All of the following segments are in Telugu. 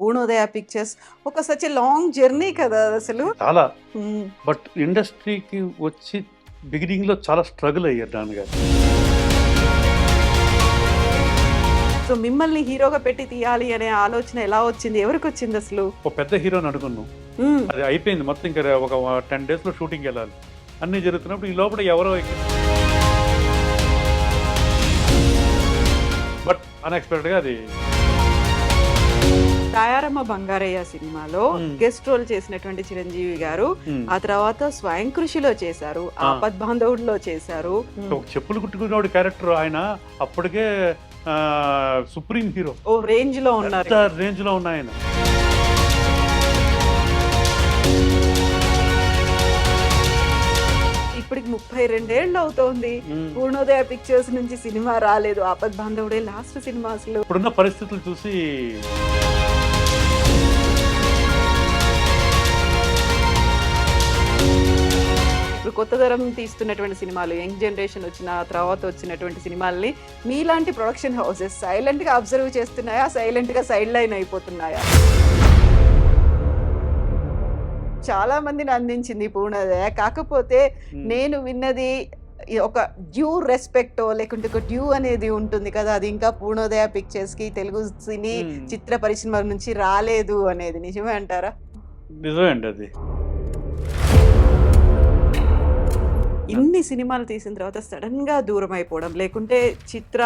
పూర్ణోదయ పిక్చర్స్ ఒక సచ్ లాంగ్ జర్నీ కదా అసలు. చాలా. బట్ ఇండస్ట్రీకి వచ్చి బిగినింగ్ లో చాలా స్ట్రగుల్ అయ్యారు నాన్నగారు. సో మిమ్మల్ని హీరోగా పెట్టి తీయాలి అనే ఆలోచన ఎలా వచ్చింది, ఎవరికి వచ్చింది అసలు? ఒక పెద్ద హీరోని అనుకున్నాం, అది అయిపోయింది మొత్తం. ఇంకా ఒక 10 days లో షూటింగ్ వెళ్ళాలి, అన్ని జరుగుతున్నప్పుడు ఈ లోపల ఎవరో బట్ అన్ఎక్స్పెక్టెడ్ గా అది. తాయారమ్మ బంగారయ్య సినిమాలో గెస్ట్ రోల్ చేసినటువంటి చిరంజీవి గారు ఆ తర్వాత స్వయం కృషిలో చేశారు, ఆపద్ బాంధవుడిలో చేశారు. ఒక చెప్పులు కుట్టుకునేవాడు క్యారెక్టర్ ఆయన. అప్పటికే సుప్రీం హీరో రేంజ్ లో ఉన్నారు, రేంజ్ లో ఉన్న ఆయన. ఇప్పటికి 32 ఏళ్ళు అవుతోంది. పూర్ణోదయ పిక్చర్స్ నుంచి సినిమా రాలేదు, ఆపద్ బాంధవుడే లాస్ట్ సినిమా. అసలు ఇప్పుడున్న పరిస్థితులు చూసి ఇప్పుడు కొత్త తరం తీస్తున్నటువంటి సినిమాలు, యంగ్ జనరేషన్ వచ్చిన తర్వాత వచ్చినటువంటి సినిమాల్ని మీలాంటి ప్రొడక్షన్ హౌసెస్ సైలెంట్ గా అబ్జర్వ్ చేస్తున్నాయా, సైలెంట్ గా సైడ్ లైన్ అయిపోతున్నాయా? చాలా మందిని అందించింది పూర్ణోదయ, కాకపోతే నేను విన్నది ఒక డ్యూ రెస్పెక్ట్ లేకుంటే ఒక డ్యూ అనేది ఉంటుంది కదా, అది ఇంకా పూర్ణోదయ పిక్చర్స్ కి తెలుగు సినీ చిత్ర పరిశ్రమ నుంచి రాలేదు అనేది నిజమే అంటారా? నిజమే అండి. అది ఇన్ని సినిమాలు తీసిన తర్వాత సడన్ గా దూరం అయిపోవడం, లేకుంటే చిత్ర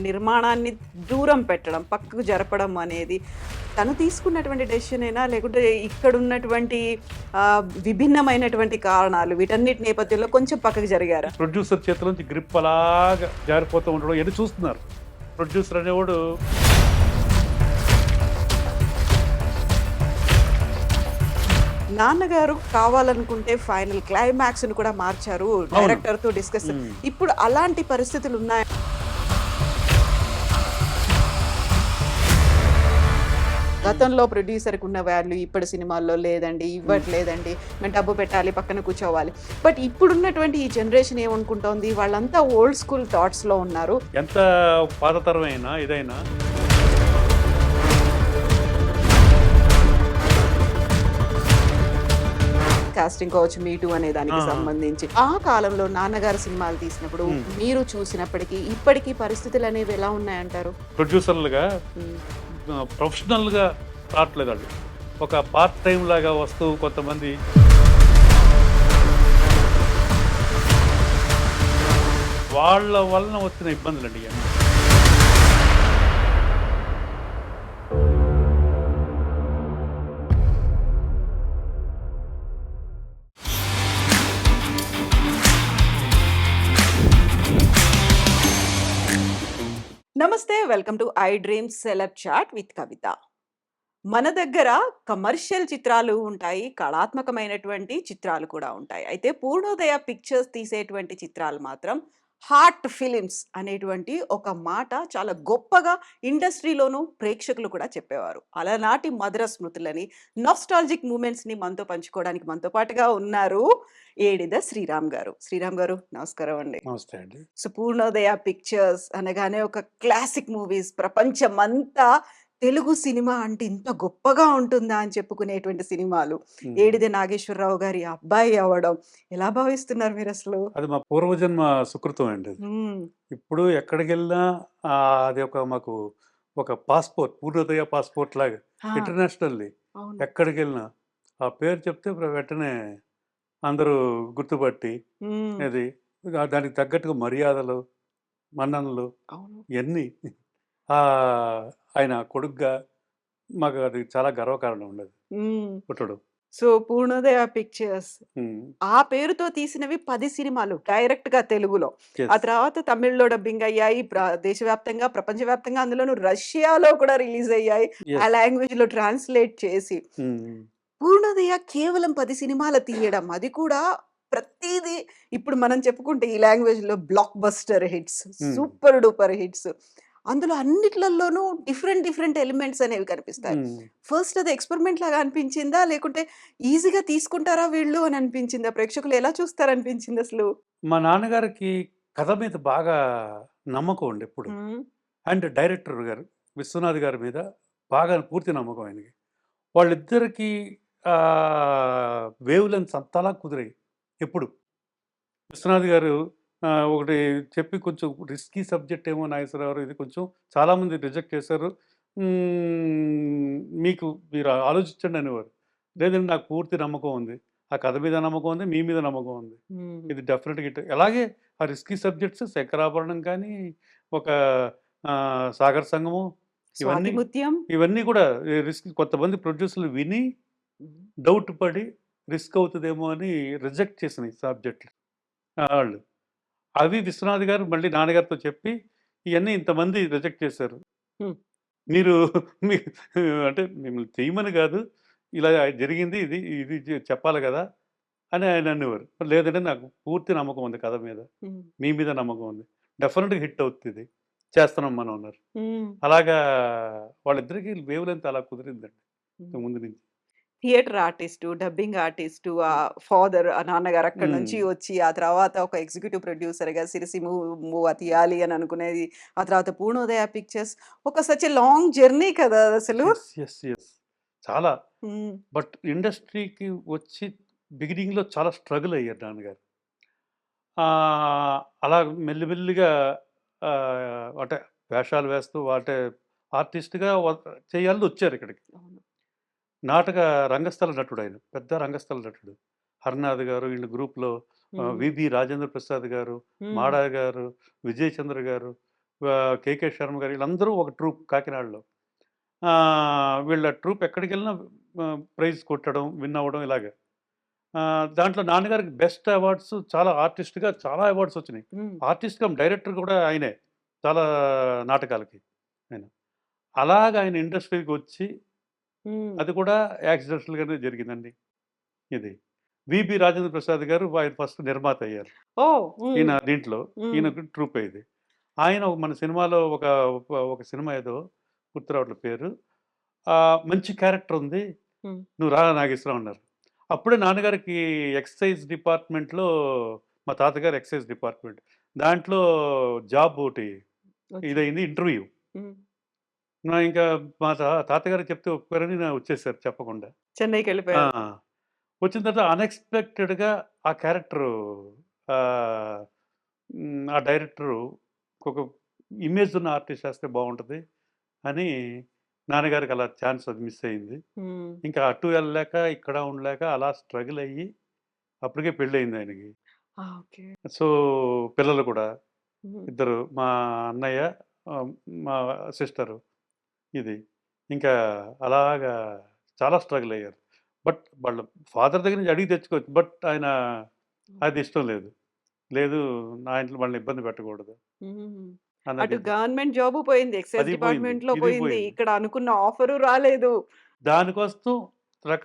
నిర్మాణాన్ని దూరం పెట్టడం, పక్కకు జరపడం అనేది తను తీసుకున్నటువంటి డెసిషన్ అయినా, లేకుంటే ఇక్కడ ఉన్నటువంటి విభిన్నమైనటువంటి కారణాలు వీటన్నిటి నేపథ్యంలో కొంచెం పక్కకు జరిగారా? ప్రొడ్యూసర్ చేతుల నుంచి గ్రిప్ అలాగా జారిపోతూ ఉండడం ఎన్ని చూస్తున్నారు. ప్రొడ్యూసర్ అనేవాడు నాన్నగారు కావాలనుకుంటే ఫైనల్ క్లైమాక్స్ ను కూడా మార్చారు డైరెక్టర్ తో డిస్కస్. ఇప్పుడు అలాంటి పరిస్థితులు ఉన్నాయి. గతంలో ప్రొడ్యూసర్కి ఉన్న వాల్యూ ఇప్పుడు సినిమాల్లో లేదండి, ఇవ్వట్లేదండి, మేము డబ్బు పెట్టాలి పక్కన కూర్చోవాలి. బట్ ఇప్పుడున్నటువంటి ఈ జనరేషన్ ఏమనుకుంటోంది, వాళ్ళంతా ఓల్డ్ స్కూల్ థాట్స్ లో ఉన్నారు. ఎంత పాతతరమైనా ఇదైనా కాస్టింగ్ కావచ్చు, మీటూ అనే దానికి సంబంధించి ఆ కాలంలో నాన్నగారు సినిమాలు తీసినప్పుడు మీరు చూసినప్పటికీ ఇప్పటికీ పరిస్థితులు అనేవి ఎలా ఉన్నాయంటారు? ప్రొడ్యూసర్లుగా ప్రొఫెషనల్ గా రావట్లేదు వాళ్ళు, ఒక పార్ట్ టైం లాగా వస్తూ కొంతమంది వాళ్ళ వలన వచ్చిన ఇబ్బందులు అండి. నమస్తే, welcome to I Dreams celeb chat with Kavitha. మన దగ్గర కమర్షియల్ చిత్రాలు ఉంటాయి, కళాత్మకమైనటువంటి చిత్రాలు కూడా ఉంటాయి. అయితే పూర్ణోదయ పిక్చర్స్ తీసేటువంటి చిత్రాలు మాత్రం హార్ట్ ఫిలిమ్స్ అనేటువంటి ఒక మాట చాలా గొప్పగా ఇండస్ట్రీలోనూ ప్రేక్షకులు కూడా చెప్పేవారు. అలనాటి మధుర స్మృతులని, నాస్టాలజిక్ మూమెంట్స్ని మనతో పంచుకోవడానికి మనతో పాటుగా ఉన్నారు ఏడిద శ్రీరామ్ గారు. శ్రీరామ్ గారు నమస్కారం అండి. నమస్తే అండి. సో పూర్ణోదయ పిక్చర్స్ అనగానే ఒక క్లాసిక్ మూవీస్, ప్రపంచమంతా తెలుగు సినిమా అంటే ఇంత గొప్పగా ఉంటుందా అని చెప్పుకునేటువంటి సినిమాలు. ఏడిది నాగేశ్వరరావు గారి అబ్బాయి అవ్వడం ఎలా భావిస్తున్నారు మీరు అసలు? అది మా పూర్వజన్మ సుకృతం అండి. ఇప్పుడు ఎక్కడికి వెళ్ళినా అది ఒక మాకు ఒక పాస్పోర్ట్, పూర్ణోదయ పాస్పోర్ట్ లాగా ఇంటర్నేషనల్లీ ఎక్కడికి వెళ్ళినా ఆ పేరు చెప్తే వెంటనే అందరూ గుర్తుపట్టి అది దానికి తగ్గట్టుగా మర్యాదలు, మన్ననలు ఇవన్నీ ఆయన కొడుగ్గా మాకు అది చాలా గర్వకారణం ఉండదు పుట్టడు. సో పూర్ణోదయ పిక్చర్స్ ఆ పేరుతో తీసినవి 10 సినిమాలు డైరెక్ట్ గా తెలుగులో, ఆ తర్వాత తమిళ్లో డబ్బింగ్ అయ్యాయి, దేశవ్యాప్తంగా ప్రపంచవ్యాప్తంగా, అందులోనూ రష్యాలో కూడా రిలీజ్ అయ్యాయి ఆ లాంగ్వేజ్ లో ట్రాన్స్లేట్ చేసి. పూర్ణోదయ కేవలం 10 సినిమాలు తీయడం, అది కూడా ప్రతిదీ ఇప్పుడు మనం చెప్పుకుంటే ఈ లాంగ్వేజ్ లో block buster hits, super duper hits. అందులో అన్నిట్లలోనూ డిఫరెంట్ ఎలిమెంట్స్ అనేవి కనిపిస్తాయి. ఫస్ట్ అది ఎక్స్పెరిమెంట్ లాగా అనిపించిందా, లేకుంటే ఈజీగా తీసుకుంటారా వీళ్ళు అని అనిపించిందా? ప్రేక్షకులు ఎలా చూస్తారనిపించింది అసలు? మా నాన్నగారికి కథ మీద బాగా నమ్మకం ఉండి ఎప్పుడు, అండ్ డైరెక్టర్ గారు విశ్వనాథ్ గారి మీద బాగా పూర్తి నమ్మకం ఆయనకి. వాళ్ళిద్దరికీ వేవ్ లెంగ్త్స్ అంతలా కుదిరాయి ఎప్పుడు. విశ్వనాథ్ గారు ఒకటి చెప్పి కొంచెం రిస్కీ సబ్జెక్ట్ ఏమో నాగేశ్వరరావు గారు ఇది కొంచెం చాలామంది రిజెక్ట్ చేశారు. మీకు మీరు ఆలోచించండి అనేవారు. లేదండి నాకు పూర్తి నమ్మకం ఉంది. ఆ కథ మీద నమ్మకం ఉంది. మీ మీద నమ్మకం ఉంది. హ్మ్. ఇది డెఫినిట్‌గా హిట్. అలాగే ఆ రిస్కీ సబ్జెక్ట్స్ 'శంకరాభరణం' కానీ, ఒక 'సాగర సంగమం' ఇవన్నీ 'స్వాతిముత్యం'. ఇవన్నీ కూడా రిస్క్ కొంతమంది ప్రొడ్యూసర్‌లు విని హ్మ్. డౌట్ పడి రిస్క్ అవుతదేమో అని రిజెక్ట్ చేసినయి సబ్జెక్ట్‌లు ఆళ్ళు. అవి విశ్వనాథ్ గారు మళ్ళీ నాన్నగారితో చెప్పి, ఇయన్నీ ఇంతమంది రిజెక్ట్ చేశారు. హ్మ్. మీరు మీ అంటే మిమ్మల్ని చెయ్యమని గాదు. ఇలా జరిగింది. ఇది ఇది చెప్పాలి గదా! అని ఆయన అనేవారు. లేదంటే నాకు పూర్తి నమ్మకం ఉంది కథ మీద. హ్మ్. మీ మీద నమ్మకం ఉంది. డెఫినిట్‌గా హిట్ అవుద్దిది. చేస్తున్నాం మనం అన్నారు. హ్మ్. అలాగా వాళ్ళిద్దరికీ వేవ్ లెంత్ అలా కుదిరిందండి. హ్మ్. ముందు నుంచి. Theatre artist, dubbing artist, father నాన్నగారు అక్కడి నుంచి హ్మ్. వచ్చి, ఆ తర్వాత ఒక ఎగ్జిక్యూటివ్ ప్రొడ్యూసర్‌గా 'సిరిసి మూవ తీయాలి' అని అనుకునేది. ఆ తర్వాత 'పూర్ణోదయ పిక్చర్స్' ఒక సచ్ ఎ లాంగ్ జర్నీ కదా అదసలు. యెస్. యెస్. యెస్. చాలా. హ్మ్. బట్ ఇండస్ట్రీకి వచ్చి బిగినింగ్‌లో చాలా స్ట్రగుల్ అయ్యారు నాన్నగారు. అలా మెల్లిమెల్లిగా అంటే వేషాలు వేస్తూ అంటే ఆర్టిస్ట్‌గా చేయాలని వచ్చారిక్కడికి. అవును. నాటక రంగస్థల నటుడాయన. పెద్ద రంగస్థల నటుడు. 'హరినాథ్' గారు వీళ్ళ గ్రూప్‌లో హ్మ్. 'విబి రాజేంద్ర ప్రసాద్' గారు, హ్మ్. 'మాడా' గారు, 'విజయ్ చంద్ర' గారు, 'కె.కె. శర్మ' గారు వీళ్ళందరూ ఒక ట్రూప్ కాకినాడలో. వీళ్ళ ట్రూప్ ఎక్కడికెళ్ళినా ప్రైజ్ కొట్టడం, విన్ అవ్వడం ఇలాగ. దాంట్లో నాన్నగారికి బెస్ట్ అవార్డ్స్ చాలా ఆర్టిస్ట్‌గా చాలా అవార్డ్స్ వచ్చినాయి. హ్మ్. ఆర్టిస్ట్ కమ్ డైరెక్టర్ కూడా ఆయనే. చాలా నాటకాలకి ఆయన. అలాగా ఆయన ఇండస్ట్రీకొచ్చి హ్మ్. అది కూడా యాక్సిడెంటల్‌గానే జరిగిందండి ఇది. 'విబి రాజేంద్ర ప్రసాద్' గారు ఆయన ఫస్ట్ నిర్మాత అయ్యారు. ఓహ్! హ్మ్. ఈయన దీంట్లో హ్మ్. ఈయనకు ట్రూపే ఇది. ఆయన మన సినిమాలో ఒక సినిమా ఏదో గుర్తు రావట్లేదు పేరు. మంచి క్యారెక్టర్ ఉంది. హ్మ్. నువ్వు రా నాగేశ్వరరావు అన్నారు. అప్పుడే నాన్నగారికి ఎక్సైజ్ డిపార్ట్మెంట్‌లో మా తాతగారు ఎక్సైజ్ డిపార్ట్మెంట్. దాంట్లో జాబ్ ఒకటి వచ్చింది. ఇదయింది ఇంటర్వ్యూ. హ్మ్. ఇంకా మా తాతగారికి చెప్తే ఒప్పుకోరని వచ్చేసారు చెప్పకుండా. ఆ! చెన్నైకెళ్ళిపోయారు. వచ్చిన తర్వాత అన్‌ఎక్స్‌పెక్టెడ్‌గా ఆ క్యారెక్టరు ఆహ్, ఆ డైరెక్టరు ఒక ఇమేజ్ ఉన్న ఆర్టిస్ట్ చేస్తే బావుంటది అని నాన్నగారికి అలా ఛాన్స్ అది మిస్ అయింది. హ్మ్. ఇంకా అటు ఎళ్ళలేక, ఇక్కడ ఉండలేక అలా స్ట్రగుల్ అయ్యి అప్పటికే పెళ్ళయింది ఆయనకి. ఆ! ఓకే. సో, పిల్లలు కూడా హ్మ్. ఇద్దరు. మా అన్నయ్య, ఆహ్, మా సిస్టరు ఇది. ఇంకా అలాగా చాలా స్ట్రగుల్ అయ్యారు. బట్ వాళ్ళ ఫాదర్ దగ్గర నుంచి అడిగి తెచ్చుకోవచ్చు. బట్ ఆయన అది ఓకే. ఇష్టం లేదు. లేదు నా ఇంట్లో వాళ్ళని ఇబ్బంది పెట్టకూడదు హ్మ్. అన్నది అటు ఇది. గవర్నమెంట్ జాబు పోయింది. ఎక్సైజ్ అది పోయింది. డిపార్ట్‌మెంట్‌లో ఇది పోయింది. పోయింది. ఇక్కడ అనుకున్న ఆఫరు రాలేదు. దానికోసం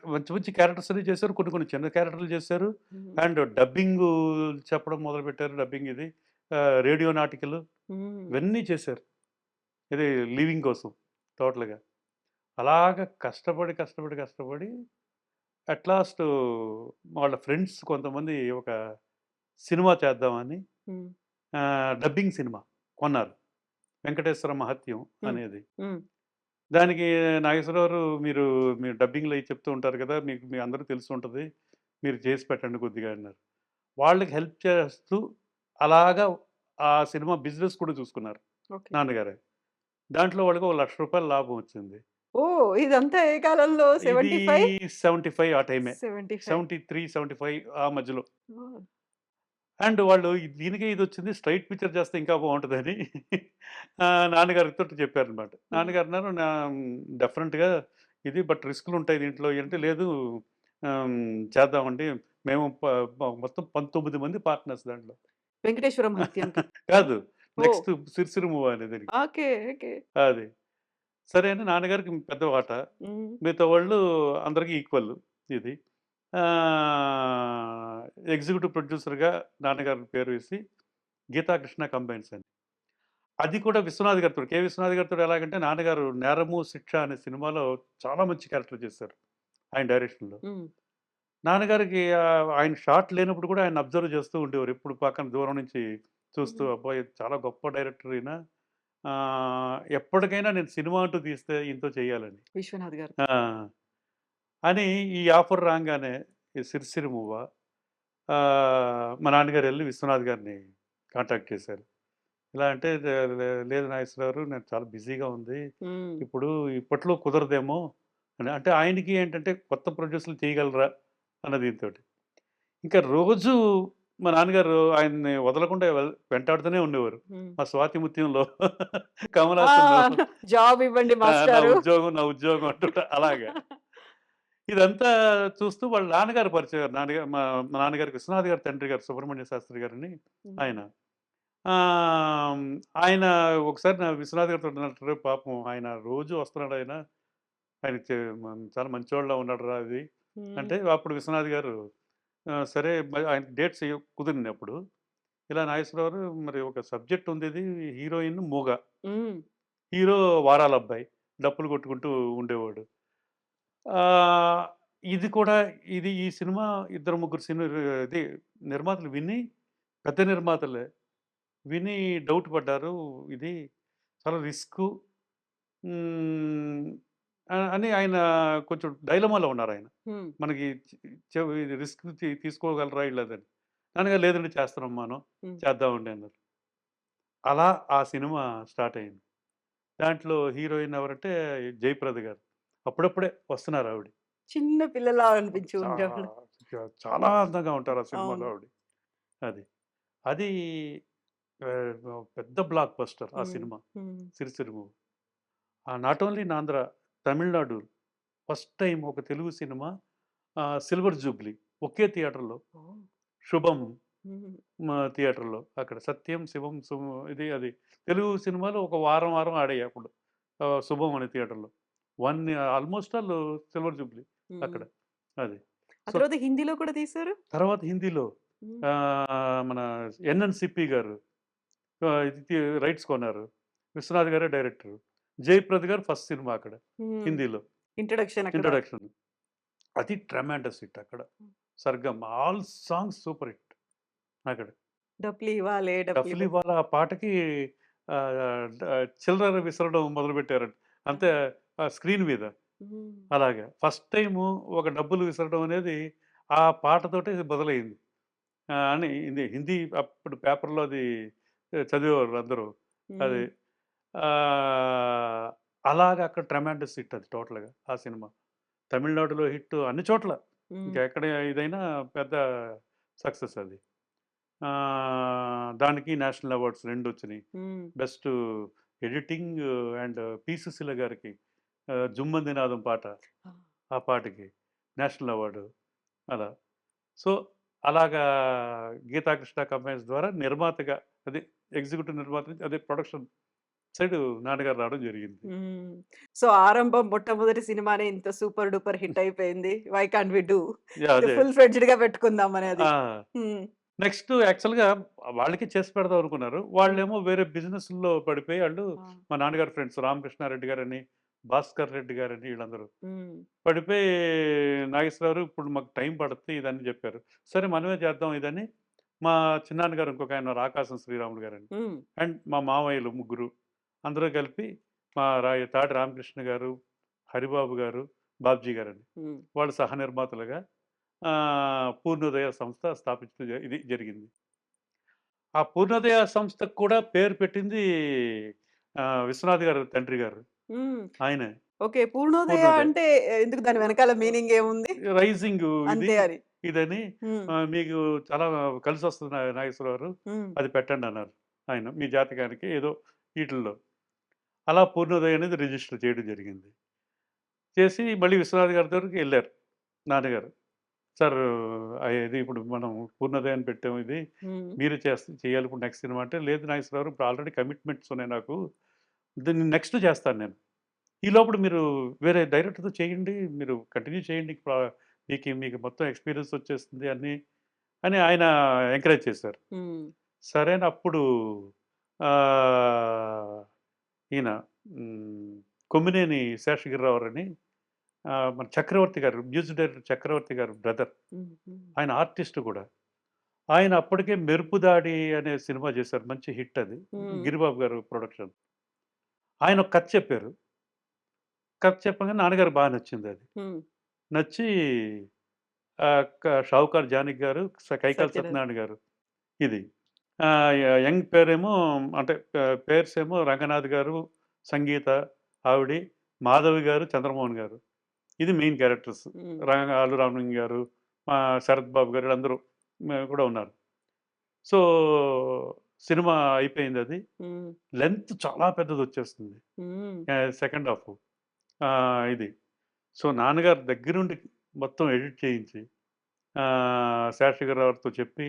మంచి మంచి క్యారెక్టర్స్ అన్ని చేశారు. కొన్ని కొన్ని చిన్న క్యారెక్టర్‌లు చేశారు. హ్మ్. అండ్ డబ్బింగు చెప్పడం మొదలుపెట్టారు. డబ్బింగ్ ఇది. రేడియో నాటికలు హ్మ్. ఇవన్నీ చేశారు. ఇది లివింగ్ కోసం టోటల్‌గా. అలాగా కష్టపడి, కష్టపడి, కష్టపడి అట్ లాస్ట్ వాళ్ళ ఫ్రెండ్స్ కొంతమంది ఒక సినిమా చేద్దామని హ్మ్. డబ్బింగ్ సినిమా కొన్నారు. 'వెంకటేశ్వర మహత్యం' హ్మ్. అనేది. హ్మ్. దానికి నాగేశ్వరరావు గారు మీరు డబ్బింగ్‌లో అయి చెప్తూ ఉంటారు కదా! మీకు మీ అందరికి తెలిసుంటది. మీరు చేసి పెట్టండి కొద్దిగా అన్నారు. వాళ్ళకి హెల్ప్ చేస్తూ అలాగా ఆ సినిమా బిజినెస్ కూడా చూసుకున్నారు ఓకే. నాన్నగారే. దాంట్లో వాళ్ళకి ఒక రూ. 1,00,000 లాభం వచ్చింది. ఓహ్! ఇదంతా ఏ కాలంలో ఇది 75? 75 ఆ టైమే. 75. 73, 75 ఆ మధ్యలో. ఓహ్! అండ్ వాళ్ళు దీనికే ఇదొచ్చింది. స్ట్రెయిట్ పిక్చర్ చేస్తే ఇంకా బావుంటదని నాన్నగారితోటి చెప్పారనమాట. హ్మ్. నాన్నగారు అన్నారు డెఫినెట్‌గా ఇది బట్ రిస్కులుంటాయి దీంట్లో అంటే, లేదు ఆహ్, చేద్దామండి. మేము మొత్తం 19 మంది పార్ట్నర్స్ దాంట్లో. 'వెంకటేశ్వర మహత్యంకి.' కాదు. ఓహ్! నెక్స్ట్ 'సిరిసిరి మూవ' అనే దానికి. ఓకే. ఓకే. అది. సరే అని నాన్నగారికి పెద్ద వాటా. హ్మ్. మిగతా వాళ్ళు అందరికి ఈక్వల్ ఇది. ఆహ్, ఎగ్జిక్యూటివ్ ప్రొడ్యూసర్‌గా నాన్నగారి పేరు వేసి 'గీతాకృష్ణ కంబైన్స్' అని. అది కూడా విశ్వనాథ్ గారితోటి. విశ్వనాథ్ గారితోటి ఎలాగంటే నాన్నగారు 'నేరము శిక్ష' అనే సినిమాలో చాలా మంచి క్యారెక్టర్ చేశారు. ఆయన డైరెక్షన్‌లో. హ్మ్. నాన్నగారికి ఆయన షాట్ లేనప్పుడు కూడా ఆయన అబ్జర్వ్ చేస్తూ ఉండేవారు. ఎప్పుడు పక్కన దూరం నుంచి చూస్తూ హ్మ్. అబ్బాయి చాలా గొప్ప డైరెక్టర్ ఈయన. ఎప్పటికైనా నేను సినిమా అంటూ తీస్తే ఈయనతో చేయాలని. విశ్వనాథ్ గారు. ఆ! అని ఈ ఆఫర్ రాంగానే ఈ 'సిరిసిరి మూవ' మా నాన్నగారెళ్లి విశ్వనాథ్ గారిని కాంటాక్ట్ చేశారు. ఇలా అంటే లేదు నాగేశ్వరరావు నేను చాలా బిజీగా ఉంది. హ్మ్. ఇప్పట్లో కుదరదేమో అని. అంటే ఆయనకి ఏంటంటే కొత్త ప్రొడ్యూసర్‌లు చేయగలరా అన్న దీనితోటి. ఇంకా రోజు మా నాన్నగారు ఆయన్ని వదలకుండా వెంటాడుతూనే ఉండేవారు. హ్మ్. మా 'స్వాతి ముత్యంలో' కమల్ ఆ! హాసన్ జాబ్ ఇవ్వండి నా మాస్టారు. ఉద్యోగం, నా ఉద్యోగం అంటుంటా అలాగా. ఇదంతా చూస్తూ వాళ్ళ నాన్నగారు పరిచయం. మా మా నాన్నగారికి విశ్వనాథ్ గారి తండ్రి గారు సుబ్రహ్మణ్య శాస్త్రి గారని హ్మ్. ఆయన. ఆహ్, ఆయన ఒకసారి విశ్వనాథ్ గారితో అన్నట్టు పాపం ఆయన రోజు వస్తున్నాడాయన. ఆయనకి చాలా మంచోడిలా ఉన్నాడురా అది. హ్మ్. అంటే అప్పుడు విశ్వనాథ్ గారు సరే ఆయన డేట్స్ కుదిరినప్పుడు ఇలా నాగేశ్వరరావు మరి ఒక సబ్జెక్ట్ ఉంది ఇది హీరోయిన్ మూగ. హ్మ్. హీరో వారాలబ్బాయి. డప్పులు కొట్టుకుంటూ ఉండేవాడు. ఆహ్, ఇది కూడా ఈ సినిమా ఇద్దరు ముగ్గురు ఇది నిర్మాతలు విని పెద్ద నిర్మాతలే. విని డౌట్ పడ్డారు. ఇది చాలా రిస్కు. హ్మ్. అని ఆయన కొంచెం డైలమాలో ఉన్నారాయన. హ్మ్. మనకి చ్ ఇది రిస్క్ తీసుకోగలరా ఈళ్ళదని. నాన్నగారు లేదండి చేస్తున్నాం మనం. హ్మ్. చేద్దామండి అన్నారు. అలా ఆ సినిమా స్టార్ట్ అయింది. దాంట్లో హీరోయిన్ ఎవరంటే జయప్రద గారు. అప్పుడప్పుడే వస్తున్నారావిడ. చిన్న పిల్లలా అనిపించి చా ఉండేవాళ్ళు. చాలా అందంగా ఉంటారు ఆ సినిమాలో అవును. ఆవిడ. అది. అది పెద్ద బ్లాక్ బస్టర్ ఆ హ్మ్. సినిమా. హ్మ్. 'Sirisiri movie'. Not only in Andhra, Tamil Nadu first time ఒక తెలుగు సినిమా సిల్వర్ జూబ్లీ ఒకే థియేటర్‌లో ఓహ్! 'శుభం' హ్మ్. థియేటర్‌లో అక్కడ 'సత్యం శివం ఇది అది తెలుగు సినిమాలు ఒక వారం వారం ఆడాయి అప్పుడు. 'శుభం' అనే థియేటర్‌లో. ఆల్‌మోస్ట్ ఆల్ సిల్వర్ జూబ్లీ హ్మ్. అక్కడ. అది. ఆ సో, తర్వాత హిందీలో కూడా తీశారు? తర్వాత హిందీలో హ్మ్. మన ఎన్‌ఎన్‌సిప్పి గారు ఇది రైట్స్ కొన్నారు. విశ్వనాథ్ గారే డైరెక్టరు. జయప్రద గారు ఫస్ట్ సినిమా అక్కడ హ్మ్. హిందీలో. ఇంట్రడక్షన్ అక్కడ. ఇంట్రొడక్షన్. అది ట్రెమెండస్ హిట్ అక్కడ. 'Sargam' all songs super hit అక్కడ. డప్లీవాలే డఫ్లీ డప్లీవాలే. వాళ్ళ ఆ పాటకి చిల్లర విసరడం మొదలుపెట్టారంట. అంతే స్క్రీన్ మీద. హ్మ్. అలాగా. ఫస్ట్ టైము ఒక డబ్బులు విసరడం అనేది ఆ పాటతోటే మొదలైంది. అని ఇది హిందీ అప్పుడు పేపర్‌లో అది చదివేవారు అందరూ. హ్మ్. అది. ఆహ్, అలాగా అక్కడ ట్రెమెండస్ హిట్ అది టోటల్‌గా ఆ సినిమా. తమిళనాడులో హిట్ అన్ని చోట్ల. హ్మ్. ఇంకెక్కడ ఇదైనా పెద్ద సక్సెస్ అది. దానికి నేషనల్ అవార్డ్స్ 2 వచ్చినాయి. Hmm. Best editing and P. Susheela గారికి 'జుమ్మంది నాదం' పాట. ఆ! ఆ పాటకి నేషనల్ అవార్డు అలా. సో, అలాగా గీతాకృష్ణ కంపెనీస్ ద్వారా నిర్మాతగా అదే ఎగ్జిక్యూటివ్ నిర్మాత నుంచి అదే ప్రొడక్షన్ సైడు నాన్నగారు రావడం జరిగింది. హ్మ్. సో, ఆరంభం మొట్టమొదటి సినిమానే ఇంత సూపర్ డూపర్ హిట్ అయిపోయింది. Why can't we do? ఇది అదే. ఫుల్ ఫ్లెడ్జ్డ్‌గా పెట్టుకుందాం అనేది. ఆ! హ్మ్. నెక్స్ట్ యాక్చువల్‌గా వాళ్ళకి చేసి పెడదాం అనుకున్నారు. హ్మ్. వాళ్ళేమో వేరే బిజినెస్‌ల్లో పడిపోయి ఆ! మా నాన్నగారి ఫ్రెండ్స్ రామకృష్ణారెడ్డి గారని, భాస్కర్ రెడ్డి గారని వీళ్ళందరూ హ్మ్. పడిపోయి నాగేశ్వరరావు ఇప్పుడు మాకు టైం పడుతుంది ఇదని చెప్పారు. సరే మనమే చేద్దాం ఇదని మా చిన్నాన్నగారు ఇంకొక ఆయన ఉన్నారు ఆకాశం శ్రీరాములు గారని. హ్మ్. అండ్ మా మామయ్యలు ముగ్గురు. అందరూ కలిపి మా తాటి రామకృష్ణ గారు, హరిబాబు గారు, బాబ్జీ గారని. హ్మ్. వాళ్ళు సహనిర్మాతలుగా పూర్ణోదయ సంస్థ స్థాపించడం ఇది జరిగింది. ఆ పూర్ణోదయ సంస్థకు కూడా పేరు పెట్టింది విశ్వనాథ్ గారు తండ్రి గారు. హ్మ్. ఆయనే. ఓకే. పూర్ణోదయ పూర్ణోదయ. అంటే ఎందుకు దాని వెనకాల మీనింగ్ ఏముంది? రైజింగ్ ఇది అంతే అని. ఇదని హ్మ్. మీకు చాలా కలిసొస్తుంది నాగేశ్వరరావు గారు. హ్మ్. అది పెట్టండన్నారు ఆయన. మీ జాతకానికి ఏదో ఈటిల్లో. అలా పూర్ణోదయ అనేది రిజిస్టర్ చేయడం జరిగింది. చేసి మళ్ళీ విశ్వనాథ్ గారి దగ్గరికి ఎళ్లారు నాన్నగారు. సార్ ఇది ఇప్పుడు మనం పూర్ణోదయాన్ని పెట్టాము ఇది. హ్మ్. మీరే చేయాలి ఇప్పుడు నెక్స్ట్ సినిమా అంటే, లేదు నాగేశ్వరరావు గారు ఇప్పుడు ఆల్రెడీ కమిట్మెంట్స్ ఉన్నాయి నాకు. దీన్ని నెక్స్ట్ చేస్తాను నేను. ఈ లోపుల మీరు వేరే డైరెక్టర్‌తో చేయండి. మీరు కంటిన్యూ చేయండి. మీకు మీకు మొత్తం ఎక్స్‌పీరియన్స్ వచ్చేస్తుంది అన్నీ అని ఆయన ఎంకరేజ్ చేశారు. హ్మ్. సరే అని అప్పుడు ఆహ్, ఈయన హ్మ్, కొమ్మినేని శేషగిరిరావు అని మన చక్రవర్తి గారు మ్యూజిక్ డైరెక్టర్ చక్రవర్తి గారు బ్రదర్. హ్మ్. హ్మ్. ఆయన ఆర్టిస్ట్ కూడా. ఆయన అప్పటికే 'మెరుపు దాడి' అనే సినిమా చేశారు. మంచి హిట్ అది. హ్మ్. గిరిబాబు గారు ప్రొడక్షన్. ఆయన ఒక కథ చెప్పారు. కథ చెప్పగానే నాన్నగారికి బాగా నచ్చింది అది. నచ్చి 'షావుకార్ జానకి' గారు, కైకాల సత్యనారాయణ. సత్యనారాయణ గారు ఇది. యంగ్ పేరేమో అంటే పేర్సేమో రంగనాథ్ గారు, సంగీత ఆవిడి, మాధవి గారు, చంద్రమోహన్ గారు. ఇది మెయిన్ క్యారెక్టర్స్. అల్లు రామలింగం గారు, శరత్ బాబు గారు వీళ్ళందరూ కూడా ఉన్నారు. సో, సినిమా అయిపోయిందది. లెంత్ చాలా పెద్దదొచ్చేస్తుంది. Second half. ఇది. సో, నాన్నగారు దగ్గరుండి మొత్తం ఎడిట్ చేయించి, శేషగిరి గారితో చెప్పి,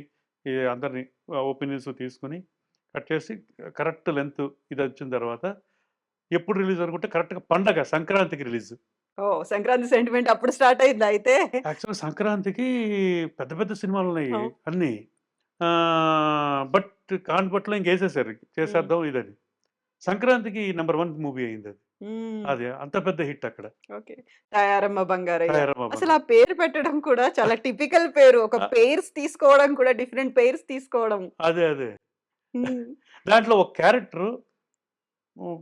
అందరిని ఒపీనియన్స్ తీసుకొని, కట్ చేసి కరెక్ట్ లెంత్ ఇదొచ్చిన తర్వాత, ఎప్పుడు రిలీజ్ అనుకుంటే కరెక్ట్‌గా పండగ సంక్రాంతికి రిలీజ్. ఓహ్! సంక్రాంతి సెంటిమెంట్ అప్పుడు స్టార్ట్ అయిందా అయితే? యాక్చువల్‌గా సంక్రాంతికి పెద్ద పెద్ద సినిమాలున్నాయి అవును. అన్నీ. బట్ కాన్పట్లో ఇంకేసేసారు. చేసేద్దాం ఇదని. సంక్రాంతికి నంబర్ 1 మూవీ అయిందది. అది అంత పెద్ద హిట్ అక్కడ. ఓకే. 'తయారమ్మ బంగారయ్య.' 'తయారమ్మ అసలు బంగారు.' ఆ పేరు పెట్టడం కూడా చాలా టిపికల్ పేరు. ఒక ఆహ్, పెయిర్స్ తీసుకోవడం కూడా డిఫరెంట్ పెయిర్స్ తీసుకోవడం. అదే. హ్మ్. దాంట్లో ఒక క్యారెక్టరు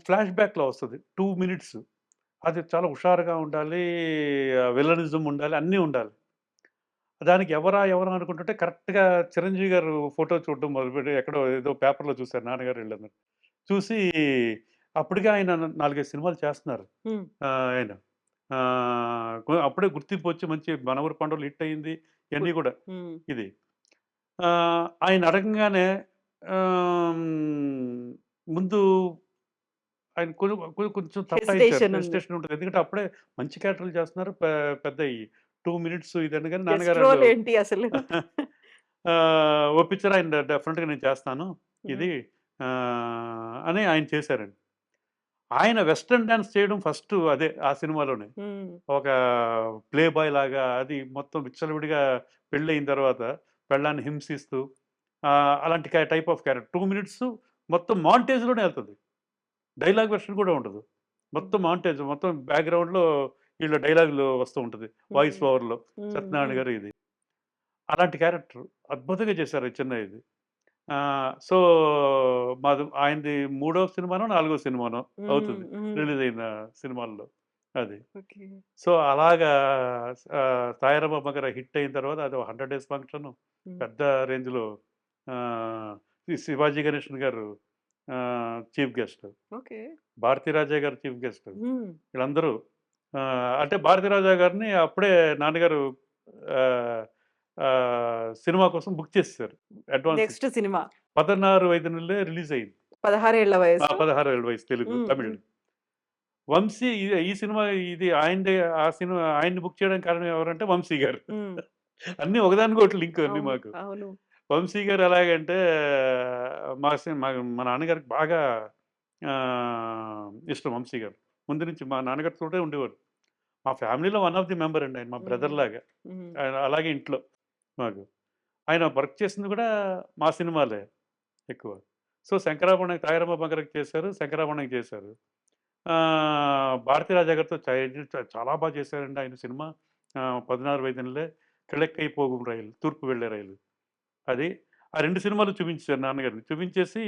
ఫ్లాష్ బ్యాక్‌లో వస్తది. 2 మినిట్స్. అది చాలా హుషారుగా ఉండాలి. విలనిజం ఉండాలి. అన్నీ ఉండాలి. దానికి ఎవరా అనుకుంటుంటే కరెక్ట్‌గా చిరంజీవి గారు ఫోటో చూడడం మొదలుపెట్టి ఎక్కడో ఏదో పేపర్‌లో చూసారు నాన్నగారు వీళ్ళందరూ. చూసి అప్పటికే ఆయన 4, 5 సినిమాలు చేస్తున్నారు. హ్మ్. ఆయన. అప్పుడే గుర్తింపు వచ్చి మంచి 'మనవర పండుగలు' హిట్ అయింది. ఇయన్నీ కూడా హ్మ్. ఇది. ఆయన అడగంగానే ఆహ్, ముందు ఆయన కొంచెం తటాయించారు. హెసిటేషన్ ఉంది. హెసిటేషన్ ఉంటది. ఎందుకంటే అప్పుడే మంచి క్యారెక్టర్‌లు చేస్తున్నారు. పెద్దయి 2 మినిట్స్ ఇది అనగానే గెస్ట్ నాన్నగారు రోల్ ఏంటి అసలు? ఒప్పించారు. ఆయన డెఫినిట్‌గా నేను చేస్తాను హ్మ్. ఇది అని ఆయన చేశారండి. ఆయన వెస్టర్న్ డాన్స్ చేయడం ఫస్ట్ అదే ఆ సినిమాలోనే. హ్మ్. ఒక ప్లే బాయ్ లాగా అది మొత్తం విచ్చలవిడిగా పెళ్ళయిన తర్వాత పెళ్ళాన్ని హింసిస్తూ అలాంటి టైప్ ఆఫ్ క్యారెక్టర్. 2 మినిట్స్ మొత్తం మాంటేజ్‌లోనే ఎళ్తది. డైలాగ్ వెర్షన్ కూడా ఉండదు. హ్మ్. మొత్తం మాంటేజ్ మొత్తం బ్యాక్‌గ్రౌండ్‌లో వీళ్ళ డైలాగులు వస్తూ ఉంటది. వాయిస్ హ్మ్. ఓవర్‌లో హ్మ్. సత్యనారాయణ హ్మ్. గారు ఇది. అలాంటి క్యారెక్టర్ అద్భుతంగా చేశారు చిన్నయ్యది. సో, ఆయనది మూడో సినిమానో, నాలుగో సినిమానో హ్మ్. అవుతది. హ్మ్. రిలీజ్ అయిన సినిమాల్లో అది. ఓకే. సో, అలాగా 'తాయారమ్మ బంగారం' హిట్ అయిన తర్వాత అది 100 డేస్ ఫంక్షను హ్మ్. పెద్ద రేంజ్‌లో ఆహ్, ఈ 'శివాజీ గణేషన్' గారు చీఫ్ గెస్ట్. ఓకే. 'భారతీరాజా' గారు చీఫ్ గెస్ట్. హ్మ్. వీళ్ళందరూ అంటే 'భారతీరాజా' గారిని అప్పుడే నాన్నగారు ఆహ్, సినిమా కోసం బుక్ చేసేసారు. అడ్వాన్స్ నెక్స్ట్ ఇచ్చి. సినిమా. 16 వయదునులే రిలీజ్ అయింది. 16 ఏళ్ల వయసు. 16 ఏళ్ల వయసు తెలుగు, హ్మ్. తమిళ్. హ్మ్. 'వంశీ' ఈ సినిమా ఇది ఆయనదే ఆ సినిమా ఆయన్ని బుక్ చేయడానికి కారణం ఎవరంటే 'వంశీ' గారు. హ్మ్. అన్నీ ఒకదానికొకటి లింక్ అన్నీ అవును. మాకు. అవును. 'వంశీ' గారు ఎలాగంటే మా నాన్నగారికి బాగా ఇష్టం 'వంశీ' గారు. ముందు నుంచి మా నాన్నగారితోటే ఉండేవారు. మా ఫ్యామిలీలో వన్ ఆఫ్ ది మెంబర్ అండి ఆయన. మా హ్మ్. బ్రదర్ లాగా. హ్మ్. ఆయన అలాగే ఇంట్లో మాకు. ఆయన వర్క్ చేసింది కూడా మా సినిమాలే ఎక్కువ. సో, 'శంకరాభరణం' 'తాయారమ్మ బంగారం'కి చేశారు. 'శంకరాభరణం'కి చేశారు. 'భారతీరాజా' గారితో చాలా బా చేశారండి ఆయన సినిమా. 16 వయదినిలే, 'కిళక్కై పోగుం రైలు' తూర్పు వెళ్ళే రైలు. అది. ఆ 2 సినిమాలు చూపించేసారు నాన్నగారికి. చూపించేసి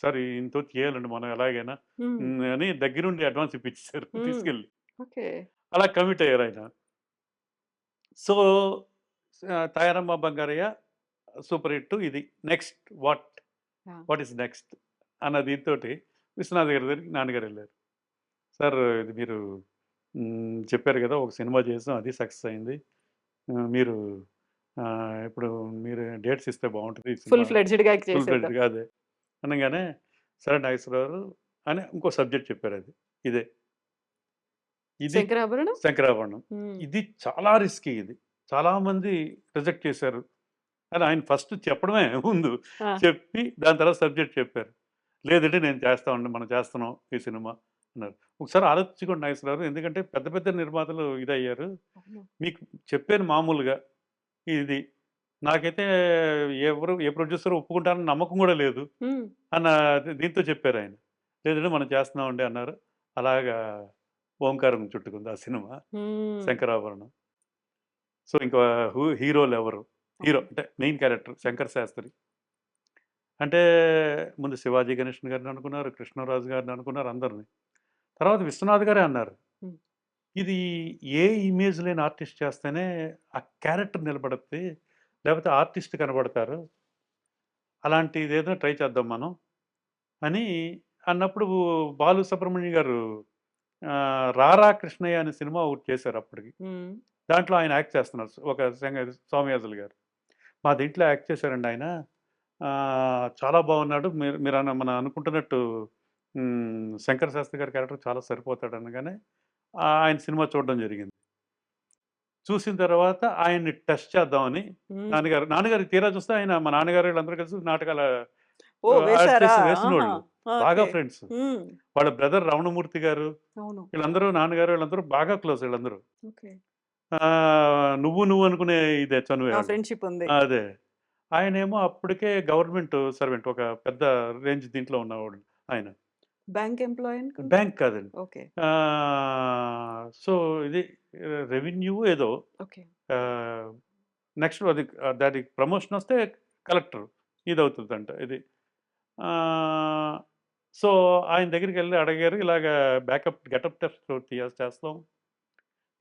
సార్ ఈయనతోటి చేయాలండి మనం ఎలాగైనా హ్మ్. అని దగ్గరుండి అడ్వాన్స్ ఇప్పించేసారు హ్మ్. తీసుకెళ్ళి. ఓకే. అలా కమిట్ అయ్యారాయన. So, 'Tayaramma Bangarayya' super hit ఇది. నెక్స్ట్ ఆ! వాట్ ఈస్ నెక్స్ట్ అన్న దీనితోటి విశ్వనాథ్ గారి దగ్గరికి నాన్నగారెళ్లారు. సార్ ఇది మీరు చెప్పారు గదా! ఒక సినిమా చేసాం అది సక్సెస్ అయింది. మీరు ఇప్పుడు మీరు డేట్స్ ఇస్తే బావుంటది ఈ ఫుల్ సినిమా ఫ్లెడ్జ్డ్‌గా ఫుల్ చేసేద్దాం. ఫ్లెడ్జ్‌గా అదే. అనంగానే సరే నాగేశ్వరరావు గారు అని ఇంకో సబ్జెక్ట్ చెప్పారది. ఇదే. ఇది 'శంకరాభరణం'? 'శంకరాభరణం.' హ్మ్. ఇది చాలా రిస్కీ ఇది. చాలామంది రిజెక్ట్ చేశారు. అని ఆయన ఫస్ట్ చెప్పడమే ముందు. ఆ! చెప్పి దాని తర్వాత సబ్జెక్ట్ చెప్పారు. లేదంటే నేను చేస్తామండి. మనం చేస్తున్నాం ఈ సినిమా అన్నారు. ఒకసారి ఆలోచించుకోండి నాగేశ్వరరావు గారు. ఎందుకంటే పెద్ద పెద్ద నిర్మాతలు ఇదయ్యారు. అవును. మీకు చెప్పాను మామూలుగా ఇది. నాకైతే ఏ ప్రొడ్యూసర్ ఒప్పుకుంటారని నమ్మకం గూడా లేదు. హ్మ్. అన్న దీంతో చెప్పారాయన. లేదంటే మనం చేస్తున్నామండి అన్నారు. అలాగా ఓంకారం చుట్టుకుంది ఆ సినిమా హ్మ్. 'శంకరాభరణం.' సో, ఇంకా హీరోలెవరు? హీరో అవును. అంటే మెయిన్ క్యారెక్టర్ 'శంకర్ శాస్త్రి.' అంటే ముందు 'శివాజీ గణేషన్' గారిని అనుకున్నారు, 'కృష్ణరాజు' గారిని అనుకున్నారు అందరిని. తర్వాత విశ్వనాథ్ గారే అన్నారు, హ్మ్. ఇది ఏ ఇమేజ్ లేని ఆర్టిస్ట్ చేస్తేనే ఆ క్యారెక్టర్ నిలబడుద్ది. లేకపోతే ఆర్టిస్ట్ కనబడతారు. అలాంటిదేదో ట్రై చేద్దాం మనం అని అన్నప్పుడు బాలు సుబ్రహ్మణ్యం గారు 'రారా కృష్ణయ్య' అనే సినిమా ఒకటి చేశారు అప్పటికి. హ్మ్. దాంట్లో ఆయన యాక్ట్ చేస్తున్నారు. ఒక సోమయాజులు గారు. మా దీంట్లో యాక్ట్ చేశారండి ఆయన. చాలా బాగున్నాడు. మీరు మనం అనుకుంటున్నట్టు 'శంకర్ శాస్త్రి' గారి క్యారెక్టర్ చాలా సరిపోతాడు అనగానే ఆయన సినిమా చూడడం జరిగింది. చూసిన తర్వాత ఆయన్ని టెస్ట్ చేద్దామని హ్మ్. నాన్నగారికి తీరా చూస్తే ఆయన మా నాన్నగారు వీళ్ళందరూ కలిసి నాటకాల ఓహ్! వేశారా? ఆర్టిస్ట్ ఆహా! వేసినోళ్ళు. బాగా ఓకే. ఫ్రెండ్స్. హ్మ్. వాళ్ళ బ్రదర్ రమణమూర్తి గారు, అవును. వీళ్ళందరూ నాన్నగారు వీళ్ళందరూ బాగా క్లోజ్ వీళ్ళందరూ. ఓకే. నువ్వు అనుకునే ఇదే చనువే ఆ ఆళ్ళు. ఫ్రెండ్‌షిప్ ఉంది. అదే. ఆయనేమో అప్పటికే గవర్నమెంట్ సర్వెంట్. ఒక పెద్ద రేంజ్ దీంట్లో ఉన్నవాడు ఆయన. బ్యాంక్ ఎంప్లాయీ అనుకుంటా. బ్యాంక్ కాదండి. ఓకే. సో, ఇది రెవెన్యూ ఏదో ఓకే. ఆహ్, నెక్స్ట్ అది దానికి ప్రమోషన్ వస్తే కలెక్టర్ ఇదవుతదంట ఇది. ఆహ్, సో, ఆయన దగ్గరికెళ్ళి అడిగారు. ఇలాగా గెటప్ టెస్ట్ చేస్తాం.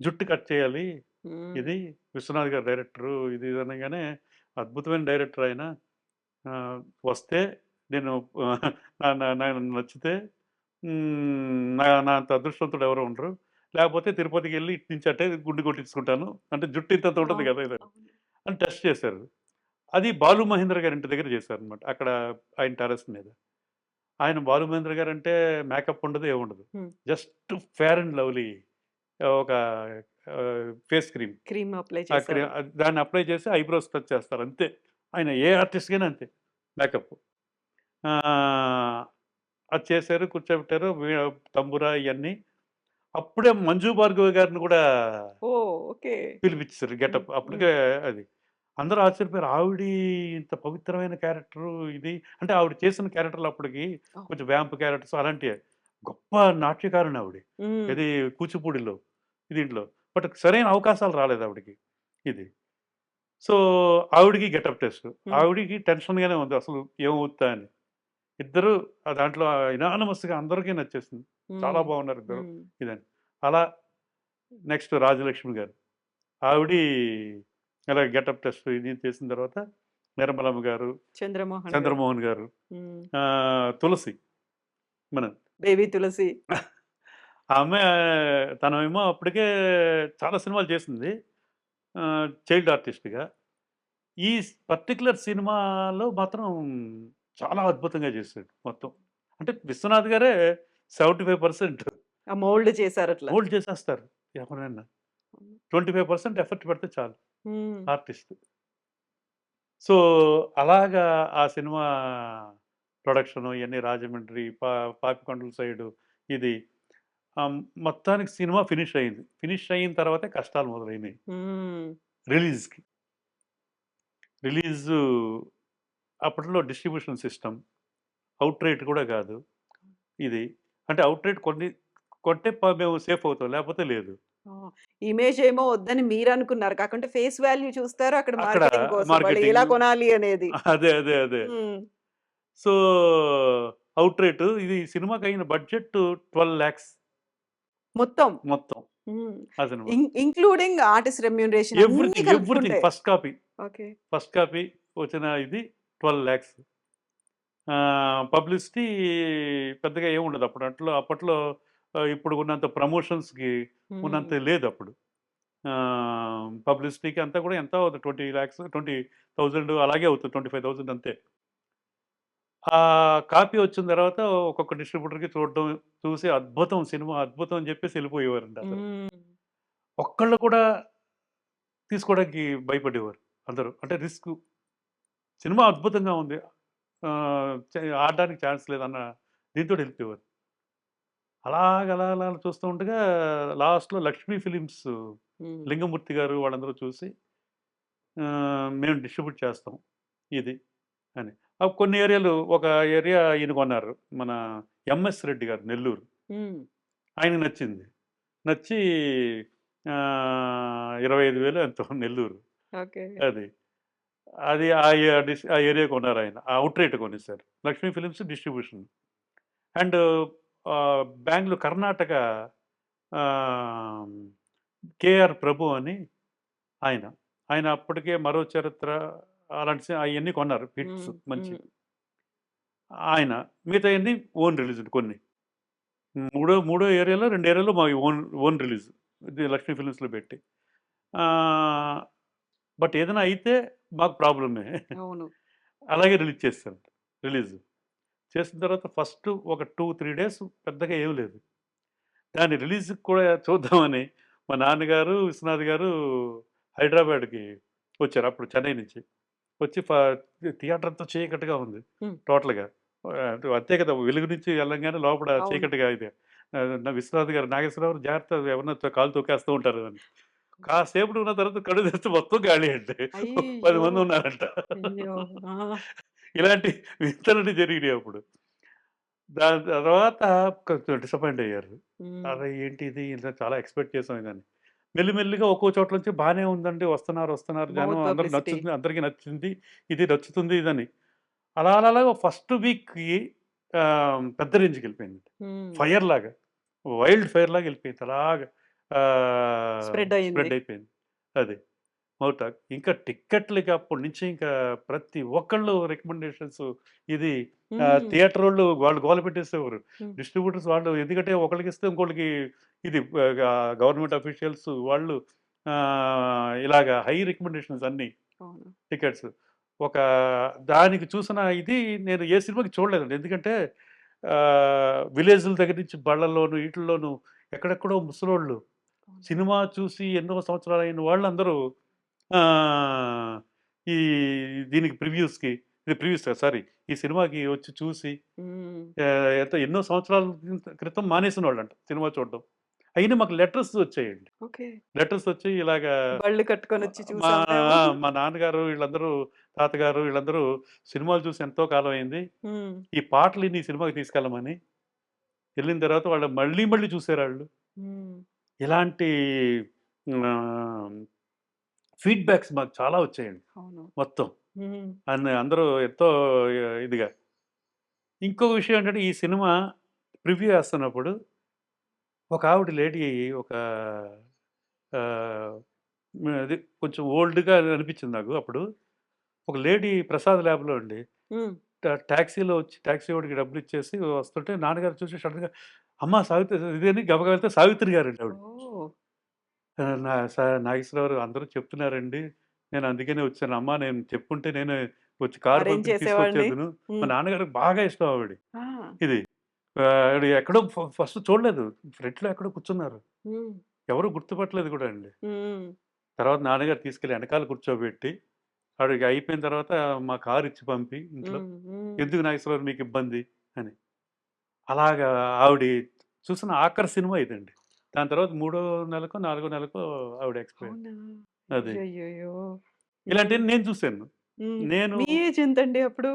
జుట్టు కట్ చేయాలి. హ్మ్. ఇది విశ్వనాథ్ గారు డైరెక్టరు. ఇది అనగానే అద్భుతమైన డైరెక్టర్ ఆయన. ఆహ్, వస్తే నేను నాకు నచ్చితే నా అంత అదృష్టవంతుడు ఎవరు ఉండరు. లేకపోతే తిరుపతికెళ్ళి ఇటు నుంచి అట్టే గుండు కొట్టించుకుంటాను. అంటే జుట్టు ఇంతంత ఉంటది అవును. కదా! ఇది అవును. అని టెస్ట్ చేశారు. అది బాలు మహేంద్ర గారి ఇంటి దగ్గర చేశారనమాట. అక్కడ ఆయన టెర్రస్ మీద. ఆయన బాలు మహేంద్ర గారంటే మేకప్ ఉండదు, ఏముండదు. హ్మ్. జస్ట్ ఫెయిర్ అండ్ లవ్లీ ఒక ఫేస్ క్రీమ్. క్రీమ్ అప్లై ఆ చేశారు. దాన్ని అప్లై చేసి ఐబ్రోస్ టచ్ చేస్తారు అంతే. ఆయన ఏ ఆర్టిస్ట్‌కైనా అంతే మేకప్. ఆహ్, అది చేశారు, కూర్చోబెట్టారు. తంబుర ఇయన్నీ. అప్పుడే మంజు భార్గవి గారిని కూడా ఓహ్! ఓకే. పిలిపిచ్చేసారు హ్మ్. గెటప్. హ్మ్. అప్పటికే అది. అందరూ ఆశ్చర్యపోయారు. ఇంత పవిత్రమైన క్యారెక్టరు ఇది. అంటే ఆవిడ చేసిన క్యారెక్టర్‌లు అప్పటికి ఓహ్! కొంచెం వ్యాంప్ క్యారెక్టర్స్ అలాంటియే. గొప్ప నాట్యకారిణి ఆవిడ. హ్మ్. ఏది కూచిపూడిలో, దీంట్లో. బట్ సరైన అవకాశాలు రాలేదు ఆవిడకి. ఇది. సో, ఆవిడకి గెటప్ టెస్ట్. హ్మ్. ఆవిడకి టెన్షన్‌గానే ఉంది అసలు ఏమవుద్దా అని. ఇద్దరు దాంట్లో యునానిమస్‌గా అందరికీ నచ్చేసింది. చాలా హ్మ్. బాగున్నారు ఇద్దరు హ్మ్. ఇదని. అలా నెక్స్ట్ రాజలక్ష్మి గారు. ఆవిడి ఇలా గెటప్ టెస్ట్ ఇది చేసిన తర్వాత నిర్మలమ్మ గారు, చంద్రమోహన్ గారు. చంద్రమోహన్ గారు, హ్మ్. తులసి మన బేబీ తులసి. ఆమె తనేమో అప్పటికే చాలా సినిమాలు చేసింది. చైల్డ్ ఆర్టిస్ట్‌గా. ఈ పర్టిక్యులర్ సినిమాలో మాత్రం చాలా అద్భుతంగా చేసాడు మొత్తం. అంటే విశ్వనాథ్ గారే 75% ఆ మోల్డ్ చేశారట్లా. హోల్డ్ చేసేస్తారు ఎవరైనా. 25% ఎఫర్ట్ పెడితే చాలు హ్మ్. ఆర్టిస్ట్. సో, అలాగా ఆ సినిమా ప్రొడక్షను ఇయన్నీ రాజమండ్రి, పాపికొండల సైడు ఇది. ఆహ్, మొత్తానికి సినిమా ఫినిష్ అయింది. ఫినిష్ అయిన తర్వాతే కష్టాలు మొదలైనయి హ్మ్. రిలీజ్‌కి. రిలీజు అప్పట్లో డిస్ట్రిబ్యూషన్ సిస్టమ్. ఔట్ రేట్ కూడా కాదు ఇది. అంటే ఔట్ రేట్ కొంటే మేము సేఫ్ అవుతాం. లేకపోతే లేదు. ఆ! ఇమేజ్ ఏమో వద్దని మీరనుకున్నారు. కాకుంటే ఫేస్ వాల్యూ చూస్తారు. అక్కడ అక్కడ మార్కెటింగ్ కోసం వాళ్ళు ఎలా మార్కెటింగు కొనాలి అనేది. అదే. హ్మ్. సో, ఔట్ రేట్ ఇది సినిమాకయిన బడ్జెట్ 12,00,000 మొత్తం. మొత్తం హ్మ్. ఆ సినిమా. ఇంక్లూడింగ్ ఆర్టిస్ట్ రెమ్యూనరేషన్ అన్నీ ఎవ్రీథింగ్ కలుపుకుంటే. First copy. Okay. First copy వచ్చిన ఇది 12,00,000. పబ్లిసిటీ పెద్దగా ఏముండదు అప్పట్లో ఇప్పుడు ఉన్నంత ప్రమోషన్స్‌కి హ్మ్. ఉన్నంత లేదప్పుడు. పబ్లిసిటీకి అంతా కూడా ఎంత అవుతుంది 20,00,000 20,000 అలాగే అవుతుంది. 25,000 అంతే. ఆ కాపీ వచ్చిన తర్వాత ఒక్కొక్క డిస్ట్రిబ్యూటర్‌కి చూసి సినిమా అద్భుతం అని చెప్పేసి ఎళ్ళిపోయేవారండి అసలు. హ్మ్. ఒక్కళ్ళు కూడా తీసుకోవడానికి భయపడేవారు అందరూ. అంటే సినిమా అద్భుతంగా ఉంది. ఆడడానికి ఛాన్స్ లేదన్న దీంతోటి ఎళ్ళిపోయేవారు. అలా చూస్తూ ఉండగా లాస్ట్‌లో లక్ష్మీ ఫిలిమ్స్ హ్మ్. లింగమూర్తి గారు వాళ్ళందరూ చూసి మేము డిస్ట్రిబ్యూట్ చేస్తాం ఇది అని. కొన్ని ఏరియాలు ఒక ఏరియా ఈయన కొన్నారు. మన ఎంఎస్ రెడ్డి గారు నెల్లూరు. హ్మ్. ఆయనకి నచ్చింది. నచ్చి 25,000 ఎంతో నెల్లూరు. ఓకే. అది. అది ఆ ఏరియా కొన్నారాయన. ఆ ఔట్‌రేట్ కొనేసారు. Lakshmi films distribution. And Bengaluru Karnataka ఆహ్, కేఆర్ ప్రభు అని ఆయన. ఆయన అప్పటికే 'మరో చరిత్ర' అలాంటి అయన్నీ కొన్నారు హిట్స్ హ్మ్. మంచివి. హ్మ్. ఆయన మిగతాయన్నీ ఓన్ రిలీజ్‌లు కొన్ని. మూడో ఏరియాలో 2 ఏరియాలో మావి ఓన్ ఓన్ రిలీజ్. ఇది లక్ష్మీ ఫిల్మ్స్‌లో పెట్టి. ఆహ్, బట్ ఏదైనా అయితే మాకు ప్రాబ్లమే. అవును. అలాగే రిలీజ్ చేసేసాను. రిలీజ్. చేసిన తర్వాత ఫస్ట్ ఒక 2, 3 డేస్ పెద్దగా ఏమి లేదు. దాని రిలీజ్‌కి కూడా చూద్దామని మా నాన్నగారు, విశ్వనాథ్ గారు హైదరాబాద్‌కి వచ్చారు. అప్పుడు చెన్నై నుంచి. వచ్చి థియేటర్ అంతా చీకటిగా ఉంది హ్మ్. టోటల్‌గా. అంతే కదా! వెలుగు నుంచి వెళ్ళంగానే లోపల అవును. చీకటిగా ఇది. నా విశ్వనాథ్ గారు, నాగేశ్వరరావు జాగ్రత్త ఎవరైనా కాలు తొక్కేస్తూ ఉంటారు అని. కాసేపటి ఉన్న తర్వాత కళ్ళు తెరిస్తే మొత్తం ఖాళీ అండి. 10 అయ్యయ్యో! మంది ఉన్నారంట. అయ్యో! ఆ! ఇలాంటి వింతలన్నీ జరిగినాయి అప్పుడు. దాని తర్వాత కొంచెం డిసప్పాయింట్ అయ్యారు. హ్మ్. అరె! ఏంటి ఇది ఇంత చాలా ఎక్స్‌పెక్ట్ చేసాం ఇదని. మెల్లిమెల్లిగా ఒక్కో చోట్ల నుంచి బానే ఉందండి. వస్తున్నారు జనం మౌత్ అందరికి పబ్లిసిటీ. నచ్చుతుంది. అందరికి నచ్చింది. ఇది నచ్చుతుంది ఇదని. అలా అలా అలాగా ఫస్ట్ వీక్‌కి పెద్ద రేంజ్‌కెళ్ళిపోయింది. హ్మ్. ఫైర్‌లాగా. వైల్డ్ ఫైర్‌లాగా ఎళ్ళిపోయింది. అలాగా స్ప్రెడ్ అయింది. స్ప్రెడ్ అయిపోయింది. అది. మౌతాక్. ఇంకా టిక్కెట్లకి అప్పటి నుంచి ఇంకా ప్రతి ఒక్కళ్ళు రికమెండేషన్స్ ఇది హ్మ్. థియేటరోళ్ళు వాళ్ళు గోల పెట్టేసేవారు. హ్మ్. డిస్ట్రిబ్యూటర్స్ వాళ్ళు ఎందుకంటే ఒకళ్ళకిస్తే ఇంకోళ్ళకి ఇది గవర్నమెంట్ అఫీషియల్స్ వాళ్ళు ఇలాగా హై రికమెండేషన్స్ అన్నీ అవును. టికెట్స్. ఒక దానికి చూసిన ఇది నేను ఏ సినిమాకి చూడలేదండి. ఎందుకంటే విలేజ్‌ల దగ్గర నుంచి బళ్ళల్లోను, ఈటిల్లోను ఎక్కడెక్కడో ముసలోళ్ళు అవును. సినిమా చూసి ఎన్నో సంవత్సరాలయిన వాళ్ళందరూ ఆహ్, ఈ దీనికి ప్రివ్యూస్‌కి ఇది ప్రివ్యూస్ కాదు సారీ. ఈ సినిమాకి వచ్చి చూసి హ్మ్. ఎన్నో సంవత్సరాల క్రితం మానేసినోళ్ళంట సినిమా చూడడం. అయినా మాకు లెటర్స్ వచ్చాయండి. ఓకే. లెటర్స్ వచ్చి ఇలాగా బళ్ళు కట్టుకొనొచ్చి మా చూసాం మేము. మా నాన్నగారు వీళ్ళందరూ, తాతగారు వీళ్ళందరూ సినిమాలు చూసి ఎంతో కాలం అయింది. హ్మ్. ఈ పాటలిని ఈ సినిమాకి తీసుకెళ్ళమని. ఎళ్ళిన తర్వాత వాళ్ళు మళ్ళీ మళ్ళీ చూసారాళ్ళు. హ్మ్. ఇలాంటి ఆహ్, ఫీడ్‌బ్యాక్స్ మాకు చాలా వచ్చాయండి అవును. మొత్తం. హ్మ్. అందరూ ఎంతో ఇదిగా. ఇంకో విషయం ఏంటంటే ఈ సినిమా ప్రివ్యూ ఏస్తున్నప్పుడు ఒక ఆవిడ లేడీ ఒక ఆహ్, అది కొంచెం ఓల్డ్‌గా అనిపించింది నాకు అప్పుడు. ఒక లేడీ ప్రసాద్ ల్యాబ్‌లో అండి. హ్మ్. టాక్సీలో వచ్చి టాక్సీ వాడికి డబ్బులిచ్చేసి వస్తుంటే నాన్నగారు చూసి సడెన్‌గా అమ్మ సావిత్రి ఇదని గబగబా వెళ్తే సావిత్రి గారండి ఆవిడ. ఓహ్! నా నాగేశ్వరరావు అందరూ చెప్తున్నారండి. నేను అందుకనే వచ్చాను. అమ్మ నేను చెప్పుంటే నేనే వచ్చి కారు అరేంజ్ పంపిణీ చేసేవాడిని. తీసుకొచ్చేదును. మా హ్మ్. నాన్నగారికి బాగా ఇష్టం ఆవిడ. ఆ! ఇది. ఆవిడ ఎక్కడో ఫస్ట్ చూడలేదు. ఫ్రంట్‌లో ఎక్కడో కూర్చున్నారు. హ్మ్. ఎవరు గుర్తుపట్టలేదు కూడా అండి. హ్మ్. తర్వాత నాన్నగారు తీసుకెళ్ళి ఎనకాల కూర్చోబెట్టి, ఆవిడకి అయిపోయిన తర్వాత మా కారు ఇచ్చి పంపి ఇంట్లో, హ్మ్. హ్మ్. "ఎందుకు నాగేశ్వరరావు మీకు ఇబ్బంది" అని. అలాగా ఆవిడ చూసిన ఆఖరి సినిమా ఇదండి. దాని తర్వాత మూడో నెలకో, నాలుగో నెలకో ఆవిడ ఎక్స్‌పైర్. అవునా? అది. అయ్యయ్యయ్యో! హ్మ్. ఇలాంటివన్నీ నేను చూసాను. హ్మ్. నేను మీ ఏజ్ ఎంతండి అప్పుడు?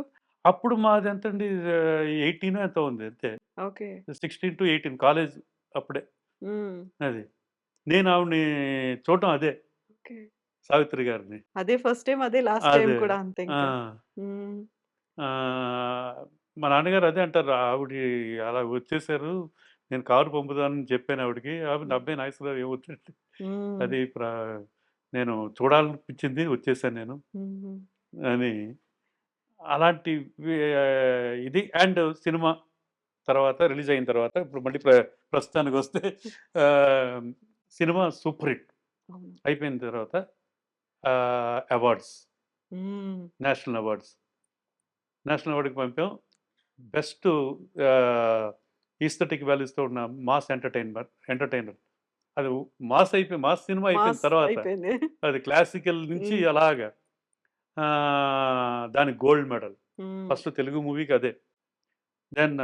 అప్పుడు మాదెంతండి 18 ఎంతో ఉంది అంతే. ఓకే. 16-18 కాలేజ్ అప్పుడే. హ్మ్. అది. నేను ఆవిడని చూడడం అదే. ఓకే. సావిత్రి గారిని. అదే ఫస్ట్ టైమ్, అదే లాస్ట్ టైమ్ అదే. కూడా అంతే ఆ! ఇంకా. హ్మ్. మా నాన్నగారు అదే అంటారు. ఆవిడ అలా వచ్చేసారు. నేను కారు పంపుతానని చెప్పాను ఆవిడకి. ఆవిడ హ్మ్. అబ్బాయి నాగేశ్వరరావు ఏమొద్దండి. హ్మ్. అది నేను చూడాలనిపించింది వచ్చేసాను నేను హుహు. అని. అలాంటి ఇది అండ్ సినిమా తర్వాత రిలీజ్ అయిన తర్వాత ఇప్పుడు మళ్ళీ ప్రస్తుతానికొస్తే ఆహ్, సినిమా సూపర్ హిట్ అవును. అయిపోయిన తర్వాత అవార్డ్స్, హ్మ్. National awards. నేషనల్ అవార్డ్‌కి పంపాం. బెస్ట్ ఆహ్, ఈస్థెటిక్ వాల్యూస్‌తో ఉన్న మాస్ ఎంటర్‌టైనర్. అది మాస్ సినిమా అయిపోయిన మాస్ తర్వాత అయిపోయింది. అది క్లాసికల్ నుంచి హ్మ్. అలాగా దానికి గోల్డ్ మెడల్. హ్మ్. ఫస్ట్ తెలుగు మూవీకి అదే. దెన్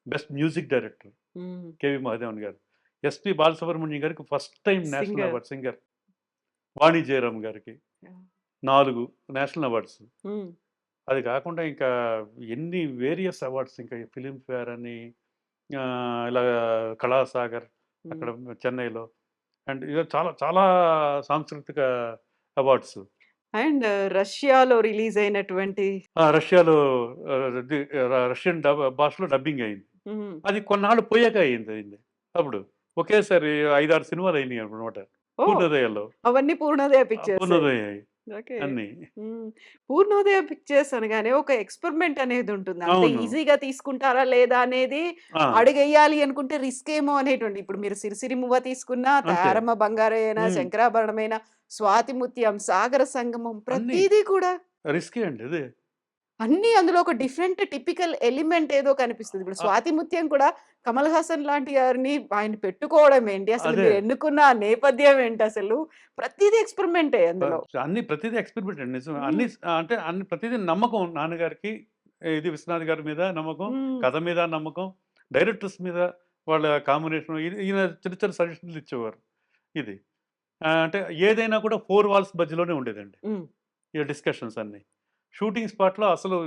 బెస్ట్ మ్యూజిక్ డైరెక్టర్ హ్మ్. కేవి మహాదేవన్ గారు. ఎస్‌పి బాలసుబ్రహ్మణ్యం గారికి first time national singer. Award singer. Vani Jayaram గారికి యాహ్! 4 national awards. హ్మ్. అది కాకుండా ఇంకా ఎన్ని వేరియస్ అవార్డ్స్ ఇంకా ఫిల్మ్‌ఫేర్ అని ఇలాగా కళాసాగర్ హ్మ్. అక్కడ చెన్నైలో అండ్ ఇలా చాలా చాలా సాంస్కృతిక అవార్డ్స్. అండ్ రష్యాలో రిలీజ్ అయినటువంటి రష్యాలో రష్యన్ భాషలో డబ్బింగ్ అయింది. హ్మ్. అది కొన్నాళ్ళు పోయాక అయింది. అప్పుడు ఒకేసారి 5, 6 సినిమాలు అయినాయి అన్నమాట. ఓహ్! పూర్ణోదయాల్లో. అవన్నీ పూర్ణోదయ పిక్చర్సే. పూర్ణోదయ్ ఓకే. అన్నీ. హ్మ్. పూర్ణోదయ పిక్చర్స్ అనగానే ఒక ఎక్స్‌పెరిమెంట్ అనేదుంటుంది. అంత అవును. ఈజీగా తీసుకుంటారా లేదా అనేది ఆ! అడుగెయ్యాలి అనుకుంటే రిస్కేమో అనేటువంటి ఇప్పుడు మీరు 'సిరిసిరి మువ్వ' తీసుకున్నా, అంతే. 'తయారమ్మ బంగారయ్యనా', హ్మ్. 'శంకరాభరణమైనా', 'స్వాతి ముత్యం', 'సాగర సంగమం' అన్నీ ప్రతీదీ కూడా రిస్కీ అండి అదే. అన్నీ అందులో ఒక డిఫరెంట్ టిపికల్ ఎలిమెంట్ ఏదో కనిపిస్తది. ఇప్పుడు ఆహ్, 'స్వాతి ముత్యం' కూడా కమల్ హాసన్ లాంటి గారిని ఆయన పెట్టుకోవడం ఏంటి? అసలు అదే. మీరు ఎన్నుకున్న ఆ నేపథ్యం ఏంటసలు? ప్రతీదీ ఎక్స్‌పెరిమెంటే ప అందులో. అన్నీ ప్రతీదీ ఎక్స్‌పెరిమెంట్ అండి. నిజమే. హ్మ్. అంటే అన్ని ప్రతీదీ నమ్మకం నాన్నగారికి, ఇది విశ్వనాథ్ గారి మీద నమ్మకం, హ్మ్. కథ మీద నమ్మకం, డైరెక్టర్స్ మీద వాళ్ళ కాంబినేషన్ ఈయన చిన్న చిన్న సజెషన్‌లు ఇచ్చేవారు. ఇది. అంటే ఏదైనా కూడా 4 వాల్స్ మధ్యలోనే ఉండేదండి. హ్మ్. ఈ డిస్కషన్స్ అన్నీ. షూటింగ్ స్పాట్‌లో అసలు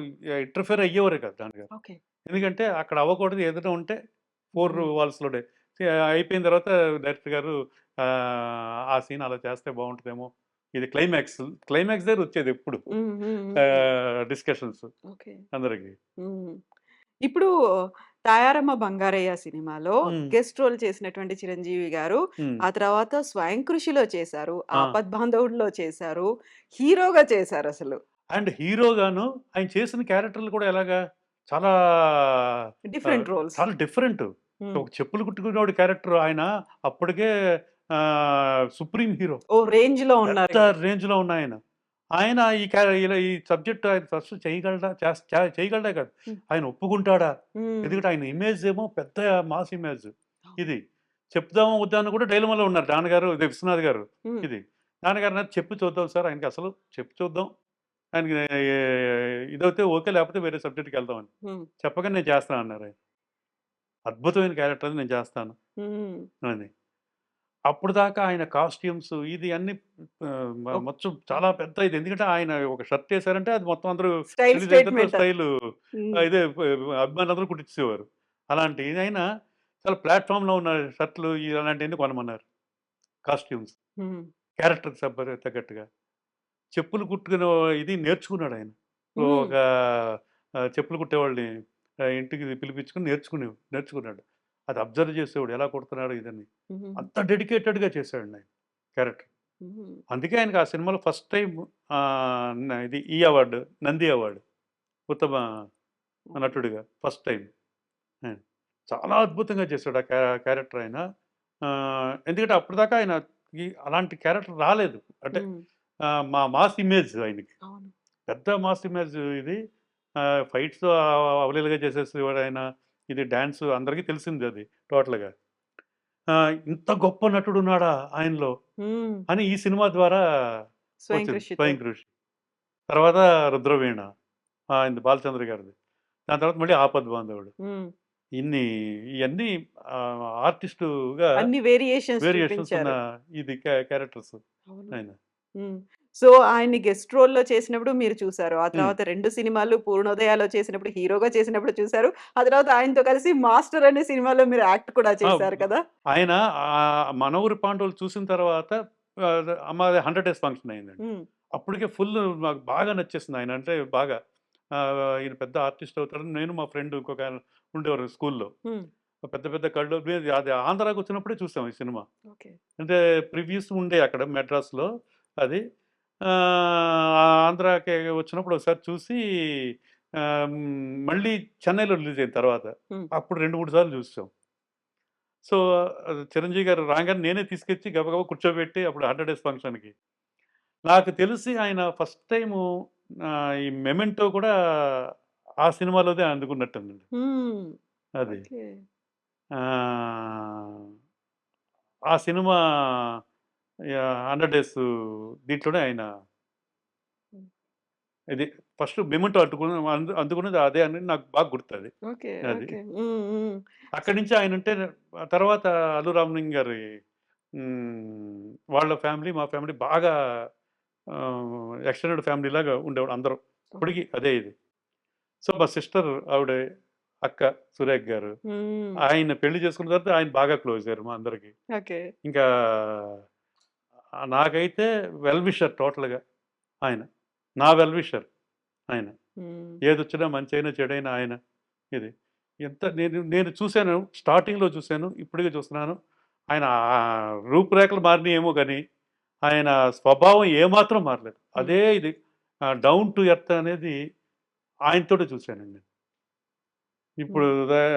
ఇంటర్ఫియర్ అయ్యేవారే కాదు నాన్నగారు. ఓకే. ఎందుకంటే అక్కడ అవ్వకూడదు ఏదైనా ఉంటే 4 హ్మ్. వాల్స్‌లోనే. అయిపోయిన తర్వాత డైరెక్టర్ గారు ఆ సీన్ అలా చేస్తే బావుంటదేమో. ఇది క్లైమాక్స్. క్లైమాక్స్ దగ్గర వచ్చేదెప్పుడు. హ్మ్. హ్మ్. హ్మ్. Discussions okay. అందరికి. హ్మ్. ఇప్పుడు 'తాయారమ్మ బంగారయ్య' సినిమాలో హ్మ్. గెస్ట్ రోల్ చేసినటువంటి చిరంజీవి గారు, హ్మ్. ఆ తర్వాత 'స్వయం కృషిలో' చేశారు, ఆ! 'ఆపద్బాంధవుడులో' చేశారు, హీరోగా చేశారసలు. అండ్ హీరోగాను ఆయన చేసిన క్యారెక్టర్‌లు కూడా ఎలాగా చాలా డిఫరెంట్ రోల్స్. చాలా డిఫరెంట్. హ్మ్. ఒక చెప్పులు కుట్టుకునేవాడి క్యారెక్టర్ ఆయన అప్పటికే సుప్రీం హీరో. ఓ రేంజ్‌లో పెద్ద ఉన్నారింక. రేంజ్‌లో ఉన్నాయన. ఆయన ఇలా ఈ సబ్జెక్ట్ ఆయన ఫస్ట్ చేయగలడా? చేయగలడే కాదు. హ్మ్. ఆయన ఒప్పుకుంటాడా? హ్మ్. ఎందుకంటే ఆయన ఇమేజ్ ఏమో పెద్ద మాస్ ఇమేజ్. ఇది. చెప్దామా వద్దా అని కూడా డైలమాలో ఉన్నారు నాన్నగారు, ఇదే విశ్వనాథ్ గారు. హ్మ్. ఇది. నాన్నగారు అన్నారు చెప్పి చూద్దాం సార్ ఆయనకి అసలు చెప్పి చూద్దాం. ఆయనకి ఇదైతే ఓకే లేకపోతే వేరే సబ్జెక్ట్‌కెళ్దాం అని. హ్మ్. చెప్పగానే నేను చేస్తాను అన్నారాయన. అద్భుతమైన క్యారెక్టర్ అది నేను చేస్తాను హ్మ్. అని. అప్పటిదాకా ఆయన కాస్ట్యూమ్స్ ఇది అన్నీ ఓహ్! మొత్తం చాలా పెద్ద ఇది. ఎందుకంటే ఆయన ఒక షర్ట్ ఏసారంటే అది మొత్తం అందరూ స్టైల్ రిలీజ్ అయిన తర్వాత స్టేట్‌మెంట్. స్టైలు హ్మ్. ఇదే అభిమానులందరూ కుట్టించేవారు. అలాంటి ఆయన చాలా ప్లాట్‌ఫార్మ్‌లో ఉన్న షర్ట్‌లు అలాంటియన్నీ కొనమన్నారు. కాస్ట్యూమ్స్ హ్మ్. క్యారెక్టర్‌కి తగ్గట్టుగా. చెప్పులు కుట్టుకునే ఇది నేర్చుకున్నాడాయన. హ్మ్. ఒక చెప్పులు కుట్టేవాళ్ళని ఇంటికి పిలిపించుకొని నేర్చుకున్నాడు. అది అబ్జర్వ్ చేసేవాడు ఎలా కుడుతున్నాడు ఇదని. హుహు. అంత డెడికేటెడ్‌గా చేసాడండి ఆయన క్యారెక్టర్. హుహు. అందుకే ఆయనకి ఆ సినిమాలో ఫస్ట్ టైమ్ ఇది ఈ అవార్డు 'నంది అవార్డ్' ఉత్తమ ఓకే. నటుడిగా ఫస్ట్ టైమ్. ఆయన. చాలా అద్భుతంగా చేసాడు ఆ క్యారెక్టర్ ఆయన. ఎందుకంటే అప్పటిదాకా ఆయనకి అలాంటి క్యారెక్టర్ రాలేదు. అంటే హ్మ్. మాస్ ఇమేజ్ ఆయనకి. అవును. పెద్ద మాస్ ఇమేజ్ ఇది. ఫైట్స్ అవలీలగా చేసేసేవాడాయన. ఇది డాన్స్ అందరికీ తెలిసిందది టోటల్‌గా. ఇంత గొప్ప నటుడున్నాడా ఆయనలో హ్మ్. అని ఈ సినిమా ద్వారా 'స్వయం వచ్చింది. కృషితో'. 'స్వయం కృషి'. తర్వాత 'రుద్రవీణ' ఆయనది బాలచంద్ర గారిది. దాని తర్వాత మళ్ళీ 'ఆపద్బాంధవుడు.' హ్మ్. ఇన్ని ఇయన్నీ ఆర్టిస్టుగా అన్ని వేరియేషన్స్ వేరియేషన్స్ ఉన్న చూపించారు. ఇది క్యారెక్టర్స్ అవును. ఆయన. హ్మ్. సో, ఆయన్ని గెస్ట్ రోల్‌లో చేసినప్పుడు మీరు చూసారు. ఆ హ్మ్. తర్వాత 2 సినిమాలు 'పూర్ణోదయా'లో చేసినప్పుడు హీరోగా చేసినప్పుడు చూసారు. ఆ తర్వాత ఆయనతో కలిసి 'మాస్టర్' అనే సినిమాలో మీరు యాక్ట్ కూడా ఆ! చేశారు కదా! ఆయన 'మన ఊరి పాండవులు' చూసిన తర్వాత మాది 100 డేస్ ఫంక్షన్ అయిందండి. హ్మ్. అప్పటికే ఫుల్ నాకు బాగా నచ్చేసింది ఆయన అంటే బాగా. ఈయన పెద్ద ఆర్టిస్ట్ అవుతాడని నేను మా ఫ్రెండ్ ఇంకొకాయన ఉండేవారు స్కూల్‌లో. హ్మ్. పెద్ద పెద్ద కళ్ళు అది ఆంధ్రాకొచ్చినప్పుడే చూసాం ఈ సినిమా. ఓకే. అంటే ప్రివ్యూస్ ఉండేయి అక్కడ మెడ్రాస్‌లో అది. ఆంధ్రాకి వచ్చినప్పుడు ఒకసారి చూసి మళ్ళీ చెన్నైలో రిలీజ్ అయిన తర్వాత. హ్మ్. అప్పుడు 2, 3 సార్లు చూసాం. సో, చిరంజీవి గారు రాంగానే నేనే తీసుకొచ్చి గబగబా కూర్చోబెట్టి అప్పుడు 100 డేస్ ఫంక్షన్‌కి. నాకు తెలిసి ఆయన ఫస్ట్ టైము ఈ 'మెమెంటో' కూడా ఆ సినిమాలోదే అందుకున్నట్టుందండి. హ్మ్. అది. ఓకే. ఆహ్, ఆ సినిమా 100 డేస్ దీంట్లోనే ఆయన హ్మ్. ఇది ఫస్ట్ 'మెమెంటో' అందుకున్నది అదే అని నాకు బాగా గుర్తది. ఓకే. అది. ఓకే. హ్మ్. హ్మ్. సో అక్కడి నుంచి ఆయనంటే తర్వాత అల్లు రామలింగ గారి వాళ్ళ ఫ్యామిలీ, మా ఫ్యామిలీ బాగా ఎక్స్‌టెండెడ్ ఫ్యామిలీలాగా ఉండేవాడు అందరం. ఓకే. ఇప్పటికి అదే ఇది. సో, మా సిస్టర్ ఆవిడ అక్క సురేఖ గారు. హ్మ్. ఆయన పెళ్లి చేసుకున్న తర్వాత ఆయన బాగా క్లోజ్ అయ్యారు మా అందరికి. ఓకే. ఇంకా నాకైతే వెల్ విషర్ టోటల్‌గా ఆయన. నా వెల్ విషర్ ఆయన. హ్మ్. ఏదొచ్చినా మంచైనా, చెడైనా ఆయన ఇది. ఎంత నేను చూశాను, స్టార్టింగ్‌లో చూశాను, ఇప్పటికి చూస్తున్నాను. ఆయన రూపురేఖలు మారినాయేమో గానీ, ఆయన స్వభావం ఏమాత్రం మారలేదు. అదే ఇది డౌన్ టు ఎర్త్ అనేది ఆయనతోటే చూశానండి. ఇప్పుడు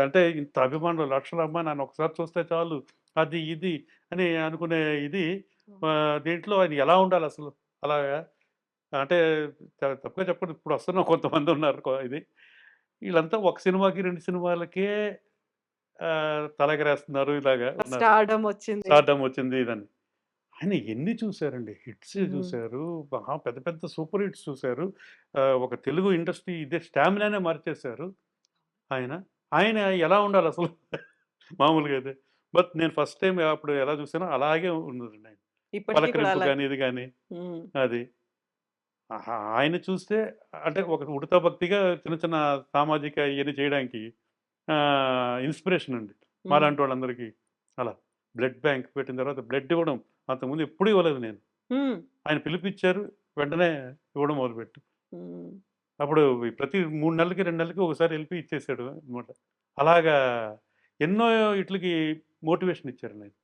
అంటే ఇంత అభిమానులు, లక్షల అభిమానాన్ని ఒకసారి చూస్తే చాలు, అది, ఇది అని అనుకునే ఇది దీంట్లో ఆయన ఎలా ఉండాలసలు? అలాగా అంటే తప్పుగా చెప్పను, ఇప్పుడు వస్తున్న కొంతమందున్నారు ఇది. వీళ్ళంతా ఒక సినిమాకి, 2 సినిమాలకే తలెగరేస్తున్నారు. ఇలాగా ఉన్నారు. స్టార్డమ్ వచ్చింది. స్టార్డమ్ వచ్చింది ఇదని. ఆయన ఎన్ని చూసారండి. హిట్స్ చూసారు. పెద్ద పెద్ద సూపర్ హిట్స్ చూసారు. ఒక తెలుగు ఇండస్ట్రీ ఇదే స్టామినానే మార్చేశారు ఆయన. ఆయన ఎలా ఉండాలసలు? మామూలుగా అయితే. బట్ నేను ఫస్ట్ టైమ్ అప్పుడు ఎలా చూసానో అలాగే ఉన్నదండి ఆయన. ఇప్పటికి కూడా పలకరింపు అలా. గాని, ఇది గాని అది. ఆయన చూస్తే అంటే ఒక ఉడతా భక్తిగా చిన్న చిన్న సామాజిక ఇయన్నీ చేయడానికి ఇన్స్పిరేషన్ అండి మాలాంటి వాళ్ళందరికీ. అలా బ్లడ్ బ్యాంక్ పెట్టిన తర్వాత బ్లడ్ ఇవ్వడం అంతకుముందు ఎప్పుడూ ఇవ్వలేదు నేను. ఆయన పిలిపిచ్చారు, వెంటనే ఇవ్వడం మొదలుపెట్టు. అప్పుడు ప్రతి 3 నెలలకి, 2 నెలలకి ఒకసారి వెళ్ళి ఇచ్చేసాడు అనమాట. అలాగా ఎన్నో ఇట్లకి మోటివేషన్ ఇచ్చారండి ఆయన.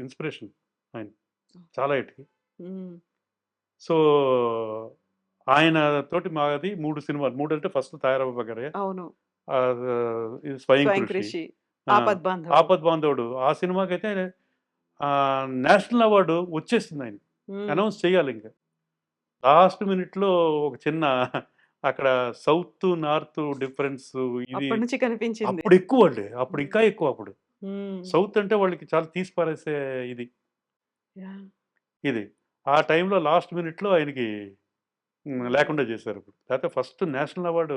ఇన్స్పిరేషన్ ఆయన చాలా ఇటికి. సో, ఆయన తోటి మాది 3 సినిమాలు. 3 అంటే ఫస్ట్ 'తాయారమ్మ బంగారయ్య'. అవును. ఇది 'స్వయం స్వయం కృషి'. కృషి, ఆ! 'ఆపద్ బాంధవుడు'. 'ఆపద్ బాంధవుడు' ఆ సినిమాకైతే నేషనల్ అవార్డు వచ్చేసింది ఆయనకి. అనౌన్స్ చేయాలింక. లాస్ట్ మినిట్‌లో ఒక చిన్న అక్కడ సౌత్, నార్త్ డిఫరెన్స్ ఇది అప్పటి నుంచి కనిపించింది. అప్పుడు ఎక్కువండి. అప్పుడు ఇంకా ఎక్కువ అప్పుడు. సౌత్ అంటే వాళ్ళకి చాలా తీసి పారేసే ఇది. యాహ్! ఇది. ఆ టైంలో లాస్ట్ మినిట్‌లో ఆయనకి లేకుండా చేశారు. లేకపోతే ఫస్ట్ నేషనల్ అవార్డు